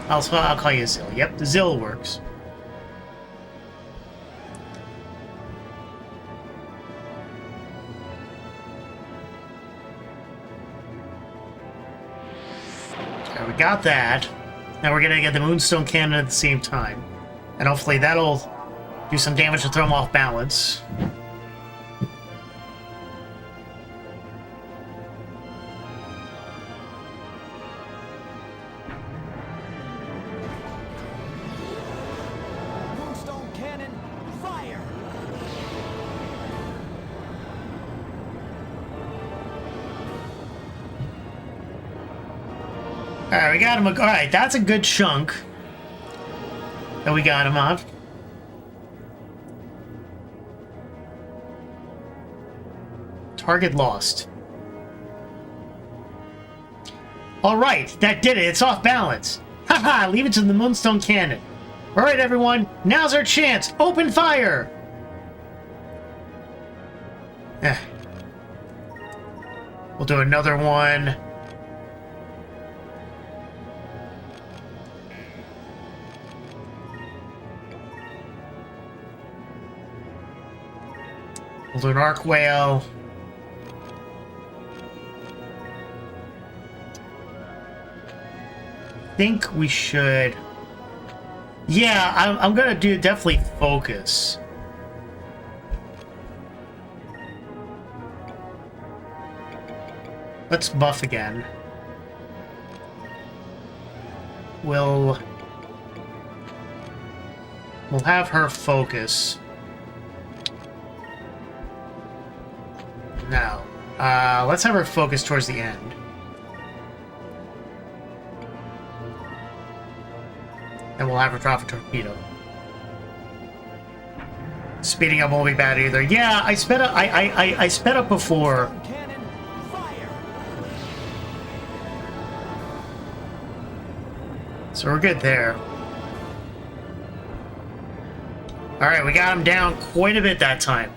I'll call you Zill. Yep, Zill works. Okay, we got that. Now we're gonna get the Moonstone Cannon at the same time. And hopefully that'll do some damage to throw them off balance. Alright, we got him. Alright, that's a good chunk that we got him off. Target lost. Alright, that did it. It's off balance. Haha, leave it to the Moonstone Cannon. Alright, everyone. Now's our chance. Open fire! We'll do another one. We'll do an Arc Whale. I think we should... Yeah, I'm gonna do definitely focus. Let's buff again. We'll have her focus. No. Let's have her focus towards the end. And we'll have her drop a torpedo. Speeding up won't be bad either. Yeah, I sped up. I sped up before. So we're good there. All right, we got him down quite a bit that time.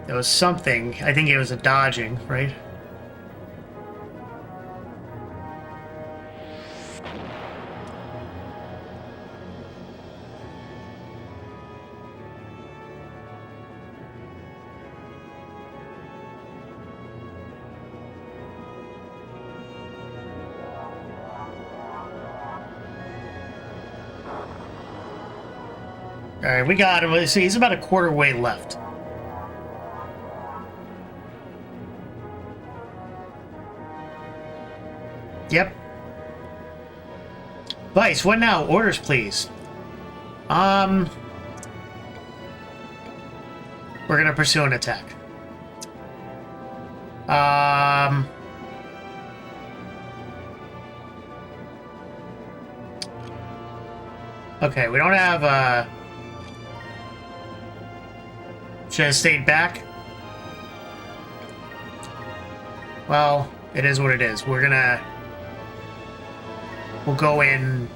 There was something. I think it was a dodging, right? All right, we got him. See, he's about a quarter way left. Yep. Vice, what now? Orders, please. We're gonna pursue an attack. Okay, we don't have, Should have stayed back? Well, it is what it is. We'll go in.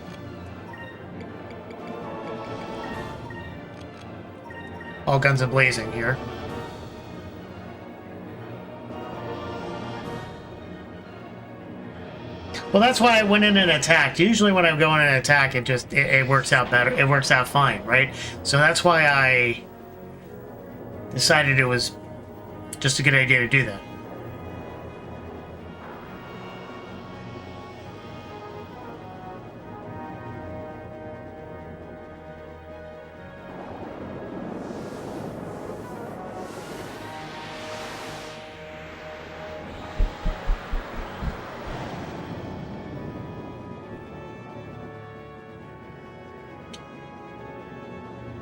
All guns a-blazing here. Well, that's why I went in and attacked. Usually when I go in and attack, it works out better. It works out fine, right? So that's why I decided it was just a good idea to do that.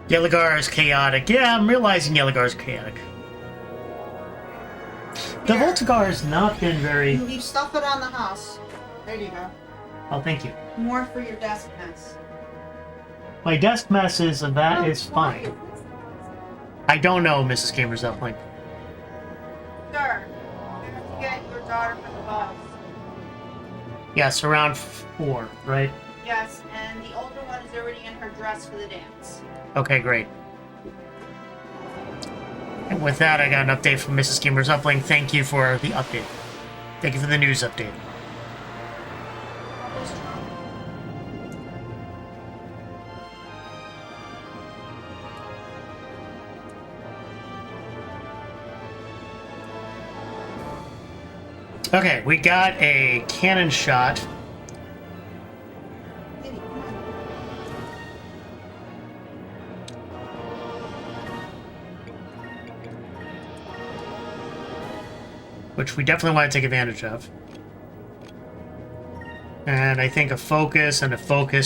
Yeligar is chaotic. Yeah, I'm realizing Yeligar is chaotic. The Voltigar has not been very... You stuff it on the house. There you go. Oh, thank you. More for your desk mess. My desk mess is fine. I don't know, Mrs. Gamer's Upling. Sir, you have to get your daughter from the bus. Yes, around 4, right? Yes, and the older one is already in her dress for the dance. Okay, great. And with that, I got an update from Mrs. Gamer's Upling. Thank you for the update. Thank you for the news update. Okay, we got a cannon shot. Which we definitely want to take advantage of. And I think a focus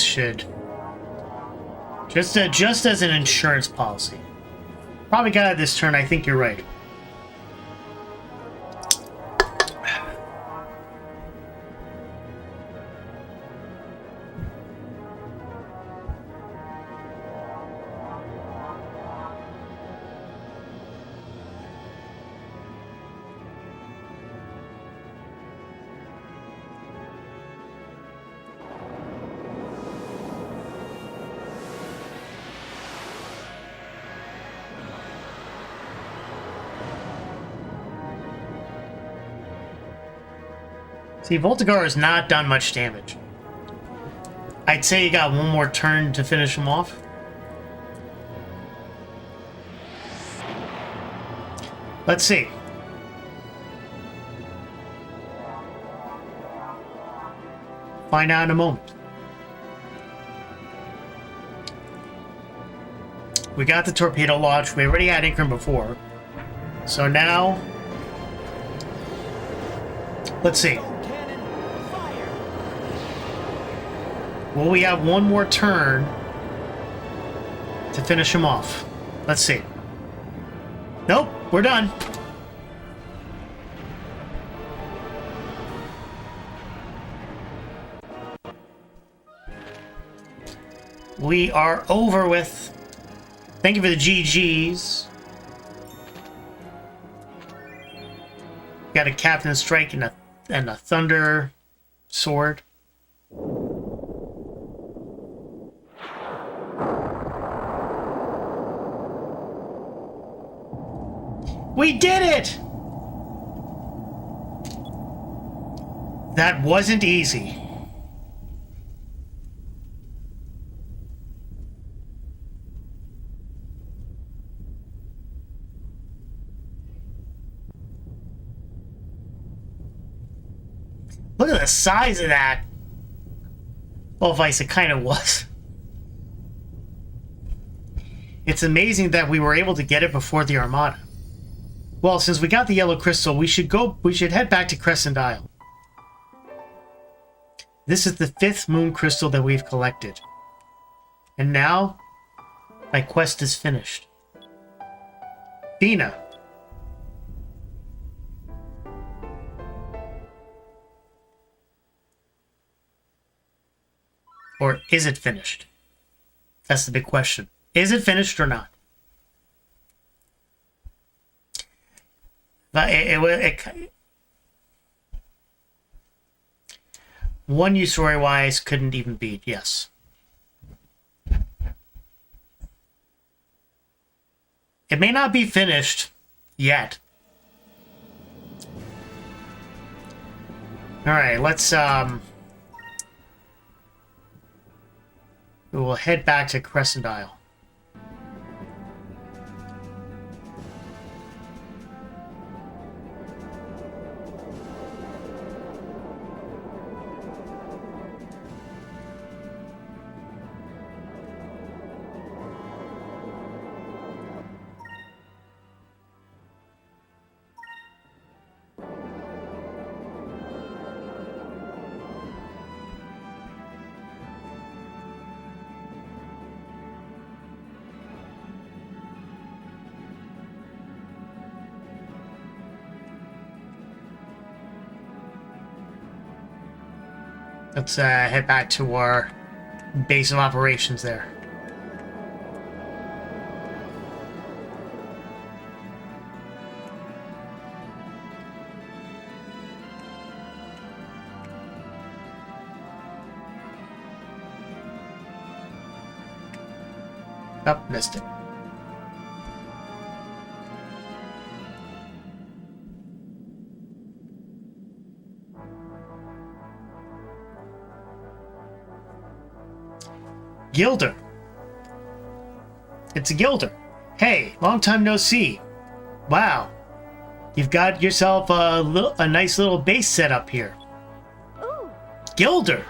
should just as an insurance policy. Probably got it this turn. I think you're right. See, Voltigar has not done much damage. I'd say you got one more turn to finish him off. Let's see. Find out in a moment. We got the torpedo launch. We already had Incrum before. So now... let's see. Well, we have one more turn to finish him off. Let's see. Nope, we're done. We are over with. Thank you for the GGs. Got a Captain Strike and a Thunder Sword. We did it! That wasn't easy. Look at the size of that. Well, Vice, it kind of was. It's amazing that we were able to get it before the Armada. Well, since we got the yellow crystal, we should head back to Crescent Isle. This is the 5th moon crystal that we've collected. And now, my quest is finished. Dina. Or is it finished? That's the big question. Is it finished or not? But one you story-wise couldn't even beat, yes. It may not be finished yet. Alright, let's we will head back to Crescent Isle. Let's head back to our base of operations there. Oh, missed it. Gilder. It's a Gilder. Hey, long time no see. Wow. You've got yourself a nice little base set up here. Ooh. Gilder.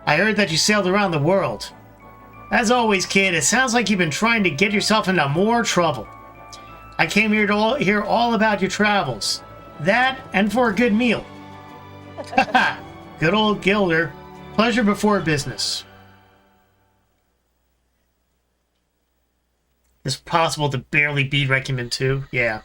I heard that you sailed around the world. As always, kid, it sounds like you've been trying to get yourself into more trouble. I came here to hear all about your travels. That, and for a good meal. Haha. Good old Gilder. Pleasure before business. It's possible to barely beat Requiem 2. Yeah.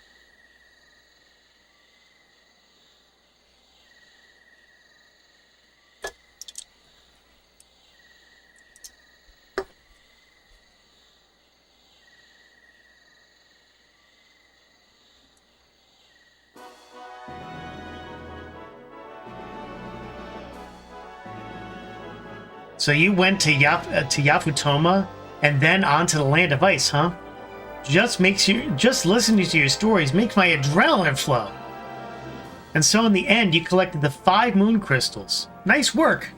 So you went to Yafutoma and then on to the Land of Ice, huh? Just listening to your stories makes my adrenaline flow. And so in the end, you collected the 5 moon crystals. Nice work.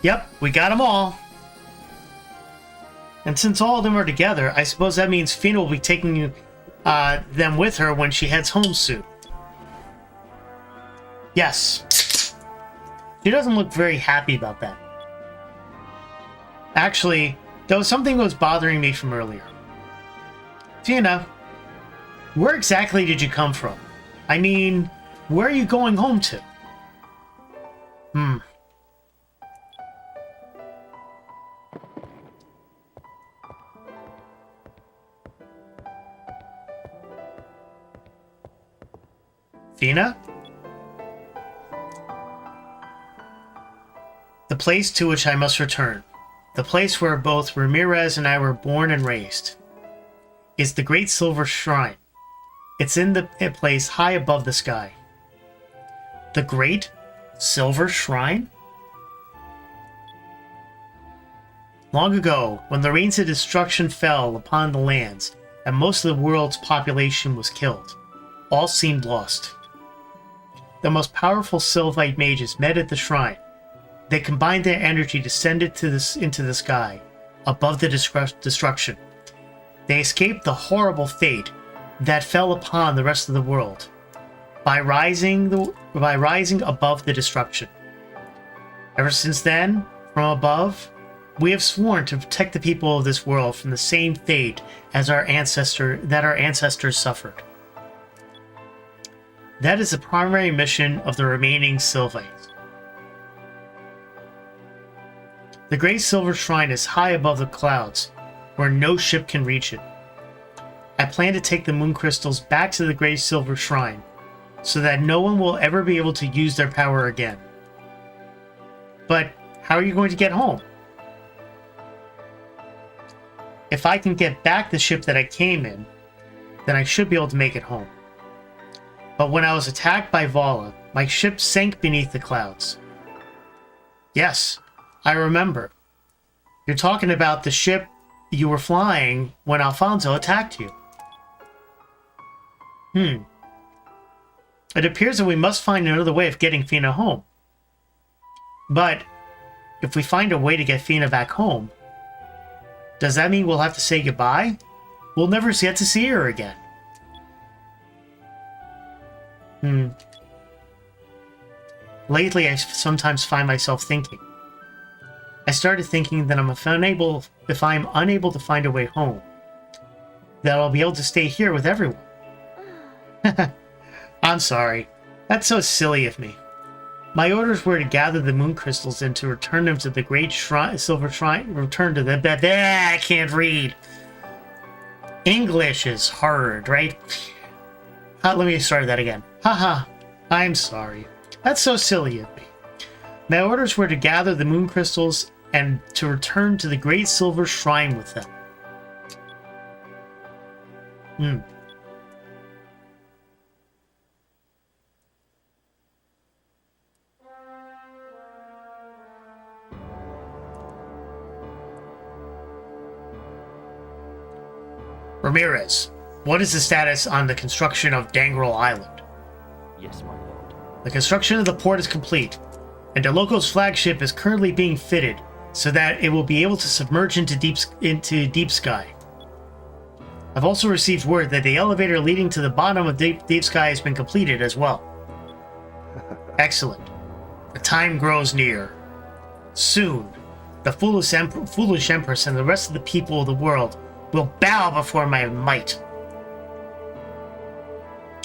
Yep, we got them all. And since all of them are together, I suppose that means Fina will be taking them with her when she heads home soon. Yes. She doesn't look very happy about that. Actually, there was something that was bothering me from earlier. Tina, where exactly did you come from? I mean, where are you going home to? Fina? The place to which I must return, the place where both Ramirez and I were born and raised, is the Great Silver Shrine. It's in a place high above the sky. The Great Silver Shrine? Long ago, when the rains of destruction fell upon the lands and most of the world's population was killed, all seemed lost. The most powerful Sylphite mages met at the shrine. They combined their energy to send it into the sky, above the destruction. They escaped the horrible fate that fell upon the rest of the world by rising above the destruction. Ever since then, from above, we have sworn to protect the people of this world from the same fate as our ancestors suffered. That is the primary mission of the remaining Sylphites. The Great Silver Shrine is high above the clouds, where no ship can reach it. I plan to take the moon crystals back to the Great Silver Shrine, so that no one will ever be able to use their power again. But how are you going to get home? If I can get back the ship that I came in, then I should be able to make it home. But when I was attacked by Valua, my ship sank beneath the clouds. Yes, I remember. You're talking about the ship you were flying when Alfonso attacked you. It appears that we must find another way of getting Fina home. But if we find a way to get Fina back home, does that mean we'll have to say goodbye? We'll never get to see her again. Lately, I sometimes find myself thinking. I started thinking that if I'm unable to find a way home, that I'll be able to stay here with everyone. I'm sorry. That's so silly of me. My orders were to gather the moon crystals and to return them to the great silver shrine. Return to the... I can't read. English is hard, right? Let me start that again. Haha. I'm sorry. That's so silly of me. My orders were to gather the moon crystals and to return to the great silver shrine with them. Ramirez, what is the status on the construction of Dangrel Island? Yes, my lord. The construction of the port is complete, and Deloco's flagship is currently being fitted so that it will be able to submerge into deep sky. I've also received word that the elevator leading to the bottom of deep sky has been completed as well. Excellent. The time grows near. Soon, the foolish Empress and the rest of the people of the world will bow before my might.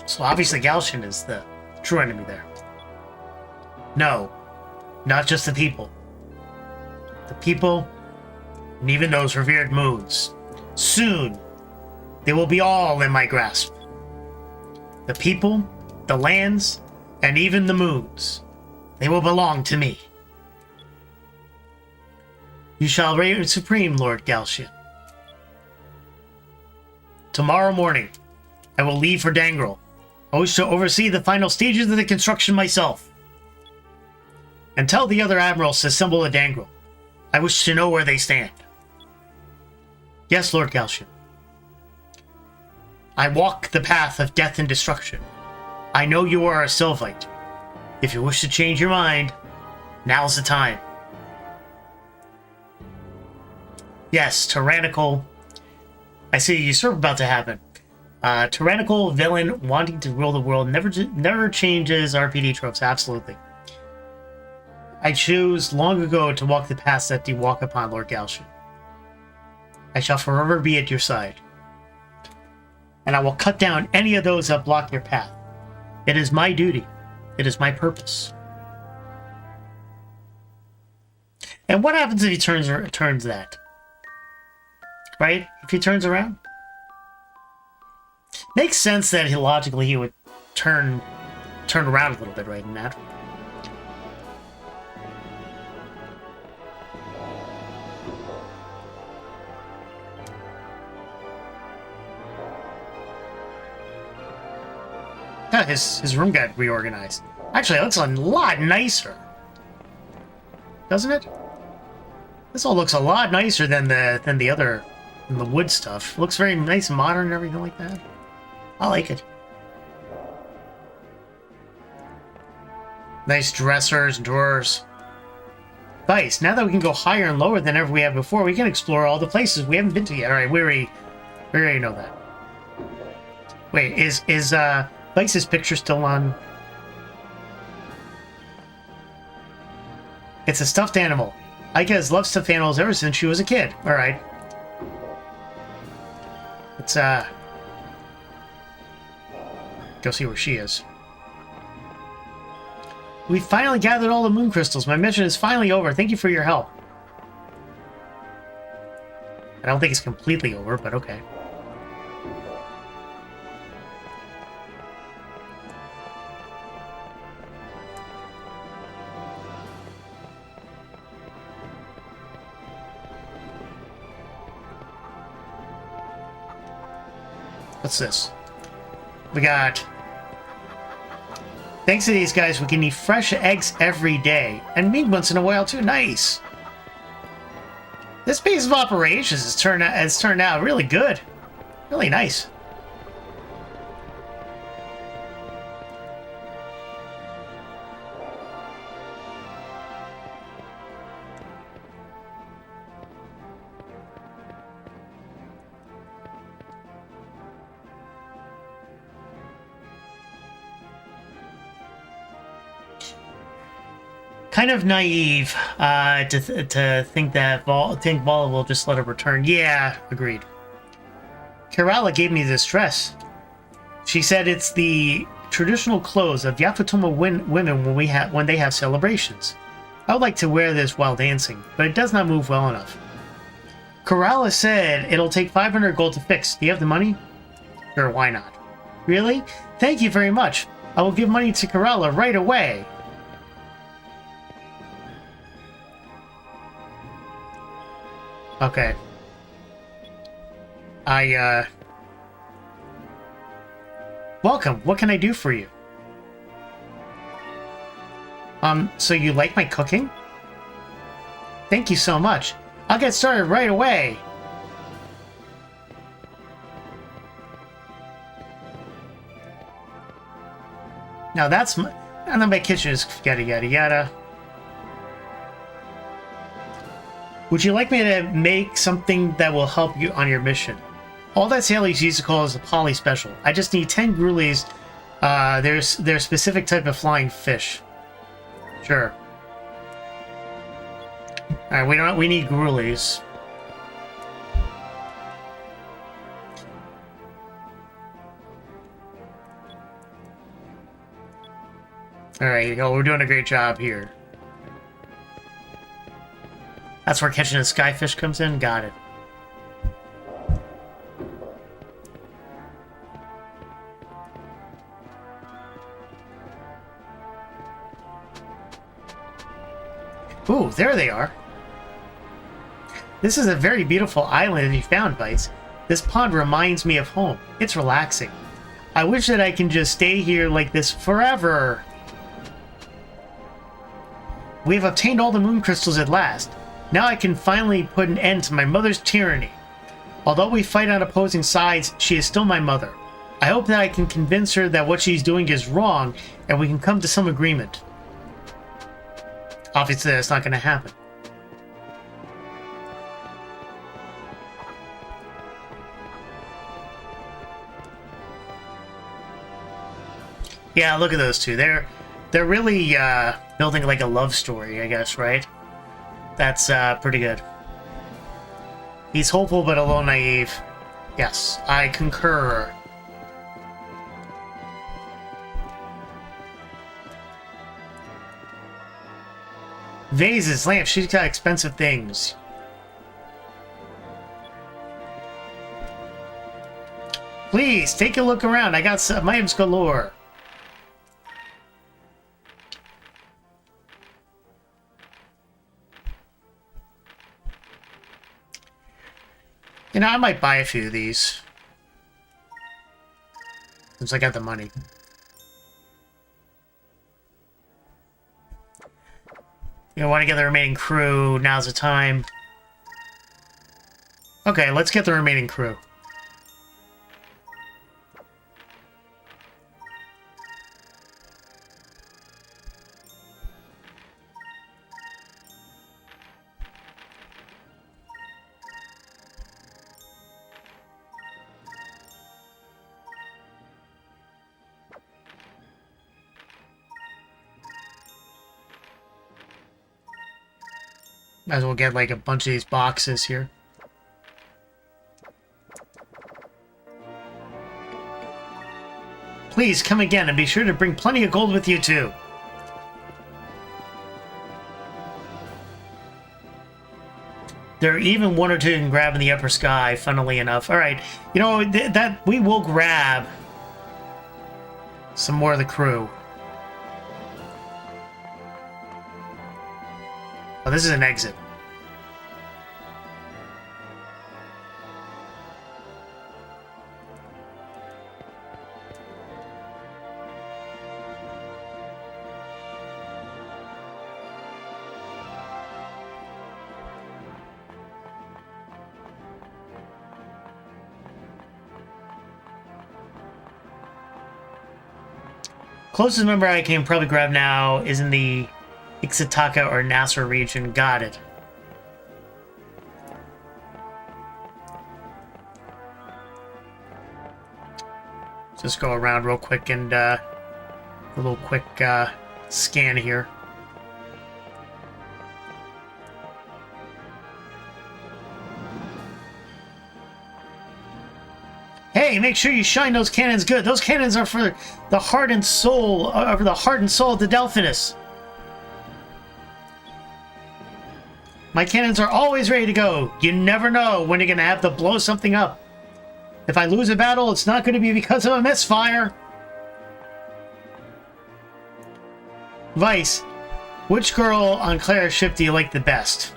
So obviously Galshin is the true enemy there. No, not just the people. The people, and even those revered moons. Soon, they will be all in my grasp. The people, the lands, and even the moons. They will belong to me. You shall reign supreme, Lord Galshin. Tomorrow morning, I will leave for Dangrel. I wish to oversee the final stages of the construction myself. And tell the other admirals to assemble at Dangrel. I wish to know where they stand. Yes, Lord Galshin. I walk the path of death and destruction. I know you are a Sylvite. If you wish to change your mind, now's the time. Yes, tyrannical. I see a usurp about to happen. Tyrannical villain wanting to rule the world never changes RPG tropes, absolutely. I chose long ago to walk the path that you walk upon, Lord Galshin. I shall forever be at your side. And I will cut down any of those that block your path. It is my duty. It is my purpose. And what happens if he turns that? Right? If he turns around? Makes sense that logically he would turn around a little bit right in that. His room got reorganized. Actually, it looks a lot nicer. Doesn't it? This all looks a lot nicer than the other, than the wood stuff. It looks very nice and modern and everything like that. I like it. Nice dressers and drawers. Nice. Now that we can go higher and lower than ever we have before, we can explore all the places we haven't been to yet. All right, we already know that. Wait, is Vice's picture still on? It's a stuffed animal. Ika has loved stuffed animals ever since she was a kid. All right. Let's go see where she is. We finally gathered all the moon crystals. My mission is finally over. Thank you for your help. I don't think it's completely over, but okay. What's this? We got... Thanks to these guys, we can eat fresh eggs every day. And meat once in a while, too. Nice. This piece of operations has turned out really good. Really nice. Kind of naive to think that Vala will just let her return. Yeah, agreed. Kerala gave me this dress. She said it's the traditional clothes of Yafatoma women when they have celebrations. I would like to wear this while dancing, but it does not move well enough. Kerala said it'll take 500 gold to fix. Do you have the money? Sure, why not? Really? Thank you very much. I will give money to Kerala right away. Okay. Welcome. What can I do for you? So you like my cooking? Thank you so much. I'll get started right away. Now that's my... And then my kitchen is yada yada yada. Would you like me to make something that will help you on your mission? All that sailors used to call is a poly special. I just need 10 grulies. There's a specific type of flying fish. Sure. Alright, we need grulies. Alright, we're doing a great job here. That's where catching a skyfish comes in? Got it. Ooh, there they are. This is a very beautiful island you found, Vice. This pond reminds me of home. It's relaxing. I wish that I can just stay here like this forever. We have obtained all the moon crystals at last. Now I can finally put an end to my mother's tyranny. Although we fight on opposing sides, she is still my mother. I hope that I can convince her that what she's doing is wrong, and we can come to some agreement. Obviously, that's not going to happen. Yeah, look at those two. They're really building like a love story, I guess, right? That's pretty good. He's hopeful but a little naive. Yes, I concur. Vases, lamps, she's got expensive things. Please, take a look around. I got some items galore. You know, I might buy a few of these. Since I got the money. You want to get the remaining crew, now's the time. Okay, let's get the remaining crew. Might as well get like a bunch of these boxes here. Please come again and be sure to bring plenty of gold with you too. There are even one or two you can grab in the upper sky, funnily enough. Alright, you know, that we will grab some more of the crew. Oh, this is an exit. Closest member I can probably grab now is in the Ixataka or Nasser region. Got it. Just go around real quick and a little quick scan here. Hey, make sure you shine those cannons good. Those cannons are for the heart and soul, of the Delphinus. My cannons are always ready to go. You never know when you're gonna have to blow something up. If I lose a battle, it's not going to be because of a misfire. Vice, which girl on Claire's ship do you like the best?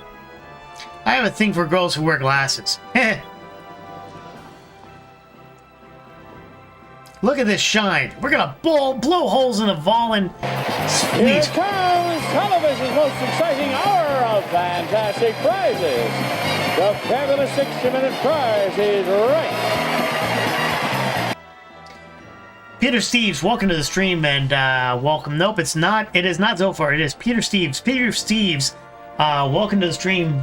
I have a thing for girls who wear glasses. Heh. Look at this shine. We're gonna blow holes in the Valen. Here comes television's most exciting hour of fantastic prizes. The fabulous 60-minute prize is right. Peter Steves, welcome to the stream and welcome. Nope, it's not. It is not Zofar. It is Peter Steves. Peter Steves, welcome to the stream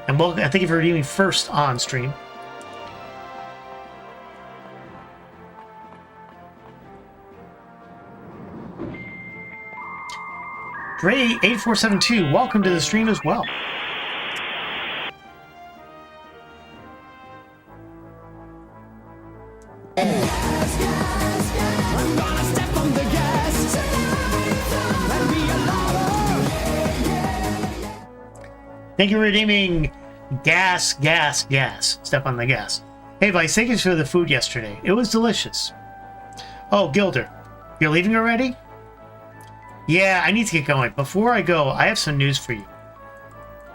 and welcome. Thank you for redeeming first on stream. Ray8472, welcome to the stream as well. Thank you for redeeming gas. Step on the gas. Hey, Vice, thank you for the food yesterday. It was delicious. Oh, Gilder, you're leaving already? Yeah, I need to get going. Before I go, I have some news for you.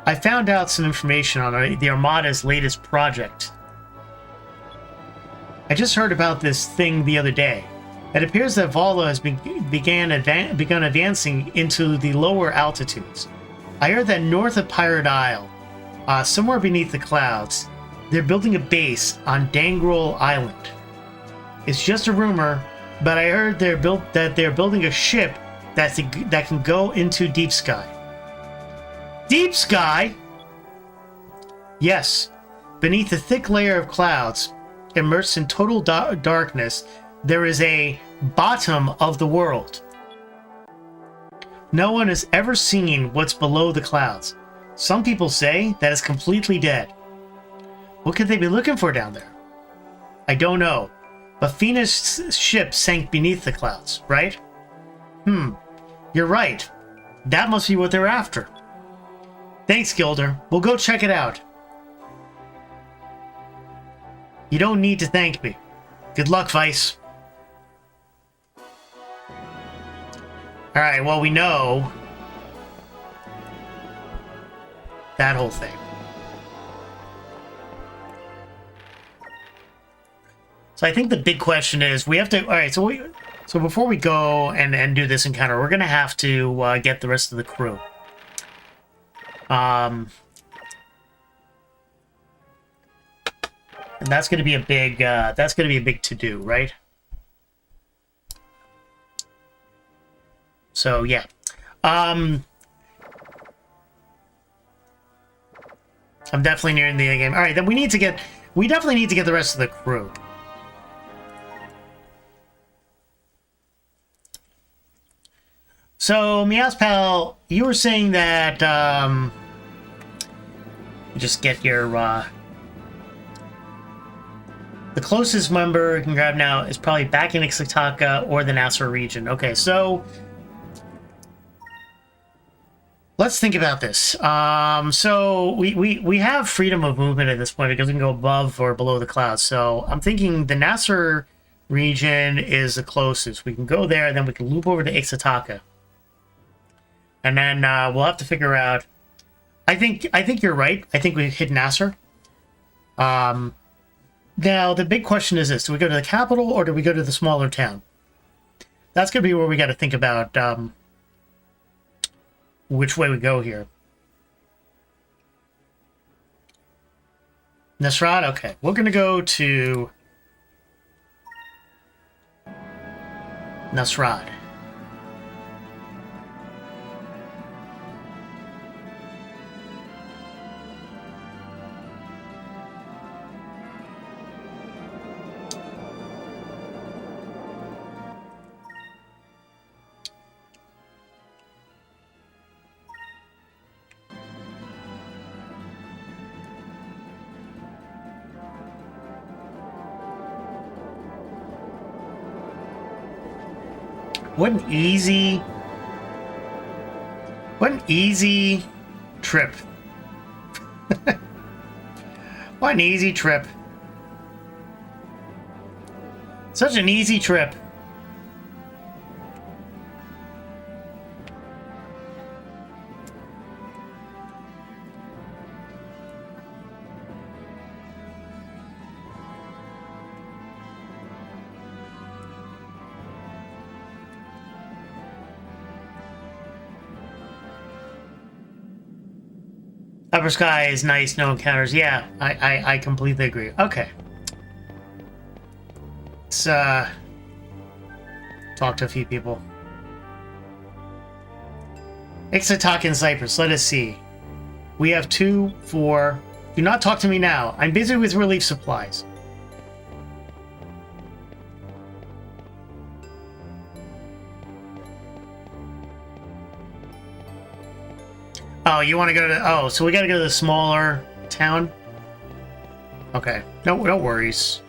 I found out some information on the Armada's latest project. I just heard about this thing the other day. It appears that Valua has begun advancing into the lower altitudes. I heard that north of Pirate Isle, somewhere beneath the clouds, they're building a base on Dangrel Island. It's just a rumor, but I heard they're building a ship that can go into deep sky. Deep sky? Yes. Beneath a thick layer of clouds, immersed in total darkness, there is a bottom of the world. No one has ever seen what's below the clouds. Some people say that it's completely dead. What could they be looking for down there? I don't know, but Phoenix's ship sank beneath the clouds, right? You're right. That must be what they're after. Thanks, Gilder. We'll go check it out. You don't need to thank me. Good luck, Vice. Alright, well, we know that whole thing. So I think the big question is, we have to... Alright, so before we go and do this encounter, we're going to have to get the rest of the crew. And that's going to be a big to-do, right? So yeah. I'm definitely nearing the end game. All right, then we definitely need to get the rest of the crew. So, Meowspal, you were saying that, just get your, the closest member you can grab now is probably back in Ixataka or the Nasser region. Okay, so, let's think about this. So, we have freedom of movement at this point because we can go above or below the clouds. So, I'm thinking the Nasser region is the closest. We can go there, and then we can loop over to Ixataka. And then we'll have to figure out. I think you're right. I think we hit Nasser. Now the big question is this: do we go to the capital or do we go to the smaller town? That's gonna be where we got to think about which way we go here. Nasrad. Okay, we're gonna go to Nasrad. What an easy trip. What an easy trip. Such an easy trip. Upper sky is nice, no encounters. Yeah, I completely agree. Okay. Let's talk to a few people. Ixatak in Cyprus. Let us see. We have 2, 4. Do not talk to me now. I'm busy with relief supplies. Oh, you want to go to... Oh, so we got to go to the smaller town? Okay. No worries.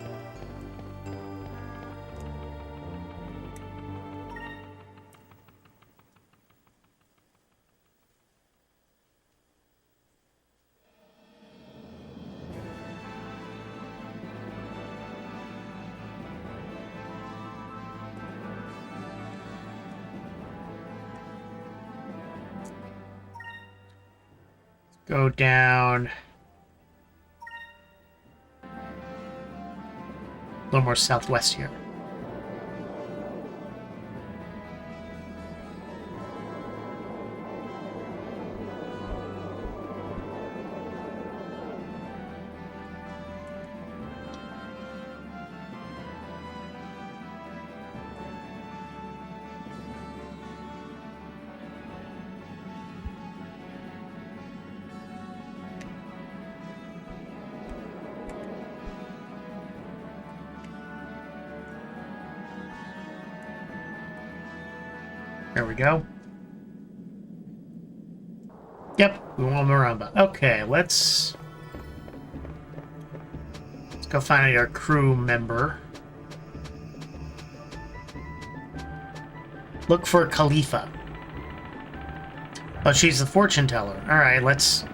Go down a little more southwest here. There we go. Yep, we want Maramba. Okay, let's go find our crew member. Look for Khalifa. Oh, she's the fortune teller. All right, let's...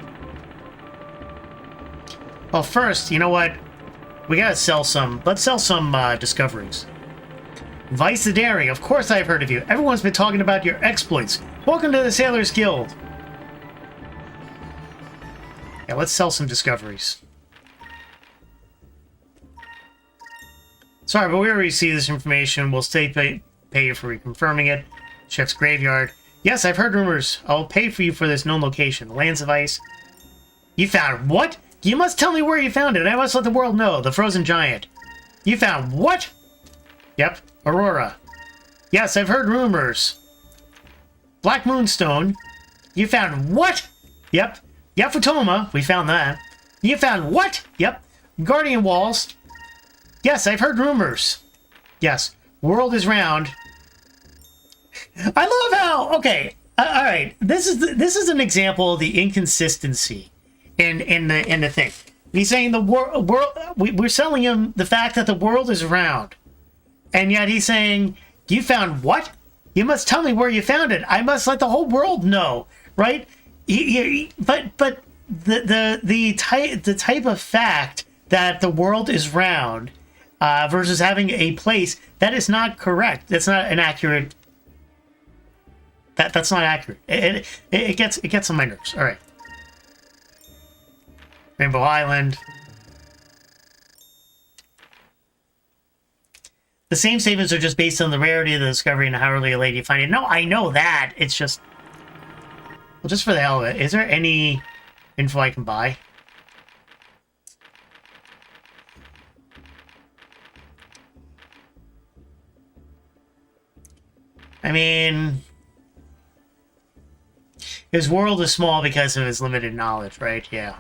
Well, first, you know what? We gotta sell some... Let's sell some discoveries. Vice the Daring, of course I've heard of you. Everyone's been talking about your exploits. Welcome to the Sailors Guild. Yeah, let's sell some discoveries. Sorry, but we already see this information. We'll pay you for reconfirming it. Chef's Graveyard. Yes, I've heard rumors. I'll pay for you for this known location. Lands of Ice. You found what? You must tell me where you found it. I must let the world know. The Frozen Giant. You found what? Yep. Aurora. Yes, I've heard rumors. Black Moonstone. You found what? Yep. Yafutoma. We found that. You found what? Yep. Guardian Walls. Yes, I've heard rumors. Yes. World is round. I love how... Okay. All right. This is an example of the inconsistency in the thing. He's saying the world... We're selling him the fact that the world is round. And yet he's saying, you found what? You must tell me where you found it. I must let the whole world know, right? But the type of fact that the world is round versus having a place, that is not correct. That's not an accurate. That's not accurate. It gets on my nerves. All right. Rainbow Island. The same statements are just based on the rarity of the discovery and how early a lady you find it. No, I know that. It's just... Well, just for the hell of it, is there any info I can buy? I mean... His world is small because of his limited knowledge, right? Yeah.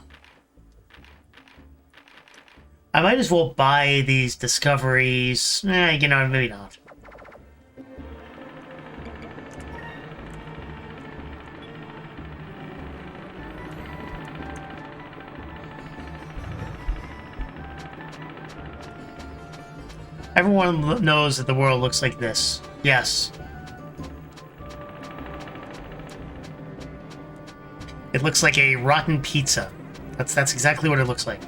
I might as well buy these discoveries. You know, maybe not. Everyone knows that the world looks like this. Yes. It looks like a rotten pizza. That's exactly what it looks like.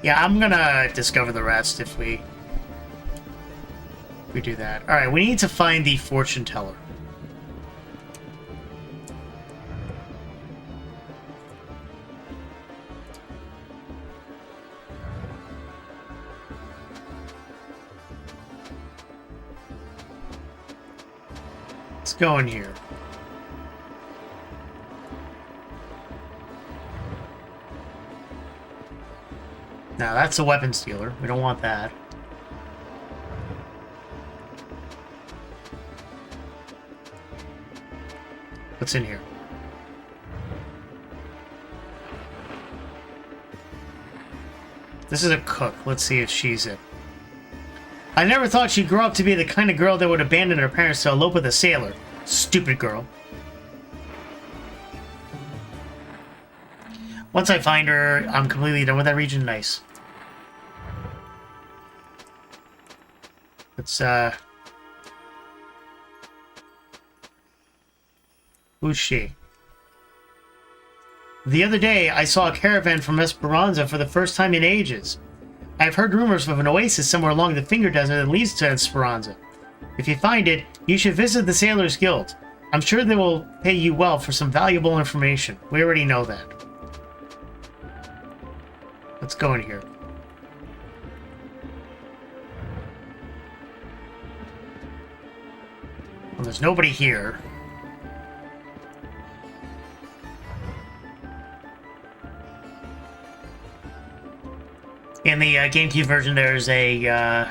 Yeah, I'm gonna discover the rest if we do that. All right, we need to find the fortune teller. Let's go in here. Now that's a weapons dealer. We don't want that. What's in here? This is a cook. Let's see if she's it. I never thought she'd grow up to be the kind of girl that would abandon her parents to elope with a sailor. Stupid girl. Once I find her, I'm completely done with that region. Nice. Let's, who's she? The other day, I saw a caravan from Esperanza for the first time in ages. I've heard rumors of an oasis somewhere along the Finger Desert that leads to Esperanza. If you find it, you should visit the Sailors Guild. I'm sure they will pay you well for some valuable information. We already know that. Let's go in here. Well, there's nobody here. In the GameCube version, there's a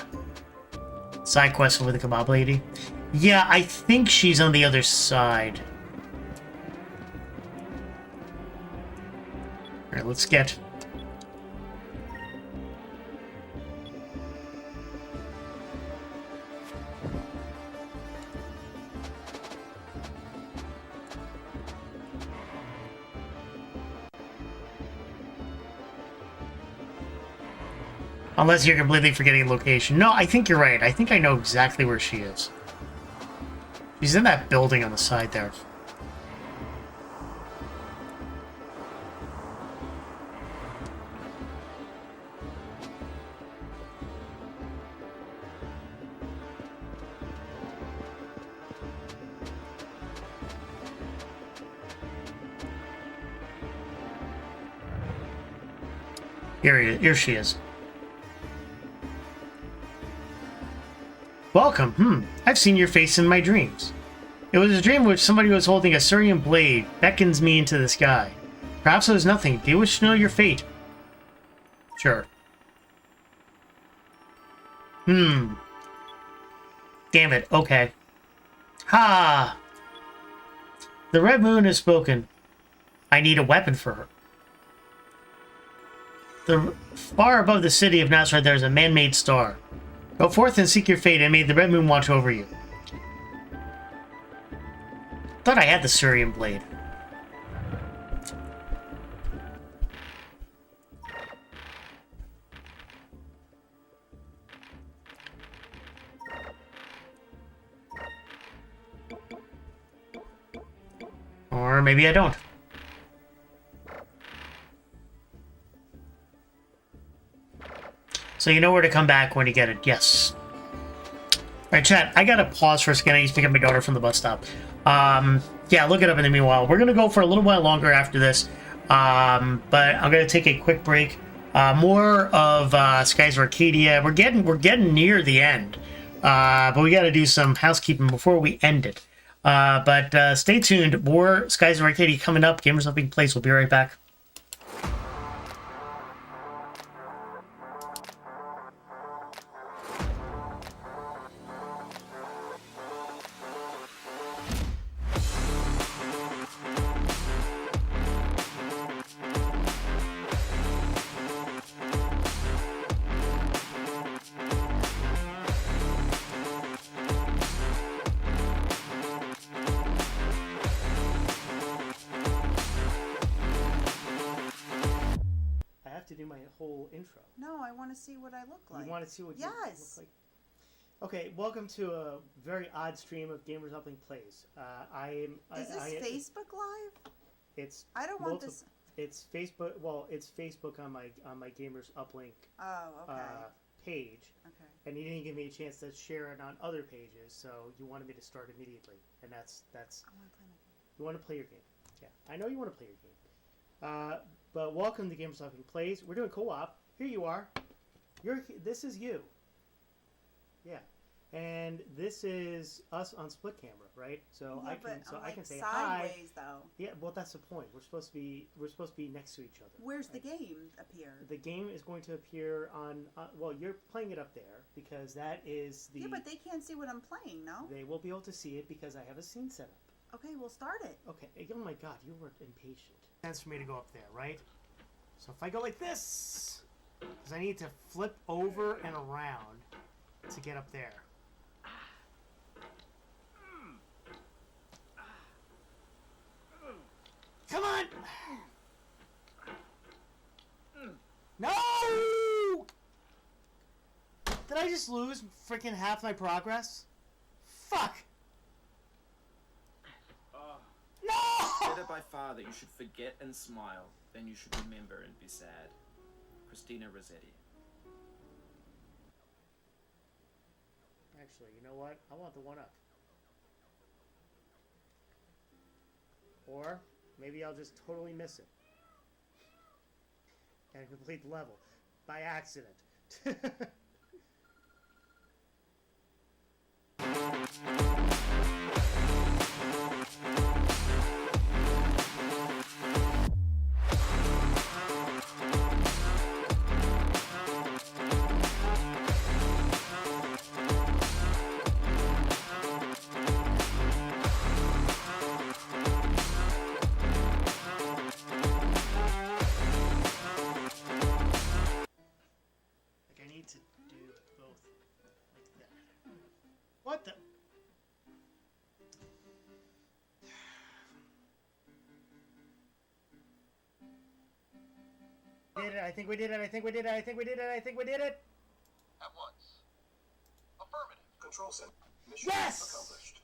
side quest with the kebab lady. Yeah, I think she's on the other side. Alright, let's get... Unless you're completely forgetting location. No, I think you're right. I think I know exactly where she is. She's in that building on the side there. Here she is. Welcome. I've seen your face in my dreams. It was a dream in which somebody was holding a Syrian blade beckons me into the sky. Perhaps it was nothing. Do you wish to know your fate? Sure. Damn it. Okay. Ha! The Red Moon has spoken. I need a weapon for her. Far above the city of Nazareth, there is a man-made star. Go forth and seek your fate, and may the Red Moon watch over you. Thought I had the Syrian blade. Or maybe I don't. So you know where to come back when you get it. Yes. Alright, chat. I gotta pause for a second. I need to pick up my daughter from the bus stop. Yeah, look it up in the meanwhile. We're gonna go for a little while longer after this. But I'm gonna take a quick break. More of Skies of Arcadia. We're getting near the end. But we gotta do some housekeeping before we end it. But stay tuned. More Skies of Arcadia coming up. Gamers Up Big Place. We'll be right back. To do my whole intro. No, I want to see what I look like. You want to see what you look like? Okay, welcome to a very odd stream of Gamers Upping Plays. Is this Facebook Live? It's I don't want this. It's Facebook. Well, it's Facebook on my Gamers Uplink page. Okay. And you didn't give me a chance to share it on other pages, so you wanted me to start immediately, and that's. I want to play my game. You want to play your game. Yeah, I know you want to play your game. But welcome to Gamers Upping Plays. We're doing co-op. Here you are. This is you. Yeah. And this is us on split camera, right? So Yeah, I can say sideways, hi. Though. Yeah, well that's the point. We're supposed to be next to each other. Where's the game appear? The game is going to appear on well, you're playing it up there because that is the. Yeah, but they can't see what I'm playing, no? They will be able to see it because I have a scene set up. Okay, we'll start it. Okay. Oh my God, you were impatient. Sense for me to go up there, right? So if I go like this, because I need to flip over and around to get up there. Come on! No! Did I just lose freaking half my progress? Fuck! No! Better by far that you should forget and smile than you should remember and be sad. Christina Rossetti. Actually, you know what? I want the one up. Or maybe I'll just totally miss it. And complete the level. By accident. I need to do both like that. What the? Did it? I think we did it. I think we did it. I think we did it. I think we did it. At once. Affirmative. Control center. Mission Yes! accomplished.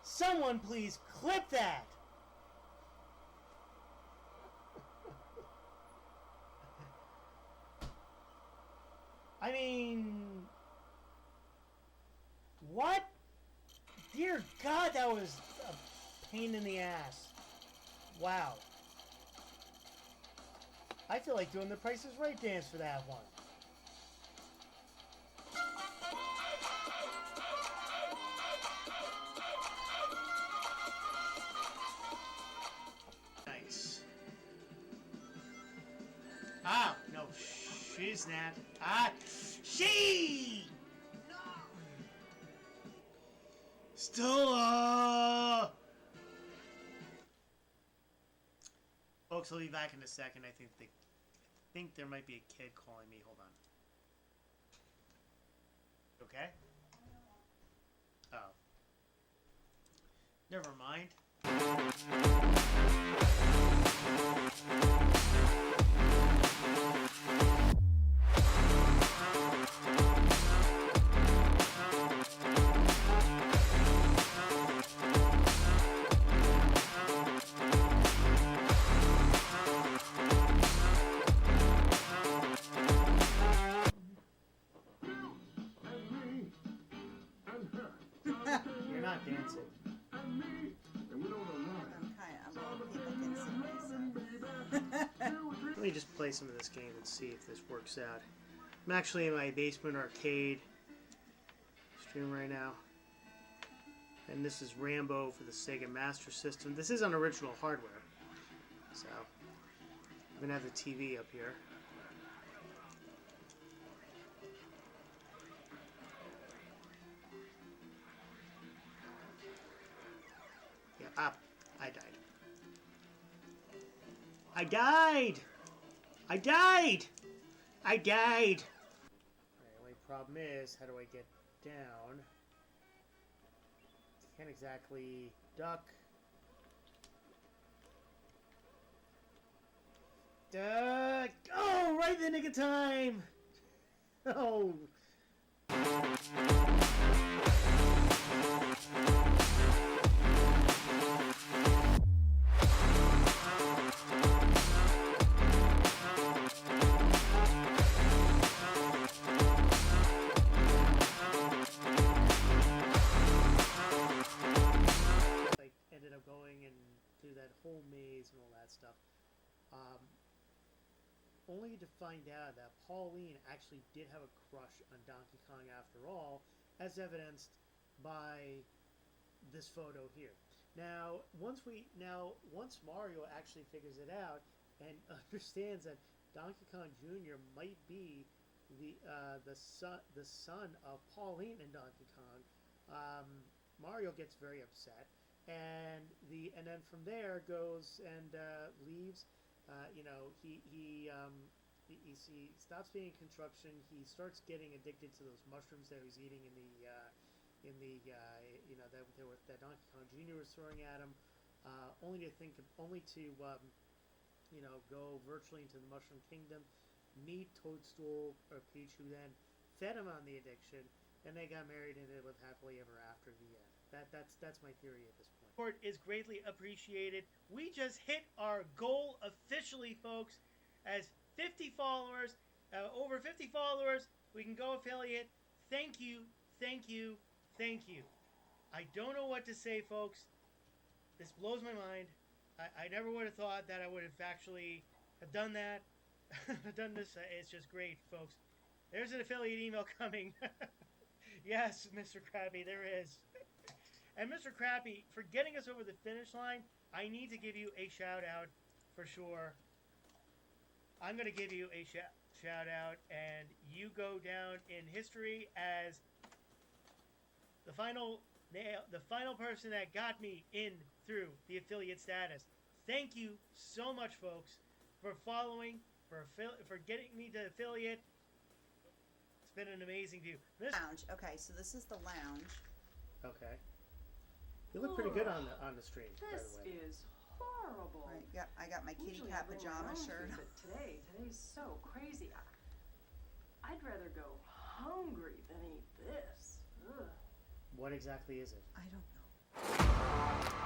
Someone please clip that. I mean, what? Dear God, that was a pain in the ass. Wow. I feel like doing the Price is Right dance for that one. Nice. Ah, no, she's not. Ah, she! No! Stella! Folks, I'll be back in a second. I think there might be a kid calling me. Hold on. Okay? Oh. Never mind. You're not dancing. I'm gonna see if I can see myself. Let me just play some of this game and see if this works out. I'm actually in my basement arcade stream right now. And this is Rambo for the Sega Master System. This is on original hardware. So, I'm going to have the TV up here. Yeah, up. I died. I died! I died! I died! The only problem is, how do I get down? Can't exactly duck. Oh, right in the nick of time! Oh. Like, ended up going and through that whole maze and all that stuff. Only to find out that Pauline actually did have a crush on Donkey Kong after all, as evidenced by this photo here. Now, once Mario actually figures it out and understands that Donkey Kong Jr. might be the son of Pauline and Donkey Kong, Mario gets very upset, and then from there goes and leaves. He stops being in construction. He starts getting addicted to those mushrooms that he was eating that Donkey Kong Jr. was throwing at him, only to go virtually into the Mushroom Kingdom, meet Toadstool or Peach, who then fed him on the addiction, and they got married and they lived happily ever after. The end. That's my theory at this point. Support is greatly appreciated. We just hit our goal officially, folks, as 50 followers, over 50 followers. We can go affiliate. Thank you, thank you, thank you. I don't know what to say, folks. This blows my mind. I never would have thought that I would have actually have done that. Done this. It's just great, folks. There's an affiliate email coming. Yes, Mr. Krabby, there is. And Mr. Krabby, for getting us over the finish line, I need to give you a shout out for sure. I'm going to give you a shout out, and you go down in history as the final person that got me in through the affiliate status. Thank you so much, folks, for following, for getting me to affiliate. It's been an amazing view. Lounge. Okay, so this is the lounge. Okay. You look pretty good on the stream, by the This way. is horrible. Right, yep, I got my kitty Usually cat I roll pajama around shirt. here, but today's so crazy. I'd rather go hungry than eat this. Ugh. What exactly is it? I don't know.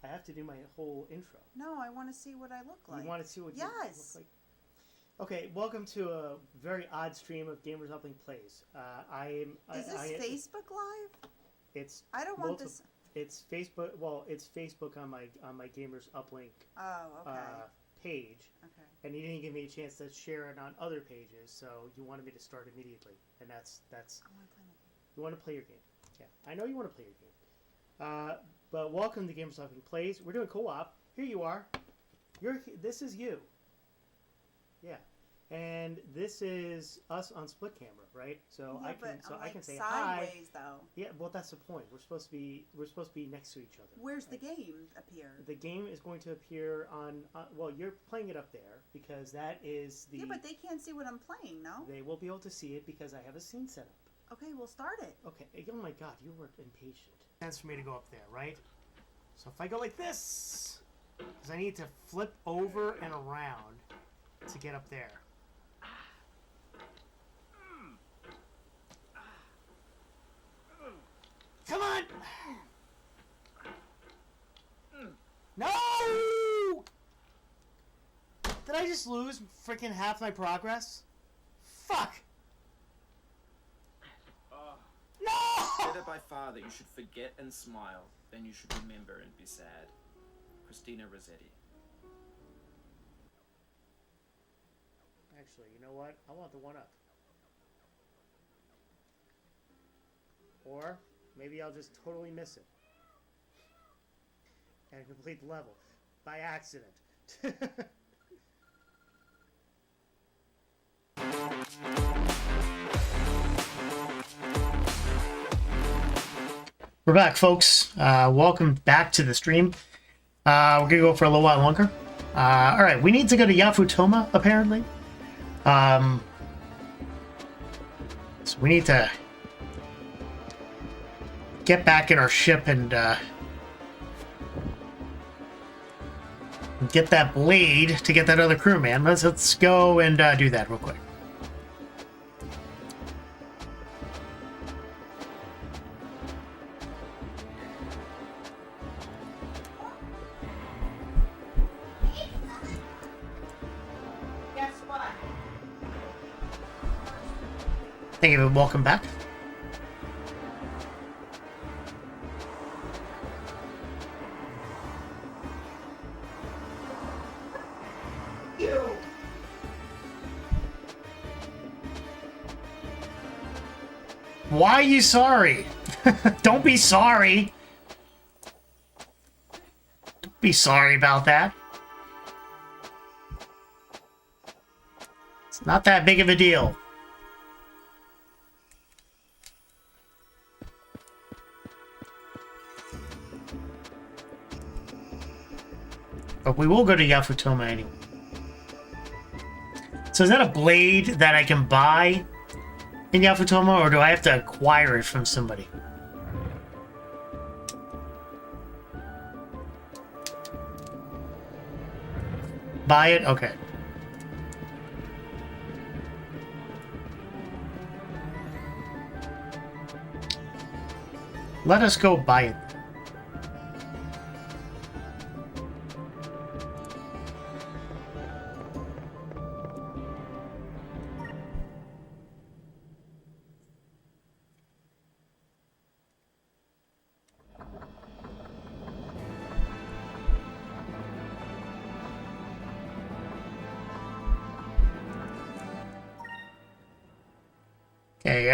I have to do my whole intro. No, I want to see what I look like. You want to see what Yes. you look like? Okay, welcome to a very odd stream of Gamers Uplink Plays. Is this Facebook Live? It's I don't want this. It's Facebook. Well, it's Facebook on my Gamers Uplink Oh, okay. page. Okay. And you didn't give me a chance to share it on other pages, so you wanted me to start immediately, and that's. I want to play my game. You want to play your game. Yeah, I know you want to play your game. But welcome to Gamers Uplink Plays. We're doing co-op. Here you are. This is you. Yeah. And this is us on split camera, right? So Yeah, I can but I'm I can say sideways, hi. though. Yeah, well that's the point. We're supposed to be next to each other. Where's the game appear? The game is going to appear on well, you're playing it up there because that is the. Yeah, but they can't see what I'm playing, no? They will be able to see it because I have a scene set up. Okay, we'll start it. Okay. Oh my God, you were impatient. Chance for me to go up there, right? So if I go like this, because I need to flip over and around to get up there. Come on! No! Did I just lose freaking half my progress? Fuck! No! Better by far that you should forget and smile than you should remember and be sad. Christina Rossetti. Actually, you know what? I want the one up. Or maybe I'll just totally miss it and complete the level by accident. We're back, folks. Welcome back to the stream. We're gonna go for a little while longer. All right, we need to go to Yafutoma, apparently. So we need to get back in our ship and get that blade to get that other crewman. Let's go and do that real quick. Thank you and welcome back. Why are you sorry? Don't be sorry. Don't be sorry about that. It's not that big of a deal. But we will go to Yafutoma anyway. So is that a blade that I can buy in Yafutoma, or do I have to acquire it from somebody? Buy it? Okay. Let us go buy it. Okay,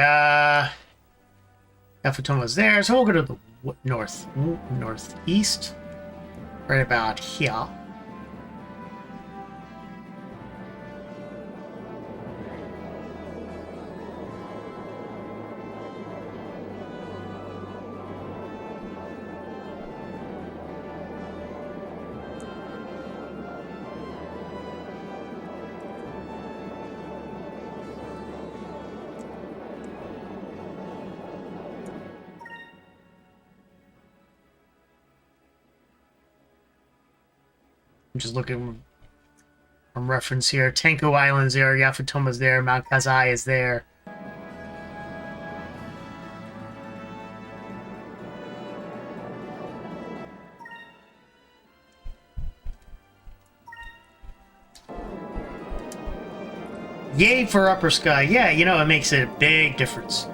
Yafutoma's there, so we'll go to the northeast, right about here. I'm just looking from reference here. Tenko Island's there, Yafutoma's there, Mount Kazai is there. Yay for Upper Sky. Yeah, you know, it makes a big difference.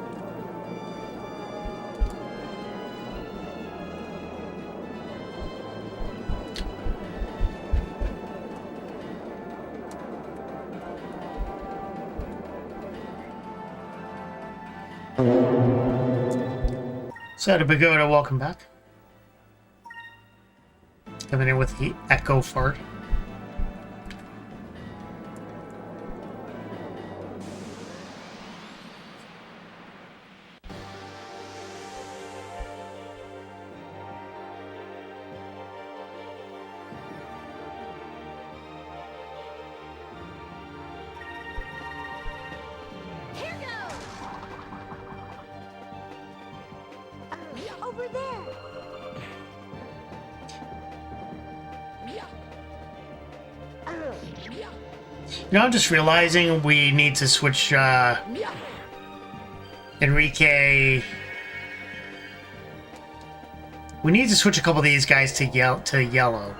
So to Pagoda, welcome back. Coming in with the echo fart. Over there. You know, I'm just realizing we need to switch Enrique. We need to switch a couple of these guys to yellow.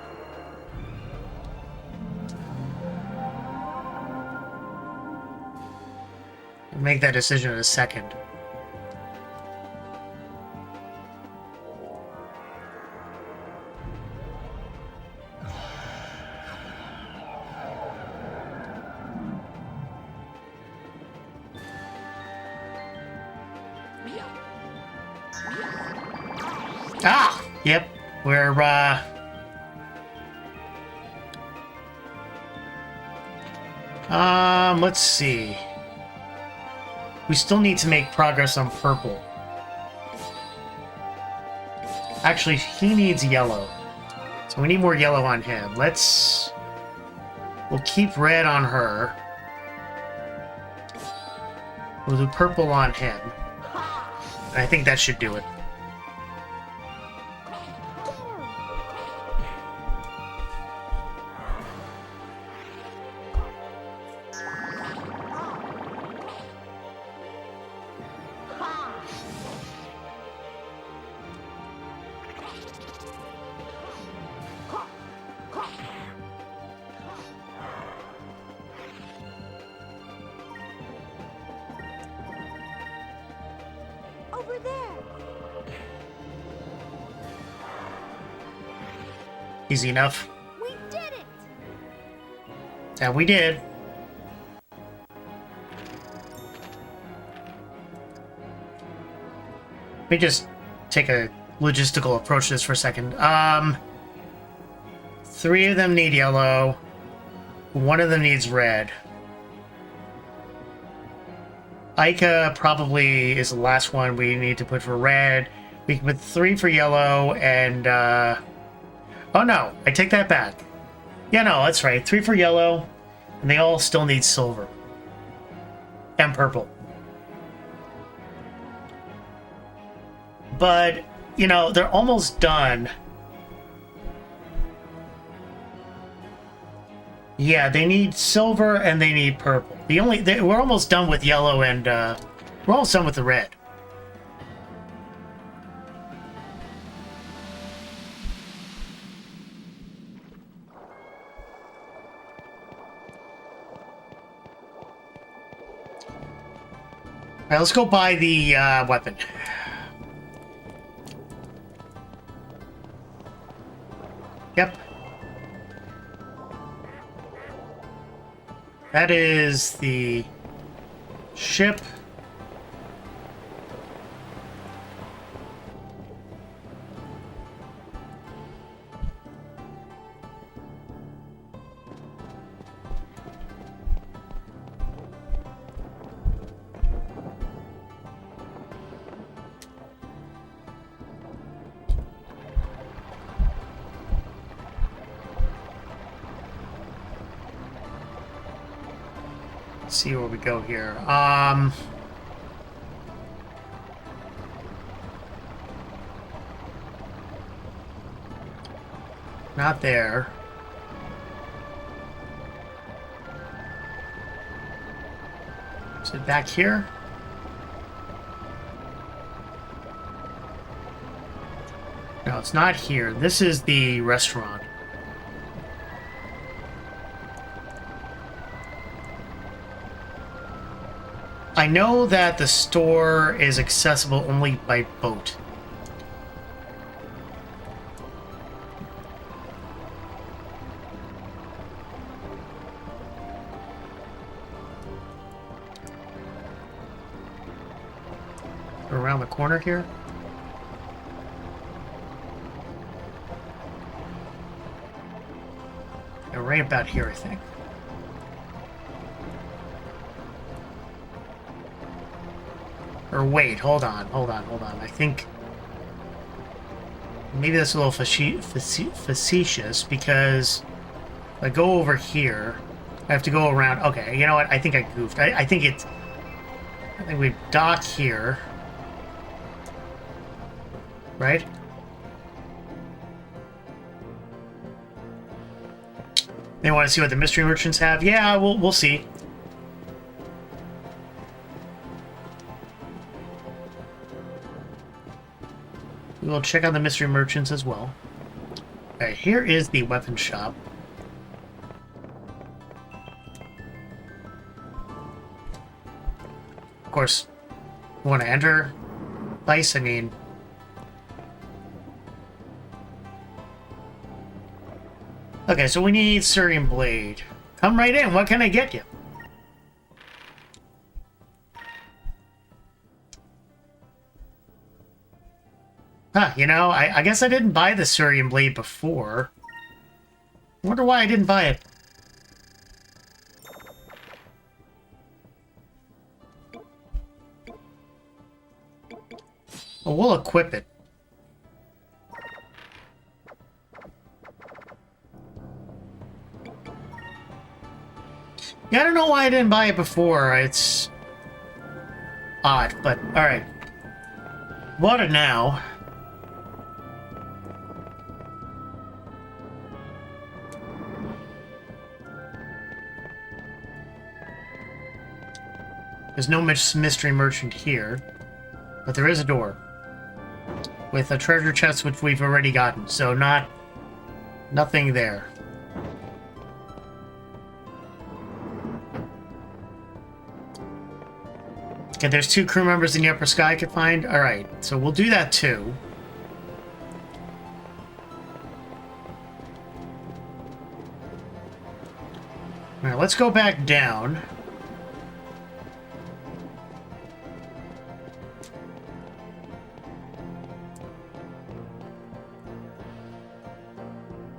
I'll make that decision in a second. Ah! Yep. We're, let's see. We still need to make progress on purple. Actually, he needs yellow. So we need more yellow on him. We'll keep red on her. We'll do purple on him. And I think that should do it. Over there. Easy enough. We did it. Yeah, we did. Let me just take a logistical approach to this for a second. 3 of them need yellow. 1 of them needs red. Ica probably is the last one we need to put for red. We can put 3 for yellow and, oh no, I take that back. Yeah, no, that's right. 3 for yellow, and they all still need silver. And purple. But, you know, they're almost done. Yeah, they need silver and they need purple. We're almost done with yellow and we're almost done with the red. All right, let's go buy the weapon. Yep. That is the ship. See where we go here. Not there. Is it back here? No, it's not here. This is the restaurant. I know that the store is accessible only by boat. Around the corner here? Yeah, right about here, I think. Or wait, hold on. I think maybe that's a little facetious because if I go over here, I have to go around. Okay, you know what? I think I goofed. I think we dock here, right? They want to see what the mystery merchants have. Yeah, we'll see. We'll check on the mystery merchants as well. Alright, here is the weapon shop. Of course, we want to enter place, I mean... Okay, so we need Syrian Blade. Come right in, what can I get you? Huh, you know, I guess I didn't buy the Syrian Blade before. I wonder why I didn't buy it. Well, we'll equip it. Yeah, I don't know why I didn't buy it before. It's odd, but alright. Water now. There's no mystery merchant here, but there is a door with a treasure chest which we've already gotten, so nothing there. Okay, there's 2 crew members in the upper sky I could find. Alright, so we'll do that too. Alright, let's go back down.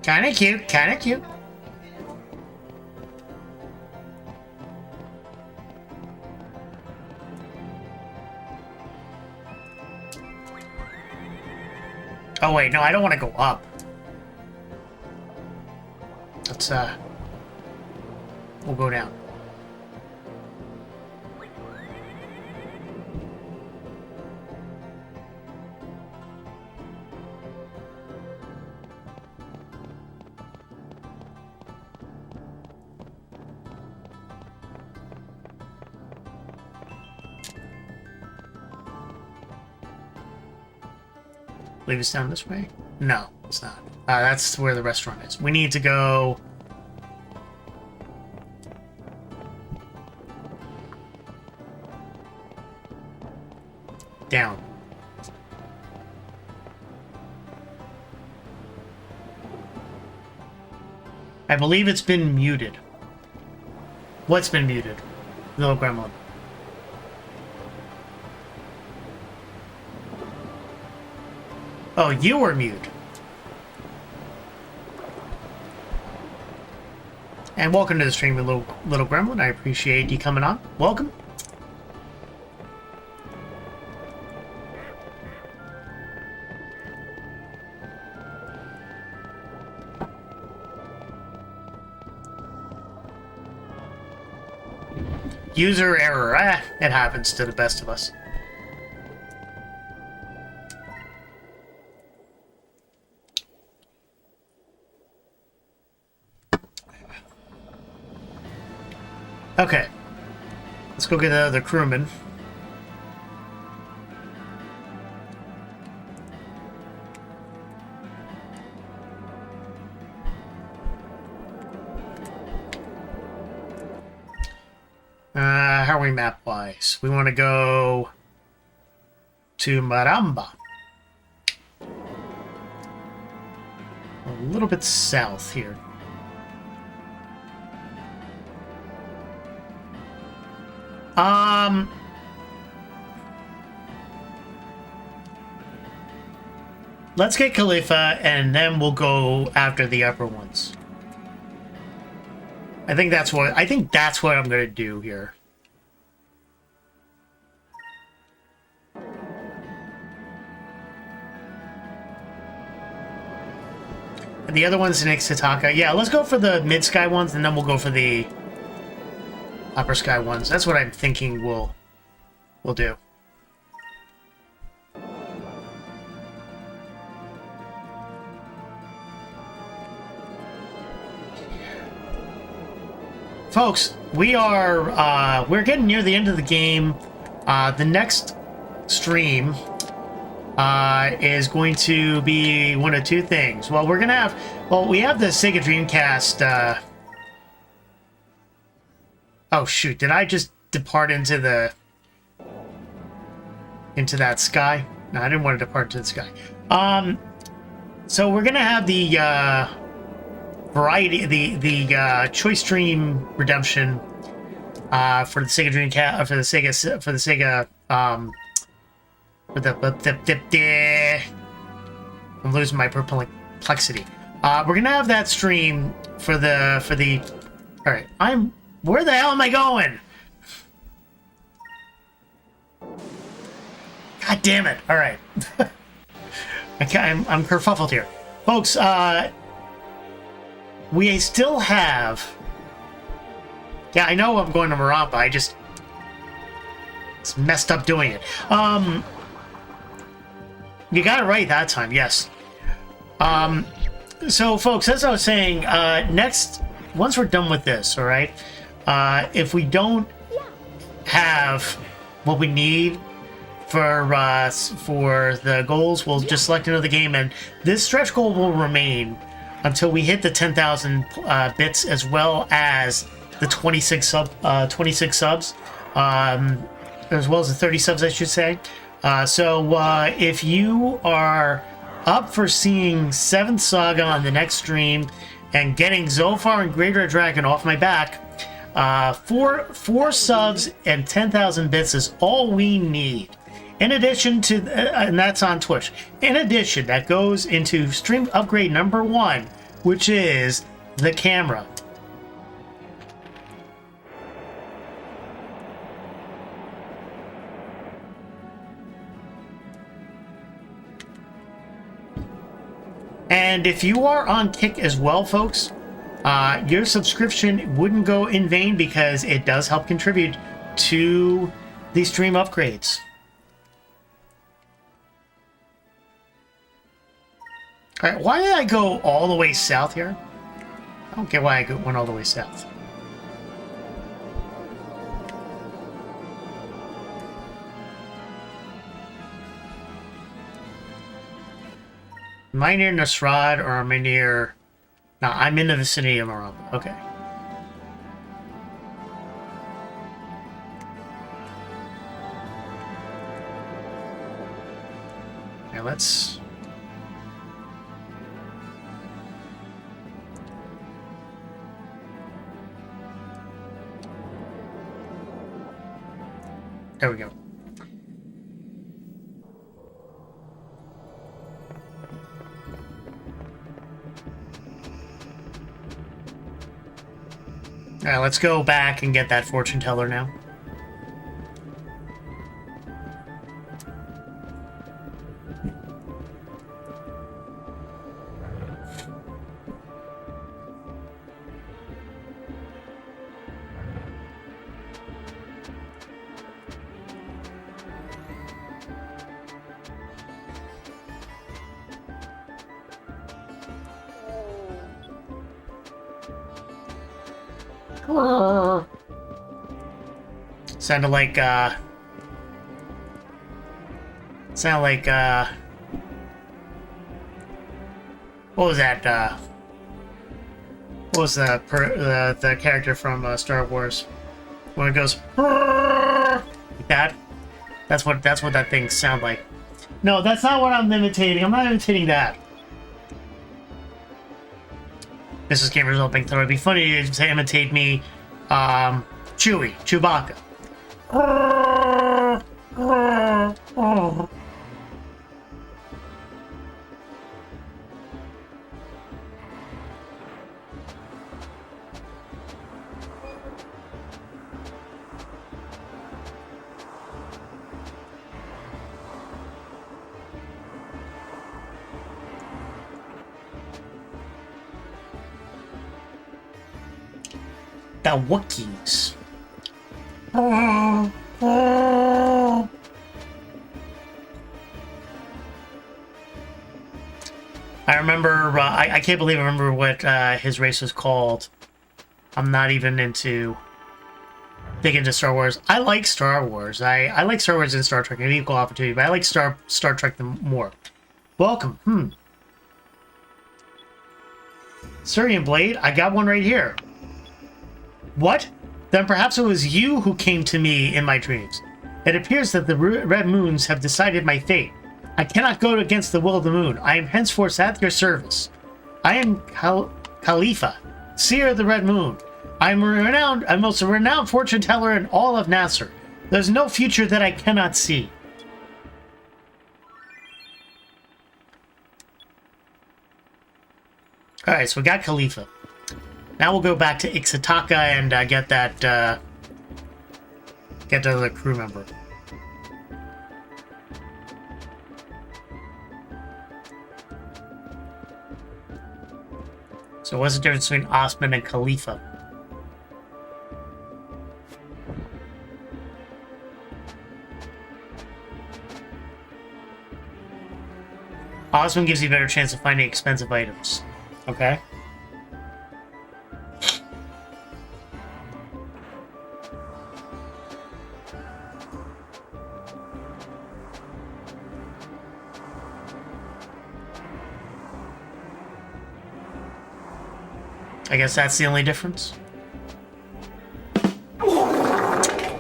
Kinda cute, kinda cute. Oh wait, no, I don't want to go up. Let's, we'll go down. Leave us down this way? No, it's not. That's where the restaurant is. We need to go... down. I believe it's been muted. What's been muted? Little gremlin. Oh, you were mute. And welcome to the stream, little gremlin. I appreciate you coming on. Welcome. User error. It happens to the best of us. Okay. Let's go get the other crewman. How are we map-wise? We want to go to Maramba. A little bit south here. Let's get Khalifa, and then we'll go after the upper ones. I think that's what I'm gonna do here. And the other one's next to Taka. Yeah, let's go for the mid-sky ones, and then we'll go for the upper sky ones. That's what I'm thinking we'll do. Folks, we're getting near the end of the game. The next stream is going to be one of 2 things. Well, we have the Sega Dreamcast. Oh shoot! Did I just depart into that sky? No, I didn't want to depart to the sky. So we're gonna have the variety, the Choice Stream Redemption for the Sega Dreamcast, for the Sega. I'm losing my perplexity. We're gonna have that stream for the. All right, where the hell am I going? God damn it! All right, I'm kerfuffled here, folks. We still have Yeah, I know I'm going to Marapa. I just... It's messed up doing it. You got it right that time, yes. So, folks, as I was saying, next... Once we're done with this, alright? If we don't have what we need for the goals, we'll just select another game, and this stretch goal will remain until we hit the 10,000 bits, as well as the 26 subs, as well as the 30 subs, I should say. So if you are up for seeing 7th Saga on the next stream and getting Zophar and Great Red Dragon off my back, four subs and 10,000 bits is all we need. In addition to, and that's on Twitch. In addition, that goes into stream upgrade number 1, which is the camera. And if you are on Kick as well, folks, your subscription wouldn't go in vain because it does help contribute to the stream upgrades. All right, why did I go all the way south here? I don't get why I went all the way south. Am I near Nasrad or am I near... No, I'm in the vicinity of Maramba. Okay. Now let's... There we go. Alright, let's go back and get that fortune teller now. Sounded like, what was that, what was the character from, Star Wars? When it goes, like that? That's what that thing sounds like. No, that's not what I'm imitating. I'm not imitating that. Mrs. Gamer's opening throw. It'd be funny to imitate me, Chewbacca. The Wookiees. I remember, I can't believe I remember what his race was called. I'm not even big into Star Wars. I like Star Wars. I like Star Wars and Star Trek, an equal opportunity, but I like Star Trek more. Welcome. Syrian Blade, I got one right here. What? Then perhaps it was you who came to me in my dreams. It appears that the Red Moons have decided my fate. I cannot go against the will of the moon. I am henceforth at your service. I am Khalifa, seer of the Red Moon. I am a most renowned fortune teller in all of Nasser. There's no future that I cannot see. Alright, so we got Khalifa. Now we'll go back to Ixataka and get the other crew member. So what's the difference between Osman and Khalifa? Osmond gives you a better chance of finding expensive items. Okay. I guess that's the only difference.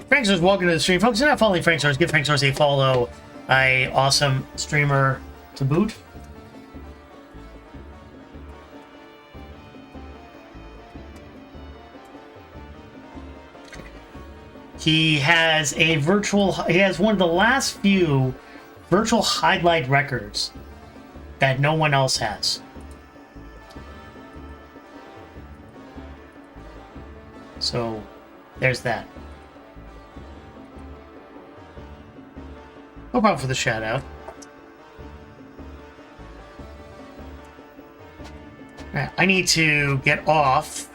Frank Source, welcome to the stream. Folks, if you're not following Frank Source, give Frank Source a follow. A awesome streamer to boot. He has one of the last few virtual highlight records that no one else has. So, there's that. No problem for the shout out. Right, I need to get off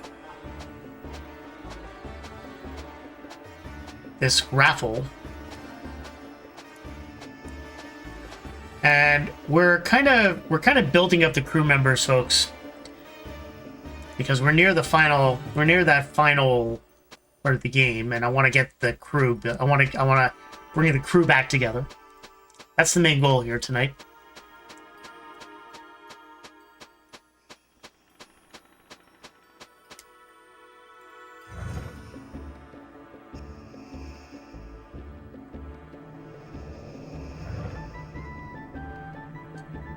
this raffle. And we're kind of building up the crew members, folks. Because we're near that final part of the game, and I want to get the crew. I want to bring the crew back together. That's the main goal here tonight.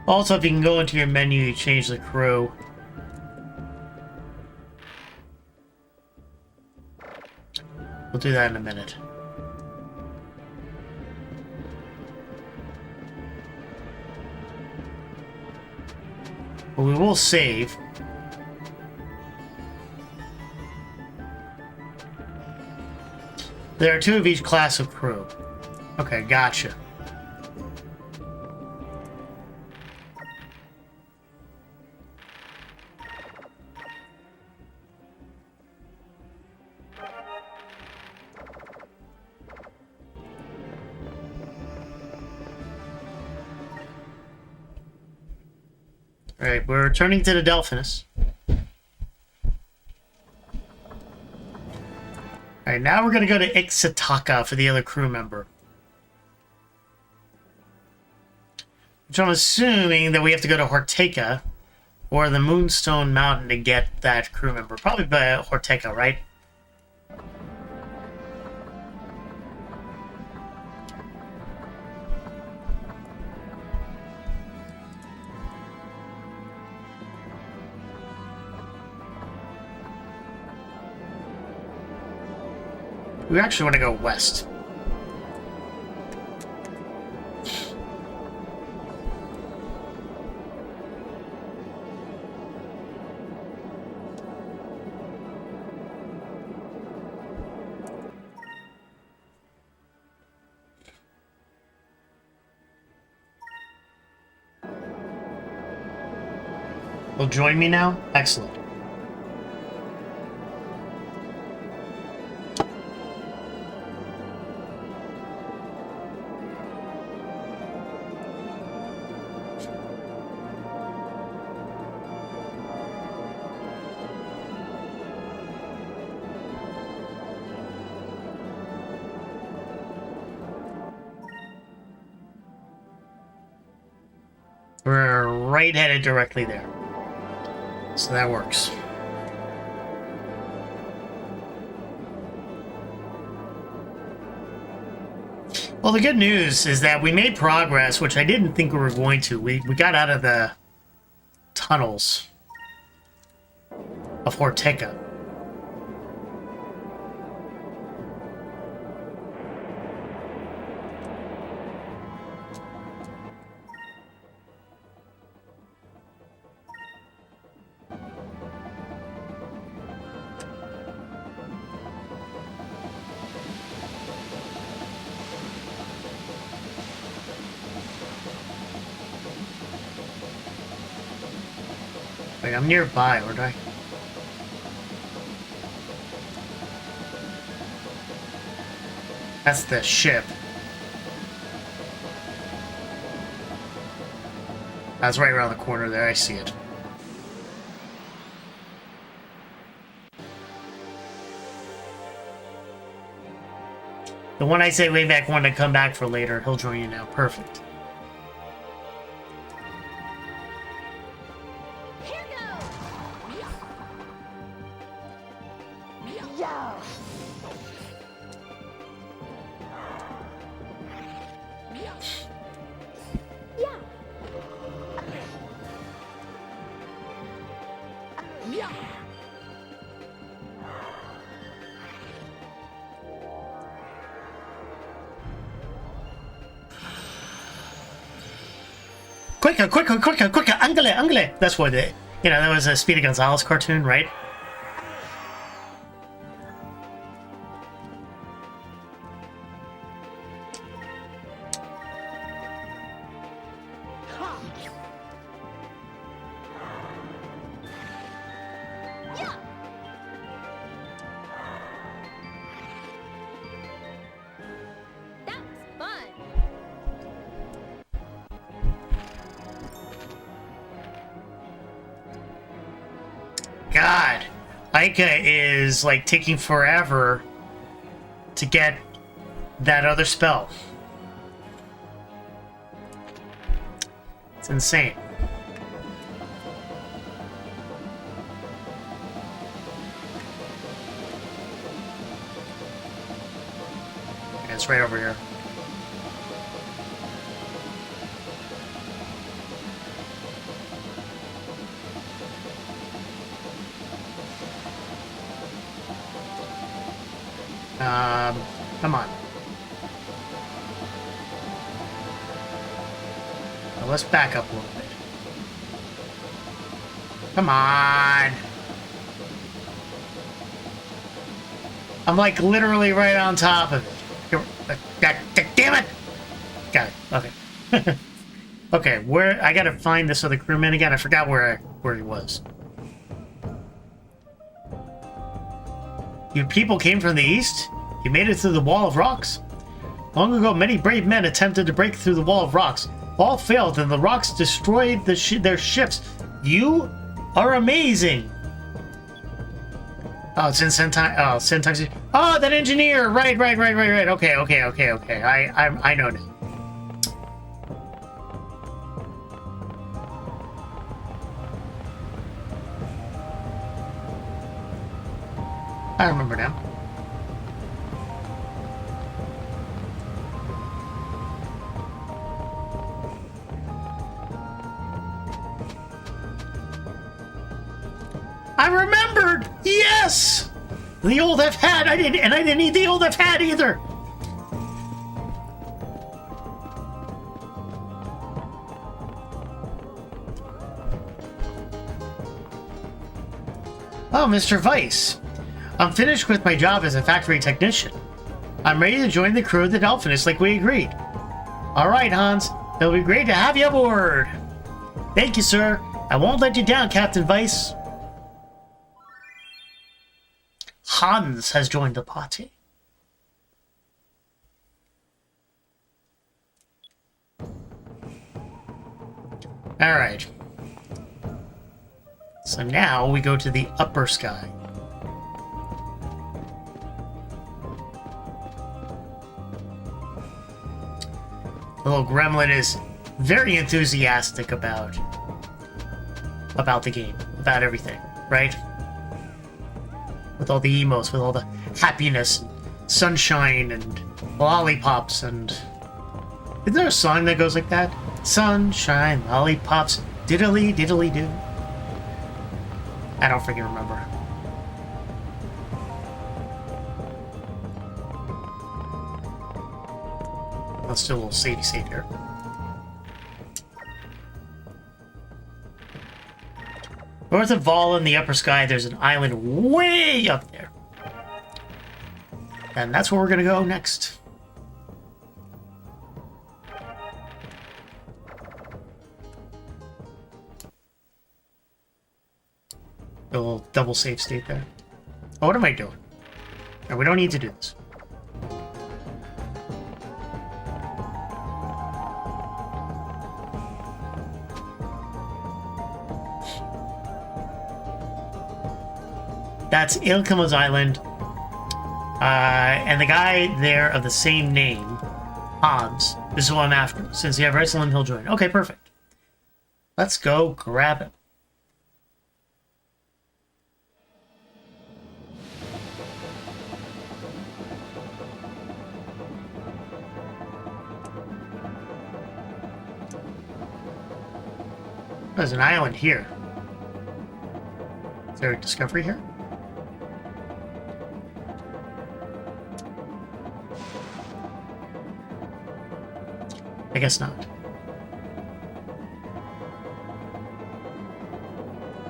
Also, if you can go into your menu, you change the crew. We'll do that in a minute. But we will save. There are 2 of each class of crew. Okay, gotcha. Alright, we're returning to the Delphinus. Alright, now we're going to go to Ixataka for the other crew member. Which I'm assuming that we have to go to Horteka or the Moonstone Mountain to get that crew member. Probably by Horteka, right? We actually want to go west. Will join me now? Excellent. We're right headed directly there. So that works. Well, the good news is that we made progress, which I didn't think we were going to. We got out of the tunnels of Horteka. Wait, I'm nearby, aren't I? That's the ship. That's right around the corner there. I see it. The one I say way back wanted to come back for later. He'll join you now. Perfect. Quicker, quicker, quicker, quicker, angele, angele. That's what it, you know, that was a Speedy Gonzales cartoon, right? God, Aika is like taking forever to get that other spell. It's insane. Yeah, it's right over here. Come on. Now let's back up a little bit. Come on. I'm like literally right on top of it. God damn it! Got it. Okay. Okay, where I gotta find this other crewman again. I forgot where he was. You people came from the east? You made it through the wall of rocks? Long ago, many brave men attempted to break through the wall of rocks. All failed, and the rocks destroyed their ships. You are amazing! Oh, it's in Sentai. Oh, Sentai. Oh, that engineer! Right. Okay. I know now. I remember now. I remembered! Yes! The old F-hat! I didn't need the old F-hat either! Oh, Mr. Weiss. I'm finished with my job as a factory technician. I'm ready to join the crew of the Dolphinist like we agreed. Alright, Hans. It'll be great to have you aboard. Thank you, sir. I won't let you down, Captain Weiss. Hans has joined the party. Alright. So now we go to the upper sky. The little gremlin is very enthusiastic about the game, about everything, right? With all the emotes, with all the happiness, and sunshine, and lollipops, and... Isn't there a song that goes like that? Sunshine, lollipops, diddly diddly do. I don't freaking remember. Let's do a little save here. North of Valua in the upper sky, there's an island way up there. And that's where we're gonna go next. A little double save state there. Oh, what am I doing? No, we don't need to do this. That's Ilkimo's Island. And the guy there of the same name, Hans, this is what I'm after. Since you have wrestling, he'll join. Okay, perfect. Let's go grab him. There's an island here. Is there a discovery here? I guess not.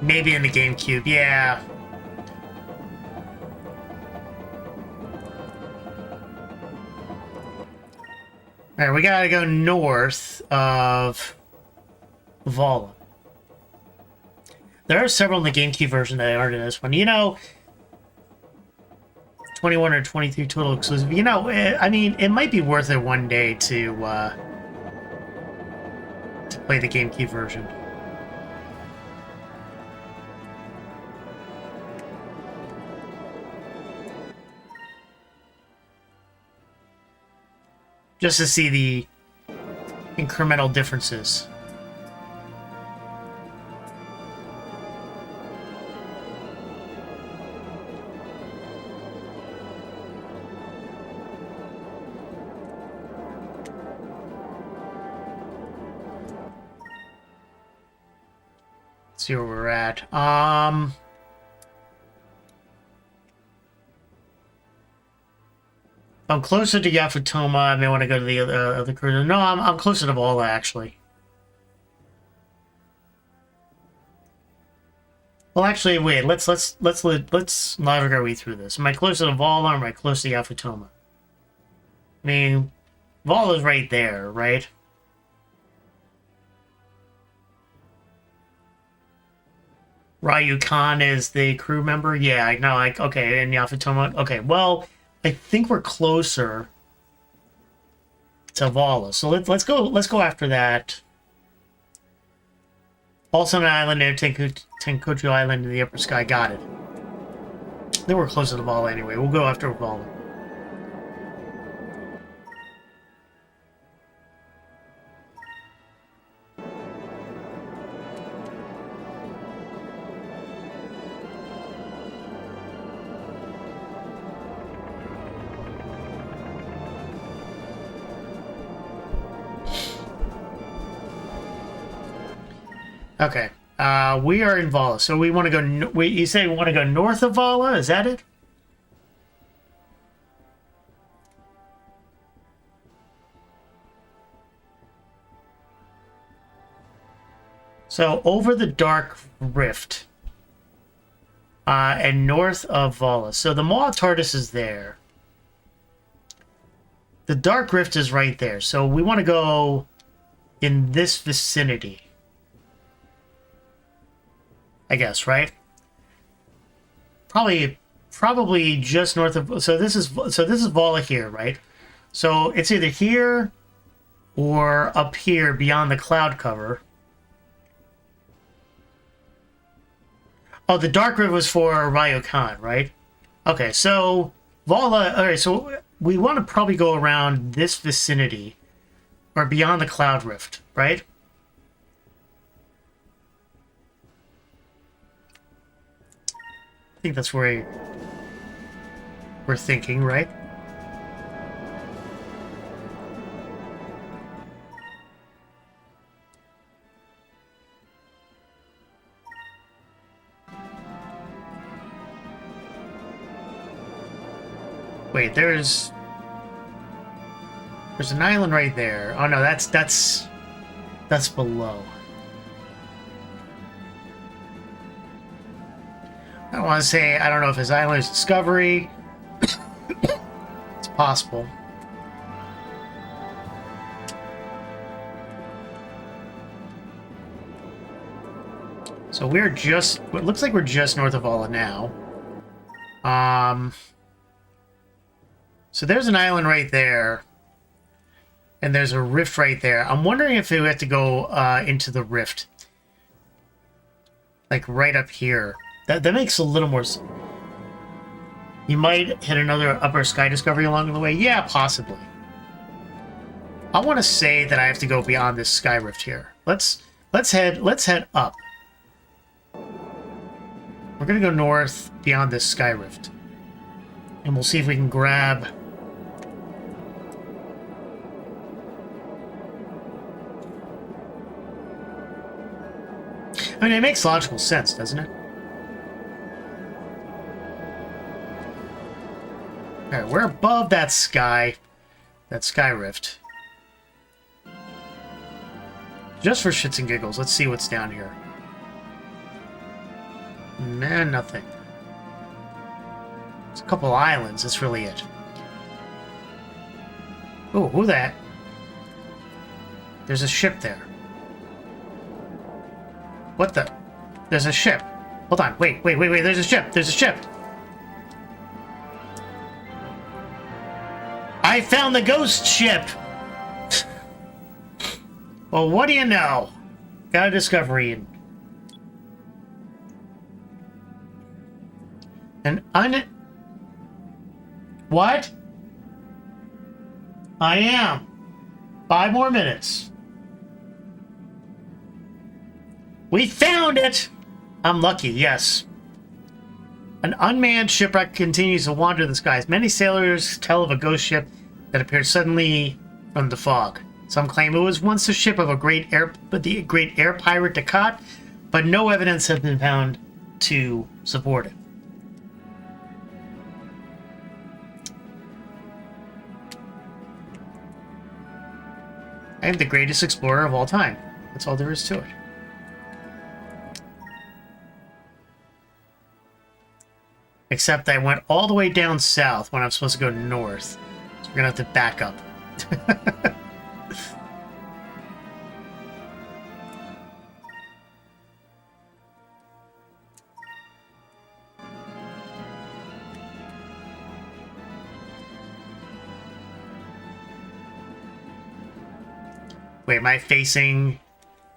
Maybe in the GameCube, yeah. Alright, we gotta go north of Valua. There are several in the GameCube version that aren't in this one. You know, 21 or 23 total exclusive. You know, I mean, it might be worth it one day to play the GameCube version. Just to see the incremental differences. See where we're at. I'm closer to Yafutoma. I may want to go to the other cruiser. No, I'm closer to Valua, actually. Well, actually, wait. Let's navigate our way through this. Am I closer to Valua or am I close to Yafutoma? I mean, Valua is right there, right? Ryu Khan is the crew member? Yeah, I know. Okay, and Yafutoma. Okay, well, I think we're closer to Valua. So let's go after that. Also an island near Tenkochu Island in the upper sky. Got it. Then we're closer to Valua anyway. We'll go after Valua. Okay, we are in Valua, so we want to go. You say we want to go north of Valua? Is that it? So over the Dark Rift, and north of Valua. So the Maw TARDIS is there. The Dark Rift is right there. So we want to go in this vicinity. I guess, right? Probably just north of. So this is Valua here, right? So it's either here or up here beyond the cloud cover. Oh, the Dark Rift was for Ryokan, right? Okay, so Valua. All right, so we want to probably go around this vicinity or beyond the cloud rift, right? I think that's where we're thinking, right? Wait, there's an island right there. Oh no, that's below. I don't want to say, I don't know if his island is Discovery. It's possible. So we're just, it looks like we're just north of Valua now. So there's an island right there. And there's a rift right there. I'm wondering if we have to go into the rift. Like right up here. That makes a little more... You might hit another upper sky discovery along the way. Yeah, possibly. I want to say that I have to go beyond this sky rift here. Let's head up. We're gonna go north beyond this sky rift, and we'll see if we can grab. I mean, it makes logical sense, doesn't it? All right, we're above that sky rift. Just for shits and giggles, let's see what's down here. Nah, nothing. It's a couple islands, that's really it. Oh, who that? There's a ship there. What the? There's a ship. Hold on, wait, there's a ship, there's a ship! I found the ghost ship! Well, what do you know? Got a discovery. What? I am. 5 more minutes. We found it! I'm lucky, yes. An unmanned shipwreck continues to wander the skies. Many sailors tell of a ghost ship that appeared suddenly from the fog. Some claim it was once the ship of the great air pirate Descartes, but no evidence has been found to support it. I am the greatest explorer of all time. That's all there is to it. Except I went all the way down south when I'm supposed to go north. So we're gonna have to back up. Wait, am I facing...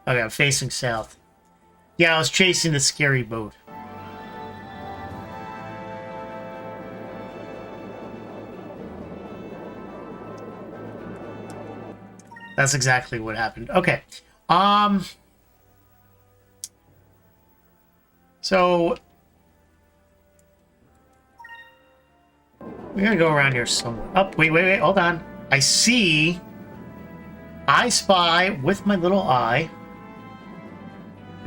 Okay, I'm facing south. Yeah, I was chasing the scary boat. That's exactly what happened. Okay. So... we're gonna go around here somewhere. Oh, wait, hold on. I spy with my little eye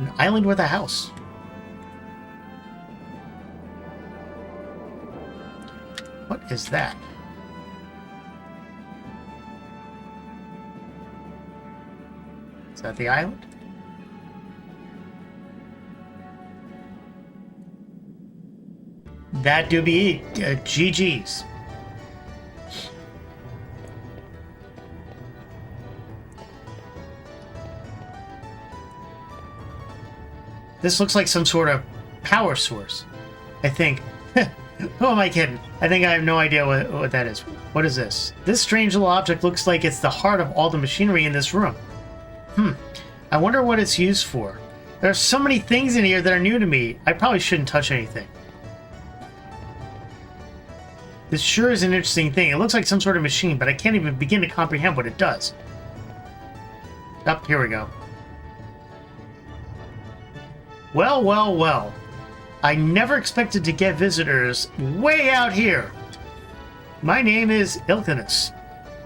an island with a house. What is that? Is that the island? That do be GG's. This looks like some sort of power source, I think. Who am I kidding? I think I have no idea what that is. What is this? This strange little object looks like it's the heart of all the machinery in this room. I wonder what it's used for. There are so many things in here that are new to me. I probably shouldn't touch anything. This sure is an interesting thing. It looks like some sort of machine, but I can't even begin to comprehend what it does. Up, here we go. Well. I never expected to get visitors way out here. My name is Ilkinus.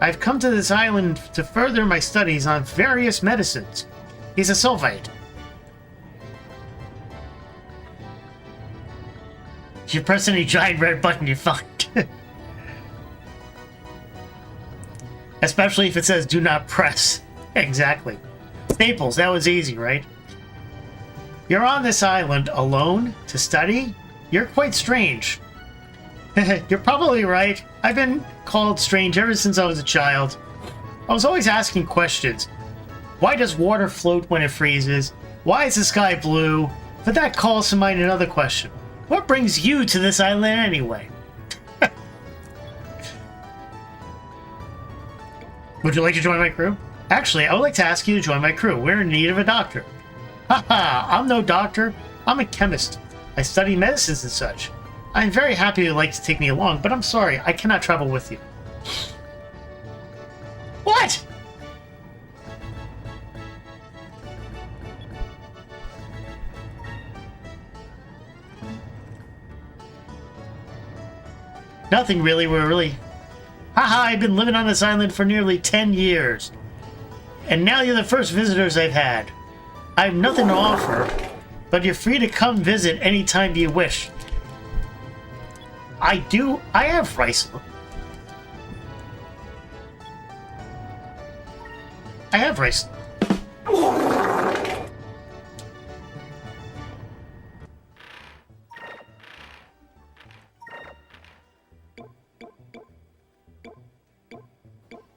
I've come to this island to further my studies on various medicines. He's a sulfite. If you press any giant red button, you find. Especially if it says do not press. Exactly. Staples, that was easy, right? You're on this island alone to study? You're quite strange. You're probably right. I've been called strange ever since I was a child. I was always asking questions. Why does water float when it freezes? Why is the sky blue? But that calls to mind another question. What brings you to this island anyway? Would you like to join my crew? Actually, I would like to ask you to join my crew. We're in need of a doctor. Haha, I'm no doctor. I'm a chemist. I study medicines and such. I'm very happy you'd like to take me along, but I'm sorry, I cannot travel with you. What? Nothing really, we're really... Haha, I've been living on this island for nearly 10 years. And now you're the first visitors I've had. I have nothing to offer, but you're free to come visit anytime you wish. I have rice. I have rice.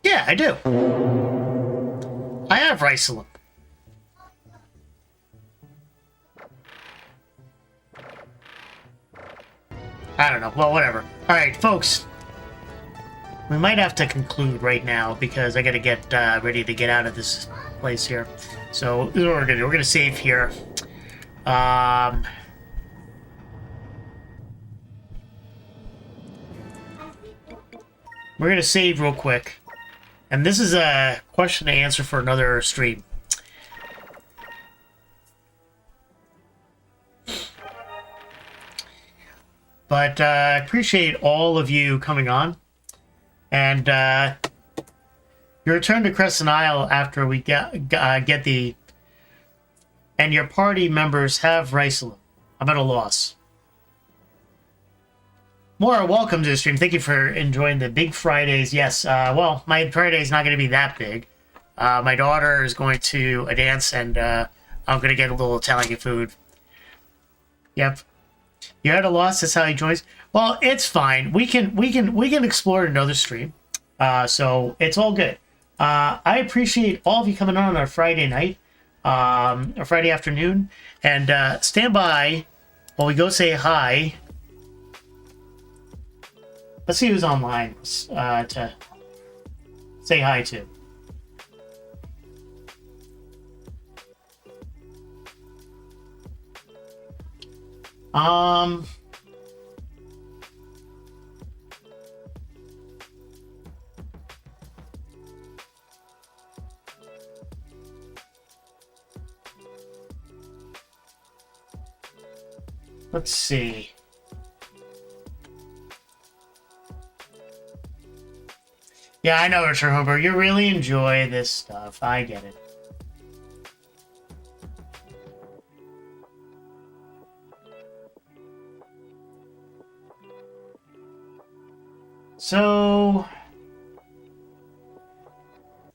Yeah, I do. I have rice. I don't know. Well, whatever. Alright, folks. We might have to conclude right now because I gotta get ready to get out of this place here. So, this is what we're gonna do. We're gonna save here. We're gonna save real quick. And this is a question to answer for another stream. But I appreciate all of you coming on. And your return to Crescent Isle after we get the... And your party members have Ricelin. I'm at a loss. More welcome to the stream. Thank you for enjoying the Big Fridays. Yes, well, my Friday's not going to be that big. My daughter is going to a dance, and I'm going to get a little Italian food. Yep. You're at a loss. That's how he joins. Well, it's fine. We can explore another stream. So it's all good. I appreciate all of you coming on our Friday night, or Friday afternoon, and stand by while we go say hi. Let's see who's online to say hi to. Let's see. Yeah, I know, Richard Huber. You really enjoy this stuff. I get it. So,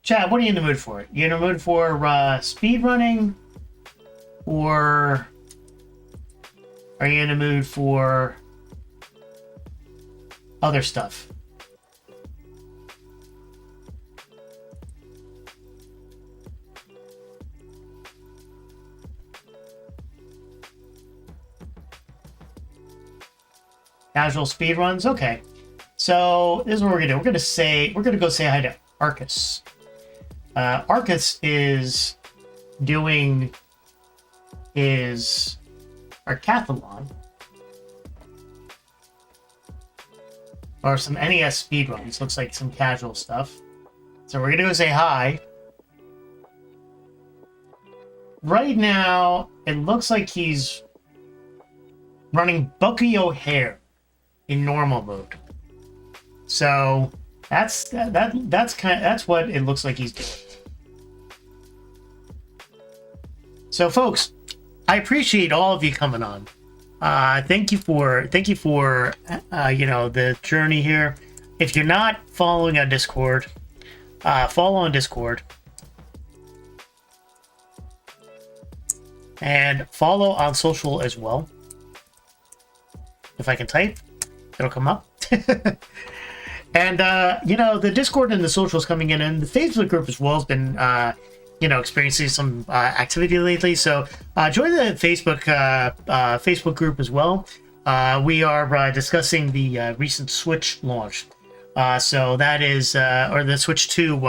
Chad, what are you in the mood for? You in the mood for speed running, or are you in the mood for other stuff? Casual speed runs? Okay. So this is what we're gonna do. We're gonna go say hi to Arcus. Arcus is doing his Arcathlon, or some NES speedruns. Looks like some casual stuff. So we're gonna go say hi. Right now, it looks like he's running Bucky O'Hare in normal mode. So that's what it looks like he's doing. So folks, I appreciate all of you coming on. Thank you for you know, the journey here. If you're not following on Discord, follow on Discord. And follow on social as well. If I can type, it'll come up. And, you know, the Discord and the socials coming in, and the Facebook group as well has been, you know, experiencing some activity lately. So join the Facebook group as well. We are discussing the recent Switch launch. So that is, or the Switch 2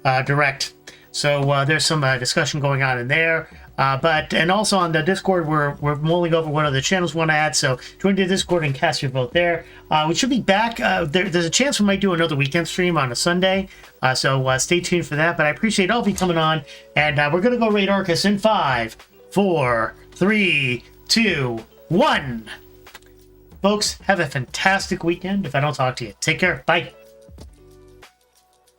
Direct. So there's some discussion going on in there. And also on the Discord, we're mulling over what other channels we want to add. So join the Discord and cast your vote there. We should be back. There's a chance we might do another weekend stream on a Sunday. So stay tuned for that. But I appreciate all of you coming on. And we're going to go raid Arcus in 5, 4, 3, 2, 1. Folks, have a fantastic weekend. If I don't talk to you, take care. Bye.